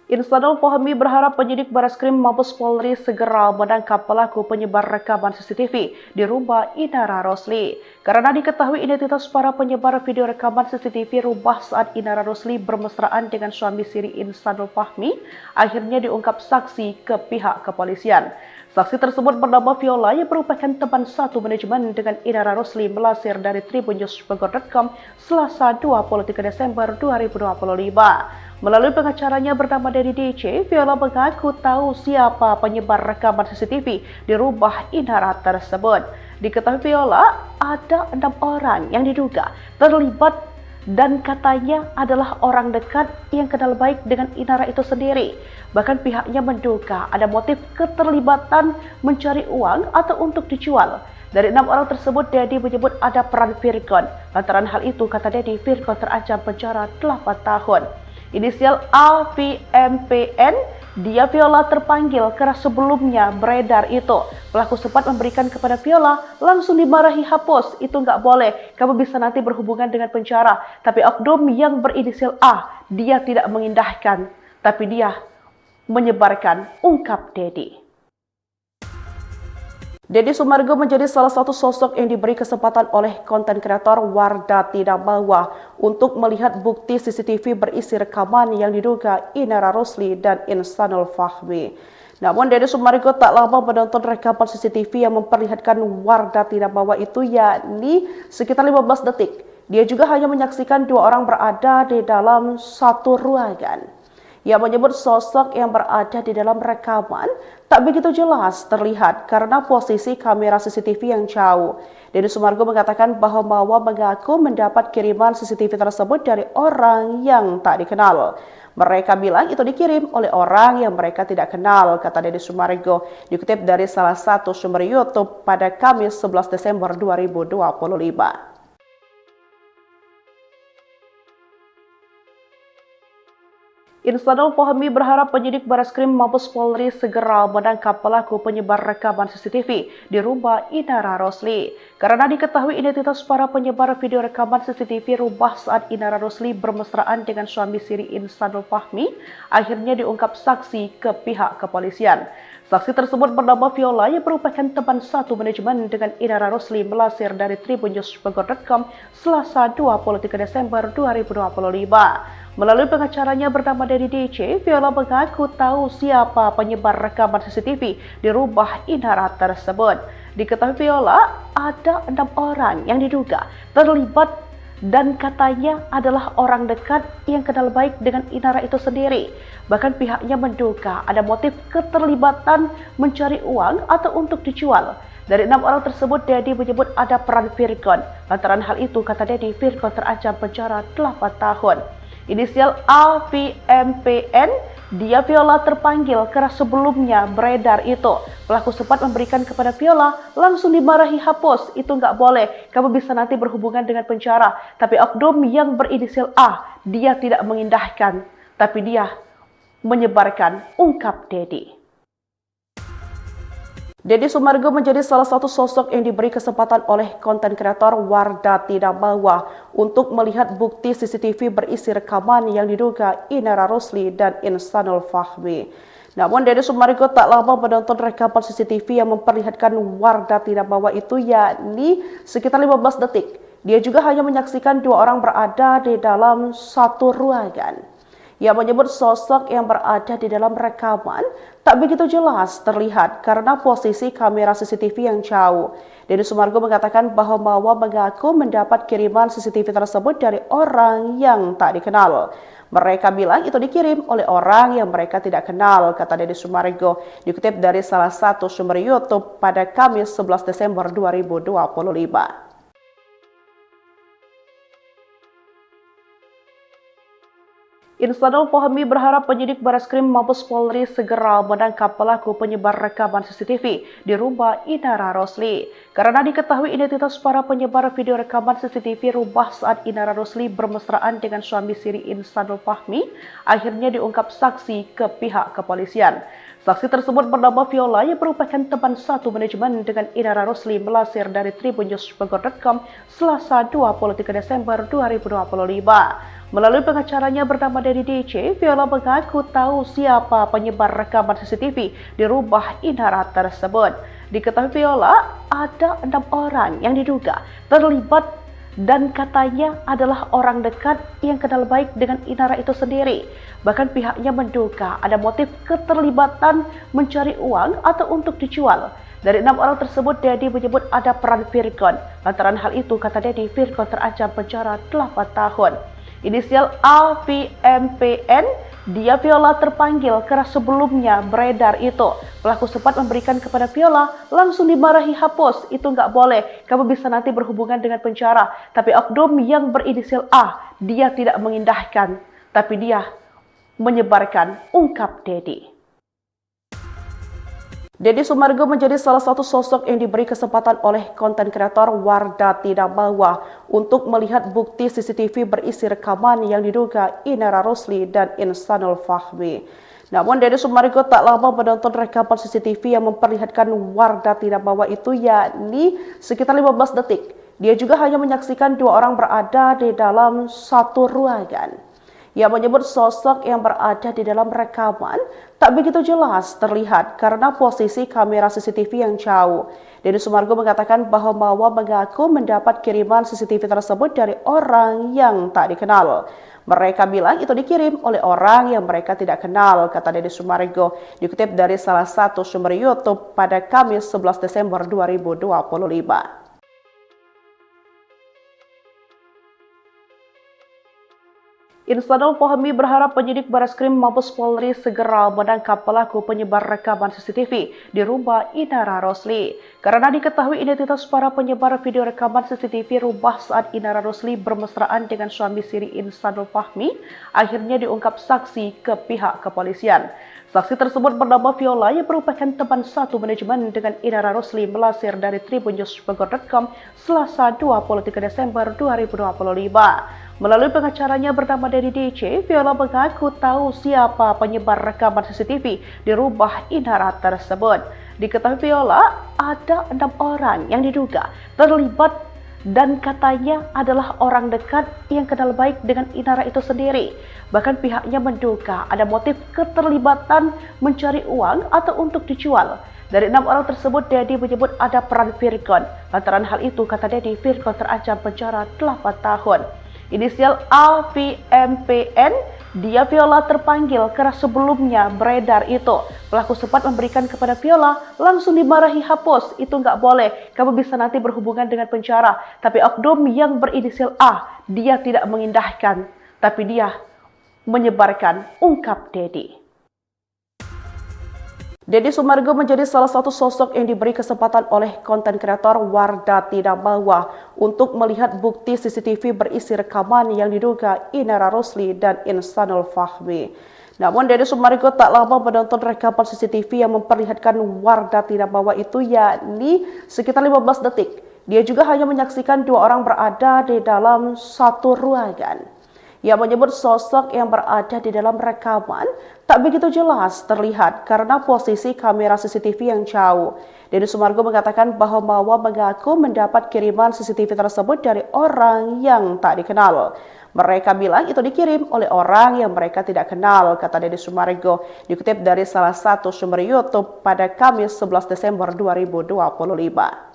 Speaker 1: Insanul Fahmi berharap penyidik Bareskrim Mabes Polri segera menangkap pelaku penyebar rekaman CCTV di rumah Inara Rosli. Karena diketahui identitas para penyebar video rekaman CCTV rumah saat Inara Rosli bermesraan dengan suami siri Insanul Fahmi, akhirnya diungkap saksi ke pihak kepolisian. Saksi tersebut bernama Viola yang merupakan teman satu manajemen dengan Inara Rosli, melansir dari tribunnews.com Selasa 23 Desember 2025. Melalui pengacaranya bernama Dedi DC, Viola mengaku tahu siapa penyebar rekaman CCTV di rumah Inara tersebut. Diketahui Viola ada 6 orang yang diduga terlibat dan katanya adalah orang dekat yang kenal baik dengan Inara itu sendiri. Bahkan pihaknya menduga ada motif keterlibatan mencari uang atau untuk dijual. Dari 6 orang tersebut, Dedi menyebut ada peran Virgon. Lantaran hal itu, kata Dedi, Virgon terancam penjara 8 tahun. Inisial AVMPN, dia Viola terpanggil karena sebelumnya beredar itu. Pelaku sempat memberikan kepada Viola, langsung dimarahi, hapus, itu nggak boleh, kamu bisa nanti berhubungan dengan penjara. Tapi oknum yang berinisial A, dia tidak mengindahkan, tapi dia menyebarkan, ungkap Dedi. Deddy Sumargo menjadi salah satu sosok yang diberi kesempatan oleh konten kreator Wardah Tidak Bawah untuk melihat bukti CCTV berisi rekaman yang diduga Inara Rosli dan Insanul Fahmi. Namun Deddy Sumargo tak lama menonton rekaman CCTV yang memperlihatkan Wardah Tidak Bawah itu, yakni sekitar 15 detik. Dia juga hanya menyaksikan dua orang berada di dalam satu ruangan. Ia menyebut sosok yang berada di dalam rekaman tak begitu jelas terlihat karena posisi kamera CCTV yang jauh. Deddy Sumargo mengatakan bahwa mengaku mendapat kiriman CCTV tersebut dari orang yang tak dikenal. Mereka bilang itu dikirim oleh orang yang mereka tidak kenal, kata Deddy Sumargo, dikutip dari salah satu sumber YouTube pada Kamis 11 Desember 2025. Insanul Fahmi berharap penyidik Bareskrim Mabes Polri segera menangkap pelaku penyebar rekaman CCTV di rumah Inara Rosli. Karena diketahui identitas para penyebar video rekaman CCTV rumah saat Inara Rosli bermesraan dengan suami siri Insanul Fahmi, akhirnya diungkap saksi ke pihak kepolisian. Saksi tersebut bernama Viola yang merupakan teman satu manajemen dengan Inara Rosli, melansir dari tribunnews.com Selasa 23 Desember 2025. Melalui pengacaranya bernama Dedi DC, Viola mengaku tahu siapa penyebar rekaman CCTV di rumah Inara tersebut. Diketahui Viola ada 6 orang yang diduga terlibat dan katanya adalah orang dekat yang kenal baik dengan Inara itu sendiri. Bahkan pihaknya menduga ada motif keterlibatan mencari uang atau untuk dijual. Dari 6 orang tersebut, Dedi menyebut ada peran Virgon. Lantaran hal itu, kata Dedi, Virgon terancam penjara 8 tahun. Inisial AVMPN, dia Viola terpanggil karena sebelumnya beredar itu. Pelaku sempat memberikan kepada Viola, langsung dimarahi, hapus, itu nggak boleh, kamu bisa nanti berhubungan dengan penjara. Tapi oknum yang berinisial A, dia tidak mengindahkan, tapi dia menyebarkan, ungkap Dedi. Deddy Sumargo menjadi salah satu sosok yang diberi kesempatan oleh konten kreator Wardah Tidak Bawah untuk melihat bukti CCTV berisi rekaman yang diduga Inara Rosli dan Insanul Fahmi. Namun Deddy Sumargo tak lama menonton rekaman CCTV yang memperlihatkan Wardah Tidak Bawah itu, yakni sekitar 15 detik. Dia juga hanya menyaksikan dua orang berada di dalam satu ruangan. Ia menyebut sosok yang berada di dalam rekaman tak begitu jelas terlihat karena posisi kamera CCTV yang jauh. Deddy Sumargo mengatakan bahwa mengaku mendapat kiriman CCTV tersebut dari orang yang tak dikenal. Mereka bilang itu dikirim oleh orang yang mereka tidak kenal, kata Deddy Sumargo, dikutip dari salah satu sumber YouTube pada Kamis 11 Desember 2025. Insanul Fahmi berharap penyidik Bareskrim Mabes Polri segera menangkap pelaku penyebar rekaman CCTV di rumah Inara Rosli. Karena diketahui identitas para penyebar video rekaman CCTV rumah saat Inara Rosli bermesraan dengan suami siri Insanul Fahmi, akhirnya diungkap saksi ke pihak kepolisian. Saksi tersebut bernama Viola yang merupakan teman satu manajemen dengan Inara Rosli, melansir dari tribunnews.com Selasa 23 Desember 2025. Melalui pengacaranya bernama Dedi DC, Viola mengaku tahu siapa penyebar rekaman CCTV di rumah Inara tersebut. Diketahui Viola ada 6 orang yang diduga terlibat dan katanya adalah orang dekat yang kenal baik dengan Inara itu sendiri. Bahkan pihaknya menduga ada motif keterlibatan mencari uang atau untuk dijual. Dari 6 orang tersebut, Dedi menyebut ada peran Virgon. Lantaran hal itu, kata Dedi, Virgon terancam penjara 8 tahun. Inisial AVMPN, dia Viola terpanggil karena sebelumnya beredar itu. Pelaku sempat memberikan kepada Viola, langsung dimarahi, hapus, itu nggak boleh, kamu bisa nanti berhubungan dengan penjara. Tapi oknum yang berinisial A, dia tidak mengindahkan, tapi dia menyebarkan, ungkap Dedi. Deddy Sumargo menjadi salah satu sosok yang diberi kesempatan oleh konten kreator Wardah Tidak Bawah untuk melihat bukti CCTV berisi rekaman yang diduga Inara Rosli dan Insanul Fahmi. Namun Deddy Sumargo tak lama menonton rekaman CCTV yang memperlihatkan Wardah Tidak Bawah itu, yakni sekitar 15 detik. Dia juga hanya menyaksikan dua orang berada di dalam satu ruangan. Ia menyebut sosok yang berada di dalam rekaman tak begitu jelas terlihat karena posisi kamera CCTV yang jauh. Deddy Sumargo mengatakan bahwa Mawa mengaku mendapat kiriman CCTV tersebut dari orang yang tak dikenal. Mereka bilang itu dikirim oleh orang yang mereka tidak kenal, kata Deddy Sumargo, dikutip dari salah satu sumber YouTube pada Kamis 11 Desember 2025. Instanul Fahmi berharap penyidik Bareskrim Mabes Polri segera menangkap pelaku penyebar rekaman CCTV di rumah Inara Rosli. Karena diketahui identitas para penyebar video rekaman CCTV rumah saat Inara Rosli bermesraan dengan suami siri Instanul Fahmi, akhirnya diungkap saksi ke pihak kepolisian. Saksi tersebut bernama Viola yang merupakan teman satu manajemen dengan Inara Rosli melansir dari tribunnews.com Selasa 23 Desember 2025. Melalui pengacaranya bernama Dedi DC, Viola mengaku tahu siapa penyebar rekaman CCTV di rumah Inara tersebut. Diketahui Viola, ada 6 orang yang diduga terlibat dan katanya adalah orang dekat yang kenal baik dengan Inara itu sendiri. Bahkan pihaknya menduga ada motif keterlibatan mencari uang atau untuk dijual. Dari 6 orang tersebut, Dedi menyebut ada peran Virgon. Lantaran hal itu, kata Dedi, Virgon terancam penjara 8 tahun. Inisial AVMPN, dia Viola terpanggil karena sebelumnya beredar itu. Pelaku sempat memberikan kepada Viola, langsung dimarahi hapus. Itu nggak boleh, kamu bisa nanti berhubungan dengan penjara. Tapi oknum yang berinisial A, dia tidak mengindahkan, tapi dia menyebarkan, ungkap Dedi. Deddy Sumargo menjadi salah satu sosok yang diberi kesempatan oleh konten kreator Wardah Tidak Mawa untuk melihat bukti CCTV berisi rekaman yang diduga Inara Rosli dan Instanul Fahmi. Namun Deddy Sumargo tak lama menonton rekaman CCTV yang memperlihatkan Wardah Tidak Mawa itu, yakni sekitar 15 detik. Dia juga hanya menyaksikan 2 orang berada di dalam satu ruangan. Ia menyebut sosok yang berada di dalam rekaman tak begitu jelas terlihat karena posisi kamera CCTV yang jauh. Deddy Sumargo mengatakan bahwa Mawa mengaku mendapat kiriman CCTV tersebut dari orang yang tak dikenal. Mereka bilang itu dikirim oleh orang yang mereka tidak kenal, kata Deddy Sumargo, dikutip dari salah satu sumber YouTube pada Kamis 11 Desember 2025.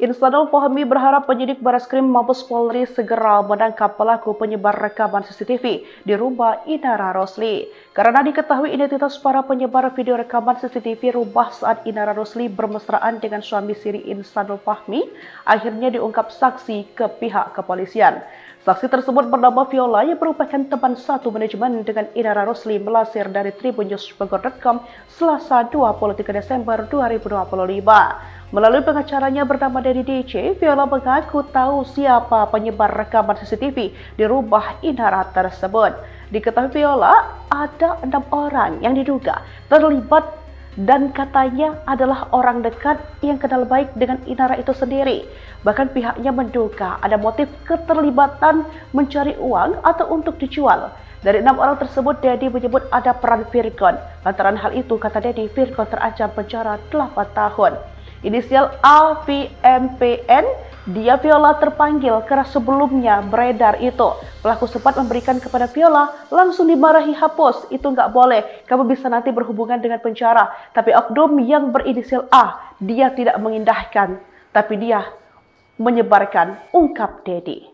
Speaker 1: Instanul Fahmi berharap penyidik Bareskrim Mabes Polri segera menangkap pelaku penyebar rekaman CCTV di rumah Inara Rosli. Karena diketahui identitas para penyebar video rekaman CCTV rumah saat Inara Rosli bermesraan dengan suami siri Instanul Fahmi, akhirnya diungkap saksi ke pihak kepolisian. Saksi tersebut bernama Viola yang merupakan teman satu manajemen dengan Inara Rosli melansir dari tribunnews.com Selasa 23 Desember 2025. Melalui pengacaranya bernama Dedi DC, Viola mengaku tahu siapa penyebar rekaman CCTV di rumah Inara tersebut. Diketahui Viola, ada 6 orang yang diduga terlibat dan katanya adalah orang dekat yang kenal baik dengan Inara itu sendiri. Bahkan pihaknya menduga ada motif keterlibatan mencari uang atau untuk dijual. Dari 6 orang tersebut, Dedi menyebut ada peran Virgon. Lantaran hal itu, kata Dedi, Virgon terancam penjara 8 tahun. Inisial AVMPN, dia Viola terpanggil karena sebelumnya beredar itu. Pelaku sempat memberikan kepada Viola, langsung dimarahi hapus. Itu nggak boleh, kamu bisa nanti berhubungan dengan penjara. Tapi oknum yang berinisial A, dia tidak mengindahkan, tapi dia menyebarkan, ungkap Dedi.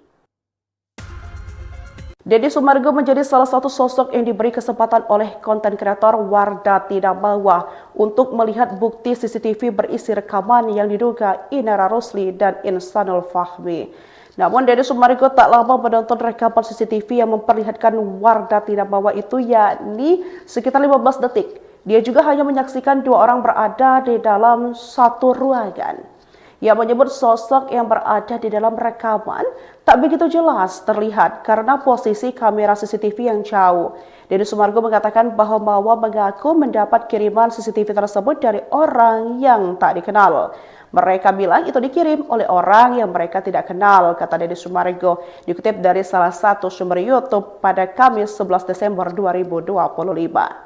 Speaker 1: Deddy Sumargo menjadi salah satu sosok yang diberi kesempatan oleh konten kreator Wardah Tidak Mawa untuk melihat bukti CCTV berisi rekaman yang diduga Inara Rosli dan Instanul Fahmi. Namun Deddy Sumargo tak lama menonton rekaman CCTV yang memperlihatkan Wardah Tidak Mawa itu, yakni sekitar 15 detik. Dia juga hanya menyaksikan 2 orang berada di dalam satu ruangan. Ia menyebut sosok yang berada di dalam rekaman tak begitu jelas terlihat karena posisi kamera CCTV yang jauh. Deddy Sumargo mengatakan bahwa Mawa mengaku mendapat kiriman CCTV tersebut dari orang yang tak dikenal. Mereka bilang itu dikirim oleh orang yang mereka tidak kenal, kata Deddy Sumargo, dikutip dari salah satu sumber YouTube pada Kamis 11 Desember 2025.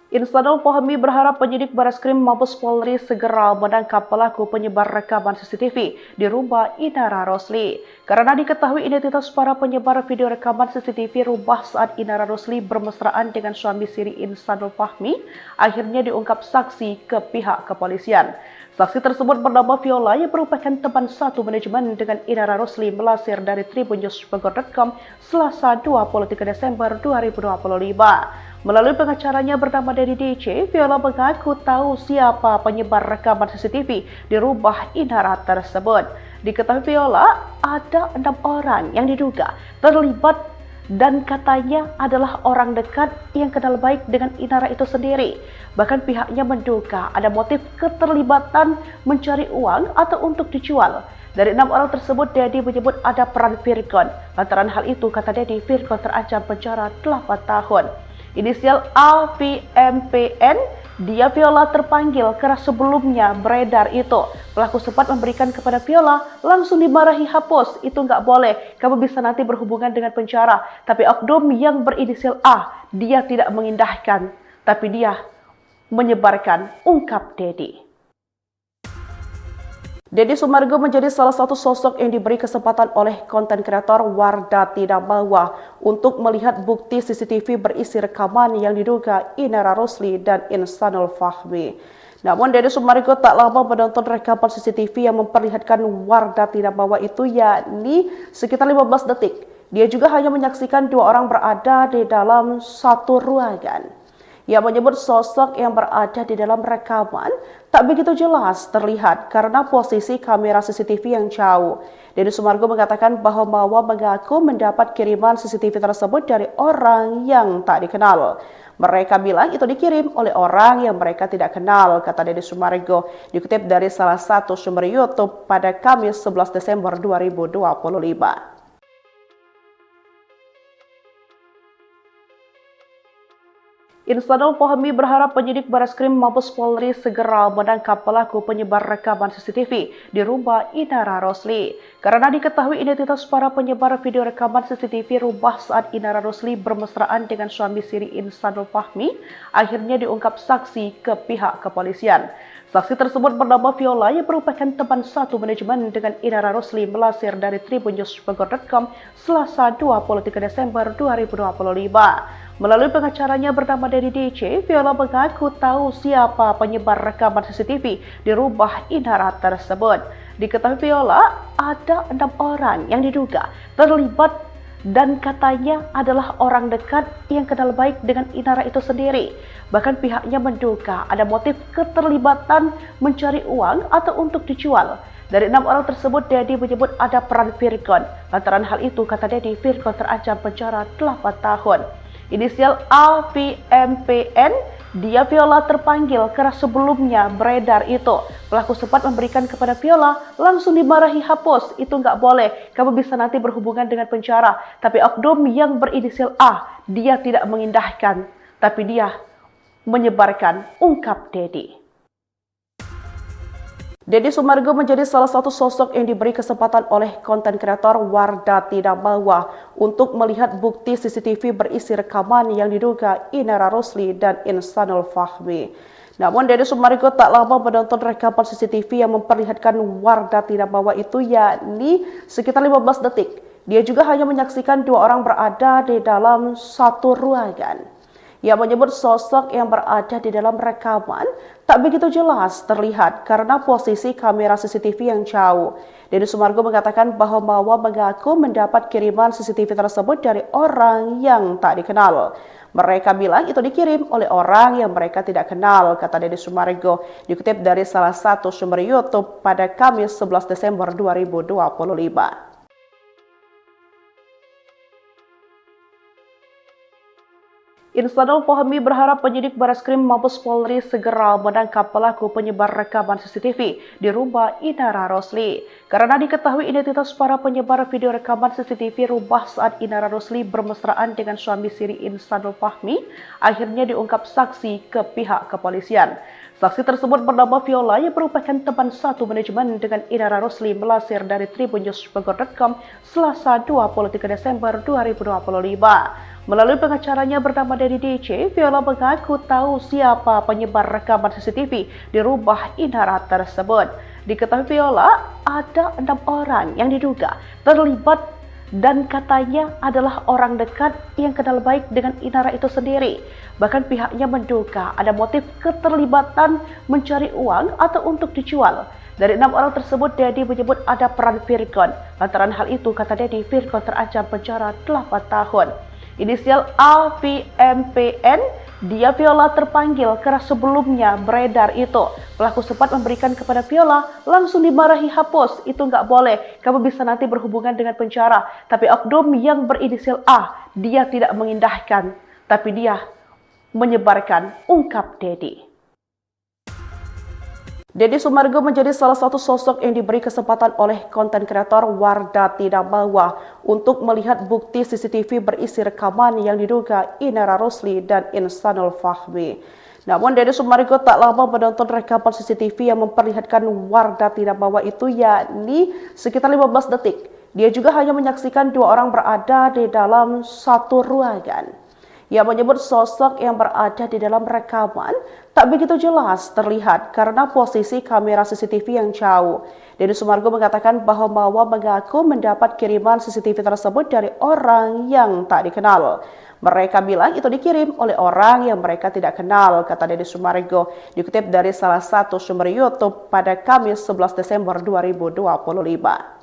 Speaker 1: Instanul Fahmi berharap penyidik Bareskrim Mabes Polri segera menangkap pelaku penyebar rekaman CCTV di rumah Inara Rosli. Karena diketahui identitas para penyebar video rekaman CCTV rumah saat Inara Rosli bermesraan dengan suami siri Instanul Fahmi, akhirnya diungkap saksi ke pihak kepolisian. Saksi tersebut bernama Viola yang merupakan teman satu manajemen dengan Inara Rosli melansir dari tribunnews.com Selasa 23 Desember 2025. Melalui pengacaranya bernama Dedi DC, Viola mengaku tahu siapa penyebar rekaman CCTV di rumah Inara tersebut. Diketahui Viola, ada 6 orang yang diduga terlibat dan katanya adalah orang dekat yang kenal baik dengan Inara itu sendiri. Bahkan pihaknya menduga ada motif keterlibatan mencari uang atau untuk dijual. Dari 6 orang tersebut, Dedi menyebut ada peran Virgon. Lantaran hal itu, kata Dedi, Virgon terancam penjara 8 tahun. Inisial AVMPN, dia Viola terpanggil karena sebelumnya beredar itu. Pelaku sempat memberikan kepada Viola, langsung dimarahi, hapus, itu nggak boleh, kamu bisa nanti berhubungan dengan penjara. Tapi oknum yang berinisial A, dia tidak mengindahkan, tapi dia menyebarkan, ungkap Dedi. Deddy Sumargo menjadi salah satu sosok yang diberi kesempatan oleh konten kreator Wardah Tidak Bawa untuk melihat bukti CCTV berisi rekaman yang diduga Inara Rosli dan Instanul Fahmi. Namun Deddy Sumargo tak lama menonton rekaman CCTV yang memperlihatkan Wardah Tidak Bawa itu, yakni sekitar 15 detik. Dia juga hanya menyaksikan 2 orang berada di dalam satu ruangan. Ia menyebut sosok yang berada di dalam rekaman tak begitu jelas terlihat karena posisi kamera CCTV yang jauh. Deddy Sumargo mengatakan bahwa Mawa mengaku mendapat kiriman CCTV tersebut dari orang yang tak dikenal. Mereka bilang itu dikirim oleh orang yang mereka tidak kenal, kata Deddy Sumargo, dikutip dari salah satu sumber YouTube pada Kamis 11 Desember 2025. Instanul Fahmi berharap penyidik Bareskrim Mabes Polri segera menangkap pelaku penyebar rekaman CCTV di rumah Inara Rosli. Karena diketahui identitas para penyebar video rekaman CCTV rumah saat Inara Rosli bermesraan dengan suami siri Instanul Fahmi, akhirnya diungkap saksi ke pihak kepolisian. Saksi tersebut bernama Viola yang merupakan teman satu manajemen dengan Inara Rosli melansir dari tribunnews.com Selasa 23 Desember 2025. Melalui pengacaranya bernama Dedi DC, Viola mengaku tahu siapa penyebar rekaman CCTV di rumah Inara tersebut. Diketahui Viola, ada 6 orang yang diduga terlibat dan katanya adalah orang dekat yang kenal baik dengan Inara itu sendiri. Bahkan pihaknya menduga ada motif keterlibatan mencari uang atau untuk dijual. Dari 6 orang tersebut, Dedi menyebut ada peran Virgon. Lantaran hal itu, kata Dedi, Virgon terancam penjara 8 tahun. Inisial AVMPN, dia Viola terpanggil karena sebelumnya beredar itu. Pelaku sempat memberikan kepada Viola, langsung dimarahi, hapus, itu nggak boleh, kamu bisa nanti berhubungan dengan penjara. Tapi oknum yang berinisial A, dia tidak mengindahkan, tapi dia menyebarkan, ungkap Dedi. Deddy Sumargo menjadi salah satu sosok yang diberi kesempatan oleh konten kreator Wardah Tidak Bawa untuk melihat bukti CCTV berisi rekaman yang diduga Inara Rosli dan Instanul Fahmi. Namun Deddy Sumargo tak lama menonton rekaman CCTV yang memperlihatkan Wardah Tidak Bawa itu, yakni sekitar 15 detik. Dia juga hanya menyaksikan 2 orang berada di dalam satu ruangan. Ia menyebut sosok yang berada di dalam rekaman tak begitu jelas terlihat karena posisi kamera CCTV yang jauh. Deddy Sumargo mengatakan bahwa Mawa mengaku mendapat kiriman CCTV tersebut dari orang yang tak dikenal. Mereka bilang itu dikirim oleh orang yang mereka tidak kenal, kata Deddy Sumargo, dikutip dari salah satu sumber YouTube pada Kamis 11 Desember 2025. Instanul Fahmi berharap penyidik Bareskrim Mabes Polri segera menangkap pelaku penyebar rekaman CCTV di rumah Inara Rosli. Karena diketahui identitas para penyebar video rekaman CCTV rumah saat Inara Rosli bermesraan dengan suami siri Instanul Fahmi, akhirnya diungkap saksi ke pihak kepolisian. Saksi tersebut bernama Viola yang merupakan teman satu manajemen dengan Inara Rosli melansir dari tribunnews.com Selasa 23 Desember 2025. Melalui pengacaranya bernama Dedi DC, Viola mengaku tahu siapa penyebar rekaman CCTV di rumah Inara tersebut. Diketahui Viola ada 6 orang yang diduga terlibat dan katanya adalah orang dekat yang kenal baik dengan Inara itu sendiri. Bahkan pihaknya menduga ada motif keterlibatan mencari uang atau untuk dijual. Dari 6 orang tersebut, Dedi menyebut ada peran Virgon. Lantaran hal itu, kata Dedi, Virgon terancam penjara 8 tahun. Inisial AVMPN, dia Viola terpanggil karena sebelumnya beredar itu. Pelaku sempat memberikan kepada Viola, langsung dimarahi, hapus, itu nggak boleh, kamu bisa nanti berhubungan dengan penjara. Tapi oknum yang berinisial A, dia tidak mengindahkan, tapi dia menyebarkan, ungkap Dedi. Deddy Sumargo menjadi salah satu sosok yang diberi kesempatan oleh konten kreator Wardah Tidak Mawa untuk melihat bukti CCTV berisi rekaman yang diduga Inara Rosli dan Insanul Fahmi. Namun Deddy Sumargo tak lama menonton rekaman CCTV yang memperlihatkan Wardah Tidak Mawa itu, yakni sekitar 15 detik. Dia juga hanya menyaksikan 2 orang berada di dalam satu ruangan. Ia menyebut sosok yang berada di dalam rekaman tak begitu jelas terlihat karena posisi kamera CCTV yang jauh. Deddy Sumargo mengatakan bahwa Mawa mengaku mendapat kiriman CCTV tersebut dari orang yang tak dikenal. Mereka bilang itu dikirim oleh orang yang mereka tidak kenal, kata Deddy Sumargo, dikutip dari salah satu sumber YouTube pada Kamis 11 Desember 2025.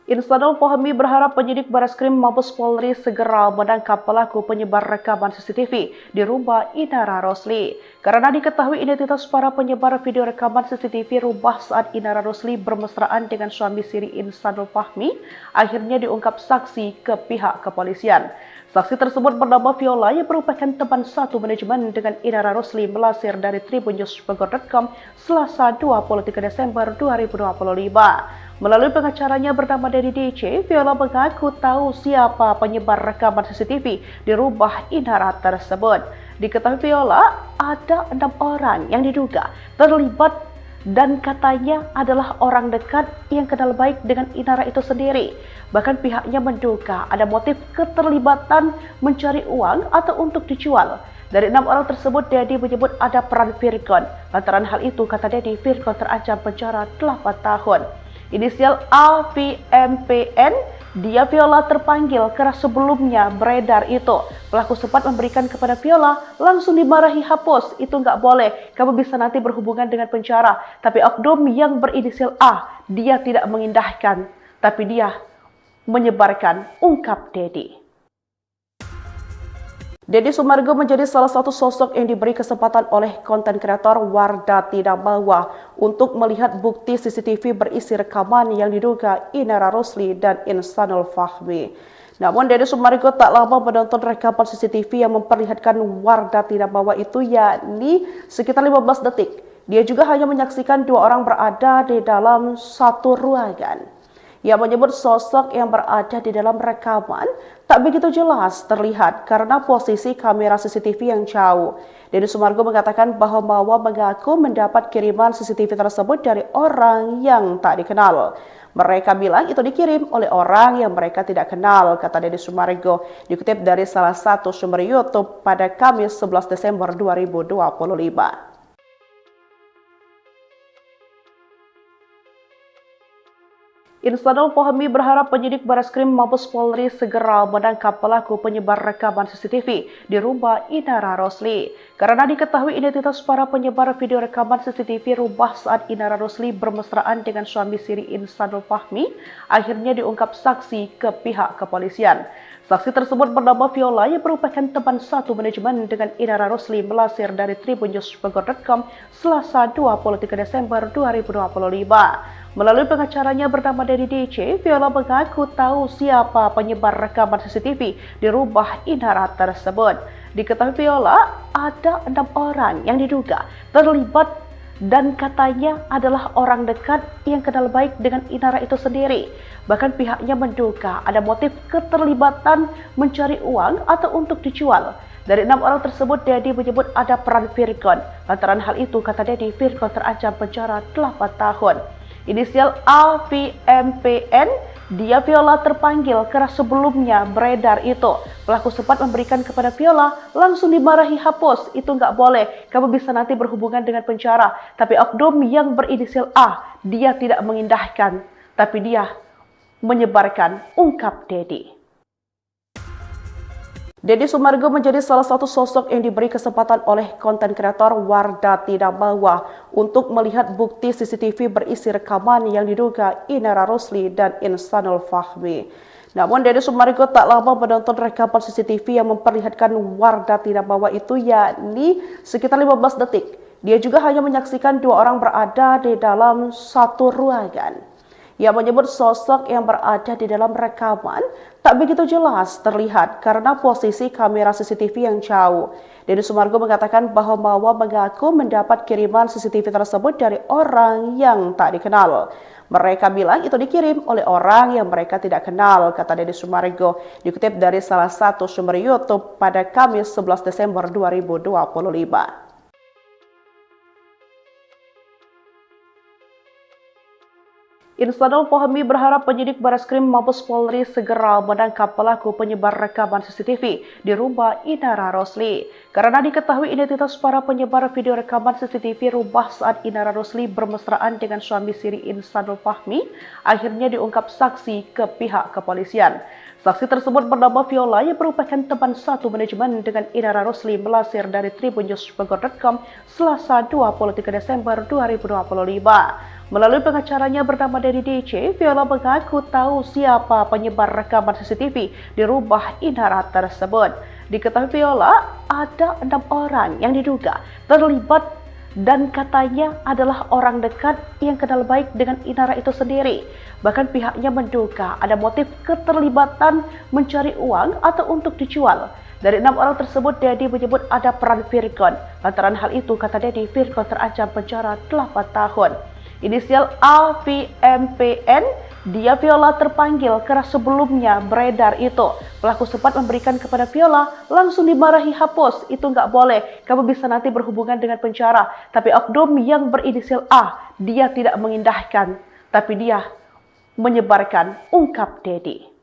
Speaker 1: Insanul Fahmi berharap penyidik Bareskrim Mabes Polri segera menangkap pelaku penyebar rekaman CCTV di rumah Inara Rosli. Karena diketahui identitas para penyebar video rekaman CCTV rumah saat Inara Rosli bermesraan dengan suami siri Insanul Fahmi, akhirnya diungkap saksi ke pihak kepolisian. Saksi tersebut bernama Viola yang merupakan teman satu manajemen dengan Inara Rosli melansir dari tribunnews.com Selasa 23 Desember 2025. Melalui pengacaranya bernama Dedi DC, Viola mengaku tahu siapa penyebar rekaman CCTV di rumah Inara tersebut. Diketahui Viola ada 6 orang yang diduga terlibat dan katanya adalah orang dekat yang kenal baik dengan Inara itu sendiri. Bahkan pihaknya menduga ada motif keterlibatan mencari uang atau untuk dijual. Dari 6 orang tersebut, Dedi menyebut ada peran Virgon. Lantaran hal itu, kata Dedi, Virgon terancam penjara 8 tahun. Inisial AVMPN, dia Viola terpanggil karena sebelumnya beredar itu. Pelaku sempat memberikan kepada Viola, langsung dimarahi, hapus, itu nggak boleh, kamu bisa nanti berhubungan dengan penjara. Tapi oknum yang berinisial A, dia tidak mengindahkan, tapi dia menyebarkan, ungkap Dedi. Deddy Sumargo menjadi salah satu sosok yang diberi kesempatan oleh konten kreator Wardah Tidak Mawa untuk melihat bukti CCTV berisi rekaman yang diduga Inara Rosli dan Insanul Fahmi. Namun Deddy Sumargo tak lama menonton rekaman CCTV yang memperlihatkan Wardah Tidak Mawa itu, yakni sekitar 15 detik. Dia juga hanya menyaksikan 2 orang berada di dalam satu ruangan. Ia menyebut sosok yang berada di dalam rekaman tak begitu jelas terlihat karena posisi kamera CCTV yang jauh. Deddy Sumargo mengatakan bahwa Mawa mengaku mendapat kiriman CCTV tersebut dari orang yang tak dikenal. Mereka bilang itu dikirim oleh orang yang mereka tidak kenal, kata Deddy Sumargo, dikutip dari salah satu sumber YouTube pada Kamis 11 Desember 2025. Insanul Fahmi berharap penyidik Bareskrim Mabes Polri segera menangkap pelaku penyebar rekaman CCTV di rumah Inara Rosli. Karena diketahui identitas para penyebar video rekaman CCTV rumah saat Inara Rosli bermesraan dengan suami siri Insanul Fahmi, akhirnya diungkap saksi ke pihak kepolisian. Saksi tersebut bernama Viola yang merupakan teman satu manajemen dengan Inara Rosli melansir dari tribunnews.com Selasa 23 Desember 2025. Melalui pengacaranya bernama Dedi DC, Viola mengaku tahu siapa penyebar rekaman CCTV di rumah Inara tersebut. Diketahui Viola ada 6 orang yang diduga terlibat dan katanya adalah orang dekat yang kenal baik dengan Inara itu sendiri. Bahkan pihaknya menduga ada motif keterlibatan mencari uang atau untuk dijual. Dari 6 orang tersebut, Dedi menyebut ada peran Virgon. Lantaran hal itu, kata Dedi, Virgon terancam penjara 8 tahun. Inisial AVMPN, dia Viola terpanggil karena sebelumnya beredar itu. Pelaku sempat memberikan kepada Viola, langsung dimarahi, hapus, itu nggak boleh, kamu bisa nanti berhubungan dengan penjara. Tapi oknum yang berinisial A, dia tidak mengindahkan, tapi dia menyebarkan, ungkap Dedi. Deddy Sumargo menjadi salah satu sosok yang diberi kesempatan oleh konten kreator Wardah Tidak Bawa untuk melihat bukti CCTV berisi rekaman yang diduga Inara Rosli dan Insanul Fahmi. Namun Deddy Sumargo tak lama menonton rekaman CCTV yang memperlihatkan Wardah Tidak Bawa itu, yakni sekitar 15 detik. Dia juga hanya menyaksikan 2 orang berada di dalam satu ruangan. Ia menyebut sosok yang berada di dalam rekaman tak begitu jelas terlihat karena posisi kamera CCTV yang jauh. Deddy Sumargo mengatakan bahwa Mawa mengaku mendapat kiriman CCTV tersebut dari orang yang tak dikenal. Mereka bilang itu dikirim oleh orang yang mereka tidak kenal, kata Deddy Sumargo, dikutip dari salah satu sumber YouTube pada Kamis 11 Desember 2025. Insanul Fahmi berharap penyidik Bareskrim Mabes Polri segera menangkap pelaku penyebar rekaman CCTV di rumah Inara Rosli. Karena diketahui identitas para penyebar video rekaman CCTV rumah saat Inara Rosli bermesraan dengan suami siri Insanul Fahmi, akhirnya diungkap saksi ke pihak kepolisian. Saksi tersebut bernama Viola yang merupakan teman satu manajemen dengan Inara Rosli, melansir dari tribunnews.com Selasa 23 Desember 2025. Melalui pengacaranya bernama Dedi DJ, Viola mengaku tahu siapa penyebar rekaman CCTV di rumah Inara tersebut. Diketahui Viola ada 6 orang yang diduga terlibat dan katanya adalah orang dekat yang kenal baik dengan Inara itu sendiri. Bahkan pihaknya menduga ada motif keterlibatan mencari uang atau untuk dijual. Dari 6 orang tersebut, Dedi menyebut ada peran Virgon. Lantaran hal itu, kata Dedi, Virgon terancam penjara 8 tahun. Inisial AVMPN, dia Viola terpanggil karena sebelumnya beredar itu. Pelaku sempat memberikan kepada Viola, langsung dimarahi, hapus, itu nggak boleh, kamu bisa nanti berhubungan dengan penjara. Tapi oknum yang berinisial A, dia tidak mengindahkan, tapi dia menyebarkan, ungkap Dedi.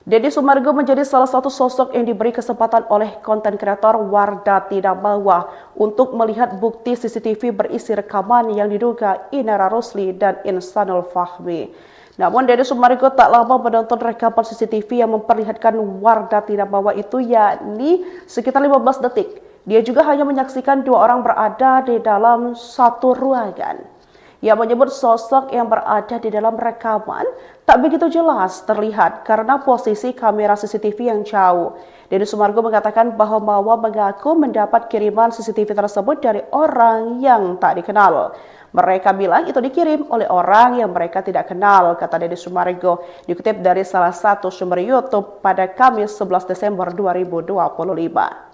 Speaker 1: Deddy Sumargo menjadi salah satu sosok yang diberi kesempatan oleh konten kreator Wardah Tidak Bawa untuk melihat bukti CCTV berisi rekaman yang diduga Inara Rosli dan Insanul Fahmi. Namun Deddy Sumargo tak lama menonton rekaman CCTV yang memperlihatkan Wardah Tidak Bawa itu, yakni sekitar 15 detik. Dia juga hanya menyaksikan 2 orang berada di dalam satu ruangan. Ia menyebut sosok yang berada di dalam rekaman tak begitu jelas terlihat karena posisi kamera CCTV yang jauh. Deddy Sumargo mengatakan bahwa Mawa mengaku mendapat kiriman CCTV tersebut dari orang yang tak dikenal. Mereka bilang itu dikirim oleh orang yang mereka tidak kenal, kata Deddy Sumargo, dikutip dari salah satu sumber YouTube pada Kamis 11 Desember 2025.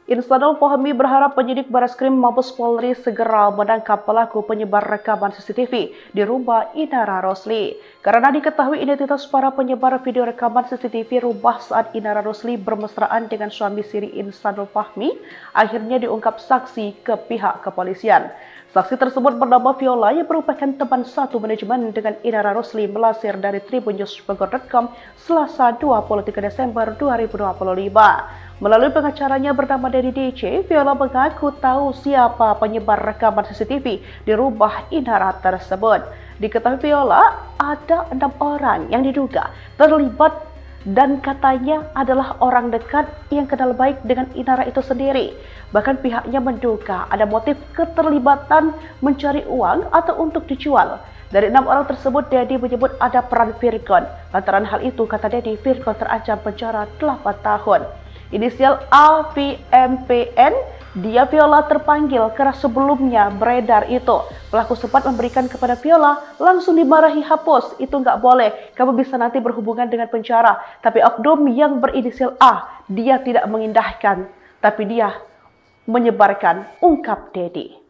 Speaker 1: Insanul Fahmi berharap penyidik Bareskrim Mabes Polri segera menangkap pelaku penyebar rekaman CCTV di rumah Inara Rosli. Karena diketahui identitas para penyebar video rekaman CCTV rumah saat Inara Rosli bermesraan dengan suami siri Insanul Fahmi, akhirnya diungkap saksi ke pihak kepolisian. Saksi tersebut bernama Viola yang merupakan teman satu manajemen dengan Inara Rosli, melansir dari tribunnews.com Selasa 23 Desember 2025. Melalui pengacaranya bernama Dedi DJ, Viola mengaku tahu siapa penyebar rekaman CCTV di rumah Inara tersebut. Diketahui Viola ada 6 orang yang diduga terlibat dan katanya adalah orang dekat yang kenal baik dengan Inara itu sendiri. Bahkan pihaknya menduga ada motif keterlibatan mencari uang atau untuk dijual. Dari 6 orang tersebut, Dedi menyebut ada peran Virgon. Lantaran hal itu, kata Dedi, Virgon terancam penjara 8 tahun. inisial AVMPN, dia Viola terpanggil karena sebelumnya beredar itu. Pelaku sempat memberikan kepada Viola, langsung dimarahi, hapus, itu nggak boleh, kamu bisa nanti berhubungan dengan penjara. Tapi oknum yang berinisial A, dia tidak mengindahkan, tapi dia menyebarkan, ungkap Dedi.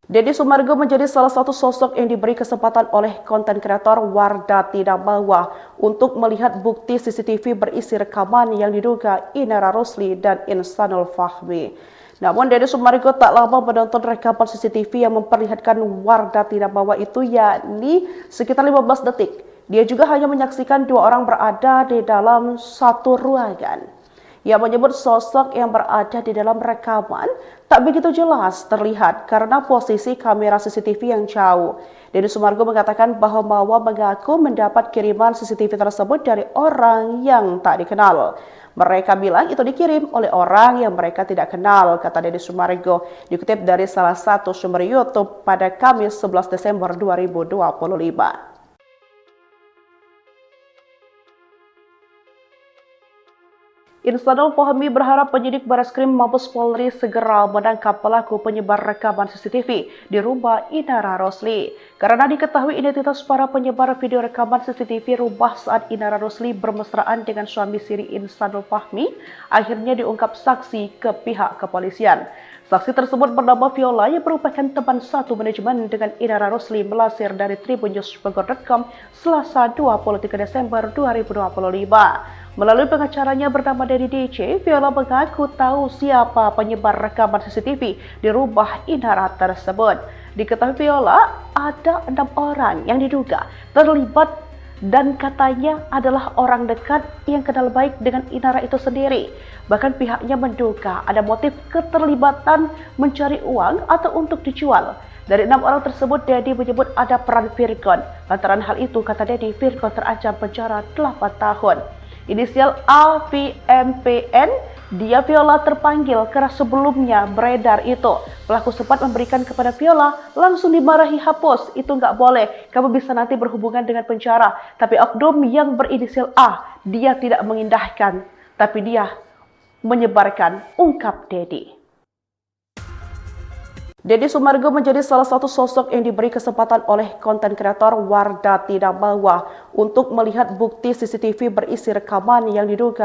Speaker 1: Deddy Sumargo menjadi salah satu sosok yang diberi kesempatan oleh konten kreator Wardah Tidak Bawa untuk melihat bukti CCTV berisi rekaman yang diduga Inara Rosli dan Insanul Fahmi. Namun Deddy Sumargo tak lama menonton rekaman CCTV yang memperlihatkan Wardah Tidak Bawa itu, yakni sekitar 15 detik. Dia juga hanya menyaksikan dua orang berada di dalam satu ruangan. Ia menyebut sosok yang berada di dalam rekaman tak begitu jelas terlihat karena posisi kamera CCTV yang jauh. Deddy Sumargo mengatakan bahwa Mawa mengaku mendapat kiriman CCTV tersebut dari orang yang tak dikenal. Mereka bilang itu dikirim oleh orang yang mereka tidak kenal, kata Deddy Sumargo, dikutip dari salah satu sumber YouTube pada Kamis 11 Desember 2025. Insanul Fahmi berharap penyidik Bareskrim Mabes Polri segera menangkap pelaku penyebar rekaman CCTV di rumah Inara Rosli. Karena diketahui identitas para penyebar video rekaman CCTV rumah saat Inara Rosli bermesraan dengan suami siri Insanul Fahmi, akhirnya diungkap saksi ke pihak kepolisian. Saksi tersebut bernama Viola yang merupakan teman satu manajemen dengan Inara Rosli, melansir dari tribunnews.com Selasa 23 Desember 2025. Melalui pengacaranya bernama Dedi DC, Viola mengaku tahu siapa penyebar rekaman CCTV di rumah Inara tersebut. Diketahui Viola ada 6 orang yang diduga terlibat dan katanya adalah orang dekat yang kenal baik dengan Inara itu sendiri. Bahkan pihaknya menduga ada motif keterlibatan mencari uang atau untuk dijual. Dari 6 orang tersebut, Dedi menyebut ada peran Virgon. Lantaran hal itu, kata Dedi, Virgon terancam penjara 8 tahun. Inisial AVMPN, dia Viola terpanggil karena sebelumnya beredar itu. Pelaku sempat memberikan kepada Viola, langsung dimarahi, hapus, itu nggak boleh, kamu bisa nanti berhubungan dengan penjara. Tapi oknum yang berinisial A, dia tidak mengindahkan, tapi dia menyebarkan, ungkap Dedi. Deddy Sumargo menjadi salah satu sosok yang diberi kesempatan oleh konten kreator Wardah Tidak Bawa untuk melihat bukti CCTV berisi rekaman yang diduga